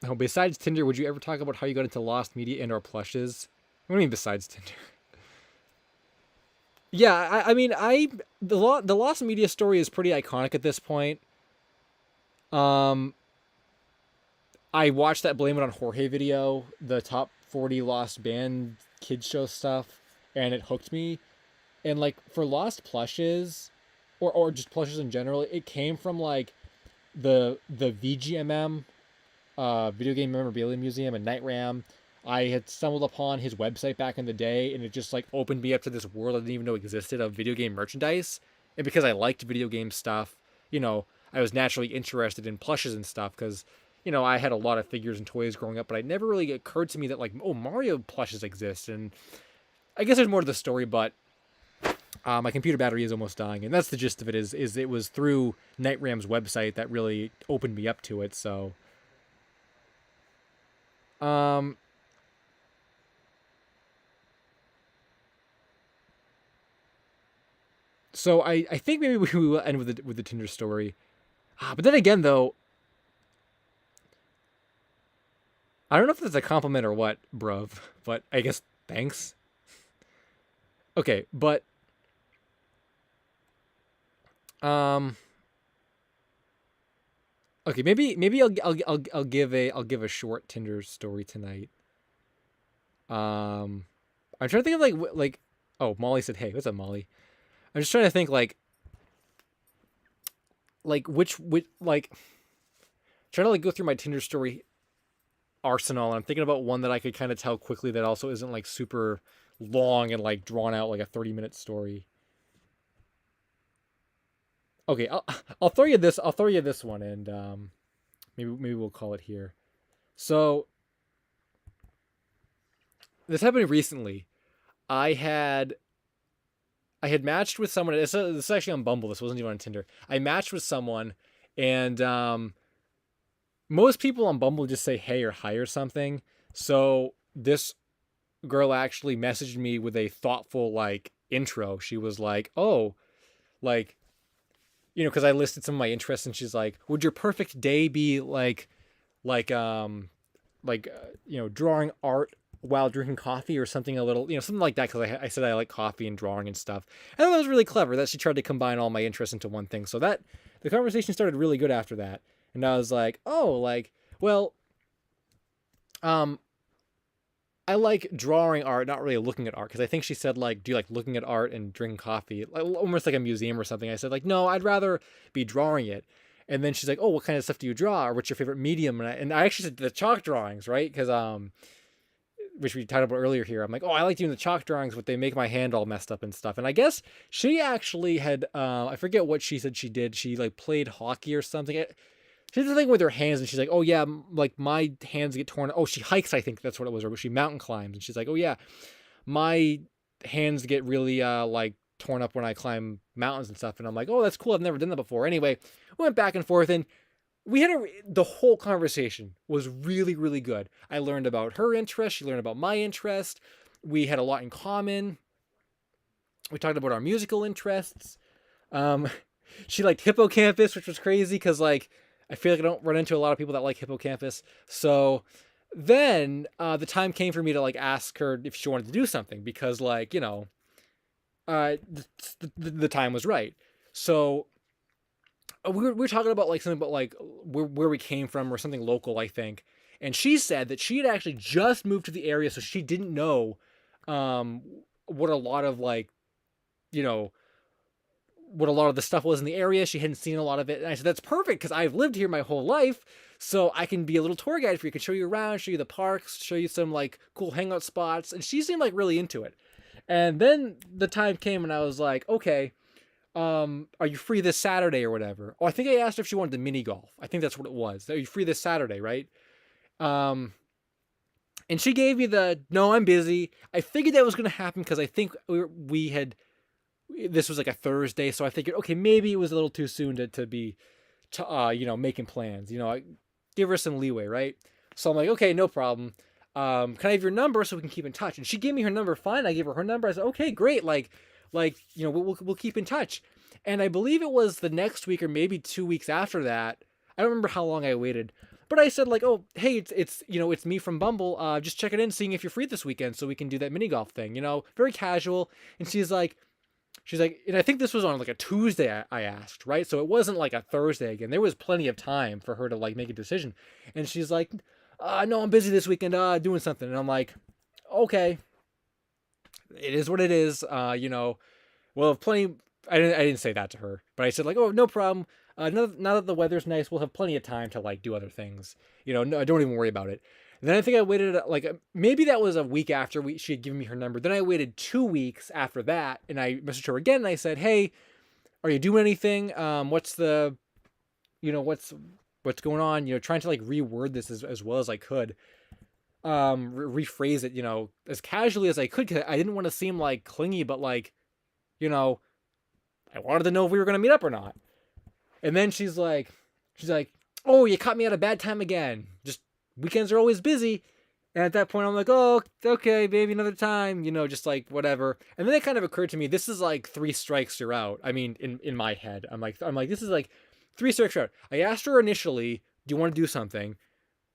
oh, besides Tinder, would you ever talk about how you got into lost media and or plushes? What do you mean besides Tinder? Yeah, I mean, the lost media story is pretty iconic at this point. Um, I watched that Blame It on Jorge video, the top 40 lost band kids show stuff, and it hooked me. And for lost plushes, or just plushes in general, it came from the VGMM, Video Game Memorabilia Museum and Night Ram. I had stumbled upon his website back in the day, and it just opened me up to this world I didn't even know existed of video game merchandise. And because I liked video game stuff, I was naturally interested in plushes and stuff because, I had a lot of figures and toys growing up, but it never really occurred to me that, like, oh, Mario plushes exist. And I guess there's more to the story, but my computer battery is almost dying, and that's the gist of it. Is it was through Nightram's website that really opened me up to it. Um, so I think maybe we will end with the Tinder story. But then again, though, I don't know if that's a compliment or what, bruv. But I guess thanks. Okay, but um, okay, maybe I'll give a short Tinder story tonight. Um, I'm trying to think of like oh, Molly said, "Hey, what's up, Molly?" I'm just trying to think like which like trying to like go through my Tinder story arsenal, and I'm thinking about one that I could kind of tell quickly that also isn't like super long and like drawn out like a 30-minute story. Okay, I'll throw you this. I'll throw you this one, and maybe we'll call it here. So this happened recently. I had I had matched with someone. This is actually on Bumble. This wasn't even on Tinder. I matched with someone, and most people on Bumble just say hey or hi or something. So this girl actually messaged me with a thoughtful like intro. She was like, "Oh, like because I listed some of my interests, and she's like, "Would your perfect day be like drawing art while drinking coffee or something a little, something like that?" Because I said I like coffee and drawing and stuff. I thought that was really clever that she tried to combine all my interests into one thing. So that the conversation started really good after that, and I was like, "Oh, like well, um, I like drawing art, not really looking at art." Because I think she said like, "Do you like looking at art and drinking coffee, like, almost like a museum or something?" I said like, "No, I'd rather be drawing it." And then she's like, "Oh, what kind of stuff do you draw? Or what's your favorite medium?" And I actually said the chalk drawings, right? Because which we talked about earlier here. I'm like, "Oh, I like doing the chalk drawings, but they make my hand all messed up and stuff." And I guess she actually had, I forget what she said she did. She like played hockey or something. She did the thing with her hands, and she's like, "Oh yeah, like my hands get torn." Oh, she hikes, I think that's what it was, or she mountain climbs, and she's like, "Oh yeah, my hands get really like torn up when I climb mountains and stuff." And I'm like, "Oh, that's cool. I've never done that before." Anyway, we went back and forth, and the whole conversation was really, really good. I learned about her interest. She learned about my interest. We had a lot in common. We talked about our musical interests. Um, she liked Hippocampus, which was crazy because like I feel like I don't run into a lot of people that like Hippocampus. So then the time came for me to like ask her if she wanted to do something because like the time was right. So we were talking about like something about like where we came from or something local, I think. And she said that she had actually just moved to the area, so she didn't know um, what a lot of like you know what a lot of the stuff was in the area. She hadn't seen a lot of it, and I said that's perfect because I've lived here my whole life, so I can be a little tour guide for you. I can show you around, show you the parks, show you some like cool hangout spots. And she seemed like really into it. And then the time came, and I was like, okay, are you free this Saturday or whatever? Oh, I think I asked her if she wanted the mini golf. I think that's what it was. Are you free this Saturday, right? Um, and she gave me the no, I'm busy. I figured that was going to happen because I think we had this was like a Thursday, so I figured okay, maybe it was a little too soon to be making plans. I give her some leeway, right? So I'm like, okay, no problem. Can I have your number so we can keep in touch? And she gave me her number. Fine, I gave her her number. I said, okay, great. We'll keep in touch. And I believe it was the next week or maybe 2 weeks after that. I don't remember how long I waited, but I said like, oh, hey, it's me from Bumble. Just checking in, seeing if you're free this weekend so we can do that mini golf thing. Very casual. And she's like, and I think this was on like a Tuesday. I asked, right? So it wasn't like a Thursday again. There was plenty of time for her to like make a decision. And she's like, no, I'm busy this weekend, doing something. And I'm like, okay, it is what it is. We'll have plenty. I didn't say that to her, but I said like, oh, no problem. Now that the weather's nice, we'll have plenty of time to like do other things. No, don't even worry about it. And then I think I waited like maybe that was a week after she had given me her number. Then I waited 2 weeks after that, and I messaged her again, and I said, hey, are you doing anything? What's the, what's going on? Trying to like reword this as well as I could. Rephrase it, as casually as I could, because I didn't want to seem like clingy, but like, you know, I wanted to know if we were gonna meet up or not. And then she's like, oh, you caught me at a bad time again. Just weekends are always busy. And at that point, I'm like, oh, okay, maybe another time, just like whatever. And then it kind of occurred to me, this is like 3 strikes, you're out. I mean, in my head, I'm like, this is like 3 strikes, you're out. I asked her initially, do you want to do something?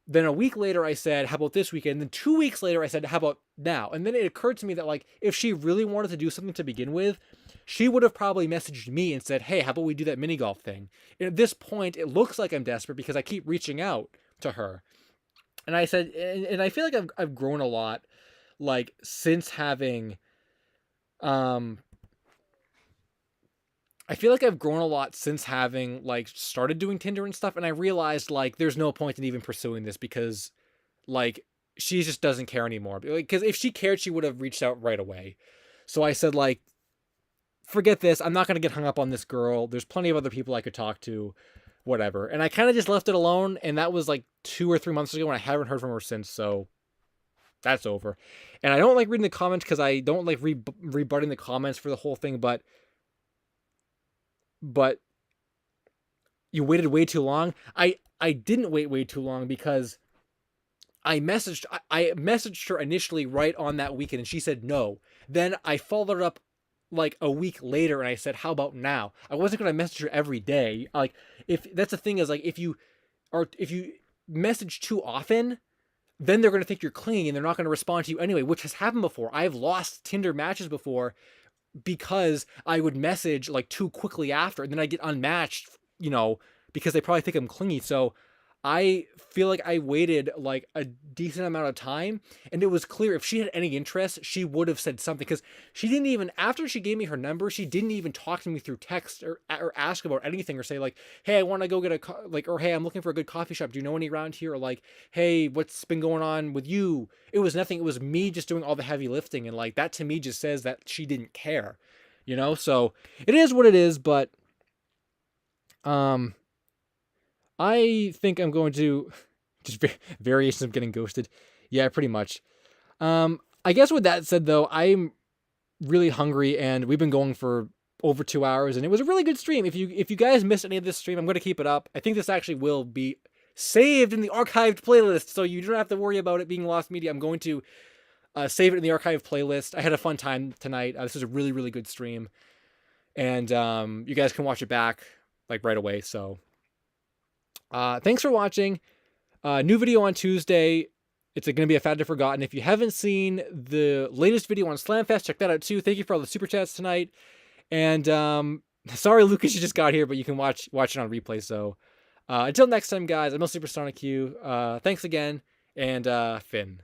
Then a week later, I said, how about this weekend? Then 2 weeks later, I said, how about now? And then it occurred to me that, like, if she really wanted to do something to begin with, she would have probably messaged me and said, hey, how about we do that mini golf thing? And at this point, it looks like I'm desperate because I keep reaching out to her. And I said, and I feel like I've grown a lot, like, since having, um, I feel like I've grown a lot since having like started doing Tinder and stuff, and I realized like there's no point in even pursuing this because like she just doesn't care anymore. Because if she cared, she would have reached out right away. So I said like, forget this. I'm not gonna get hung up on this girl. There's plenty of other people I could talk to, whatever. And I kind of just left it alone. And that was like 2 or 3 months ago, and I haven't heard from her since. So that's over. And I don't like reading the comments because I don't like rebutting the comments for the whole thing, but you waited way too long. I didn't wait way too long because I messaged her initially right on that weekend and she said no. Then I followed up like a week later and I said, how about now? I wasn't gonna message her every day. Like, if that's the thing, is like, if you message too often, then they're gonna think you're clingy and they're not gonna respond to you anyway, which has happened before. I've lost Tinder matches before because I would message like too quickly after, and then I get unmatched, because they probably think I'm clingy. So I feel like I waited like a decent amount of time, and it was clear if she had any interest, she would have said something, because she didn't even, after she gave me her number, she didn't even talk to me through text or ask about anything or say like, hey, I want to go get or hey, I'm looking for a good coffee shop. Do you know any around here? Or like, hey, what's been going on with you? It was nothing. It was me just doing all the heavy lifting. And like, that to me just says that she didn't care, so it is what it is. But, I think I'm going to just variations of getting ghosted. Yeah, pretty much. I guess with that said, though, I'm really hungry, and we've been going for over 2 hours, and it was a really good stream. If you guys missed any of this stream, I'm going to keep it up. I think this actually will be saved in the archived playlist, so you don't have to worry about it being lost media. I'm going to save it in the archived playlist. I had a fun time tonight. This was a really, really good stream, and you guys can watch it back like right away. So thanks for watching. New video on Tuesday. It's going to be a Fad to Forgotten. If you haven't seen the latest video on Slamfest, check that out too. Thank you for all the super chats tonight. And sorry, Lucas, you just got here, but you can watch it on replay. So until next time, guys, I'm LSuperSonicQ. Thanks again, and Finn.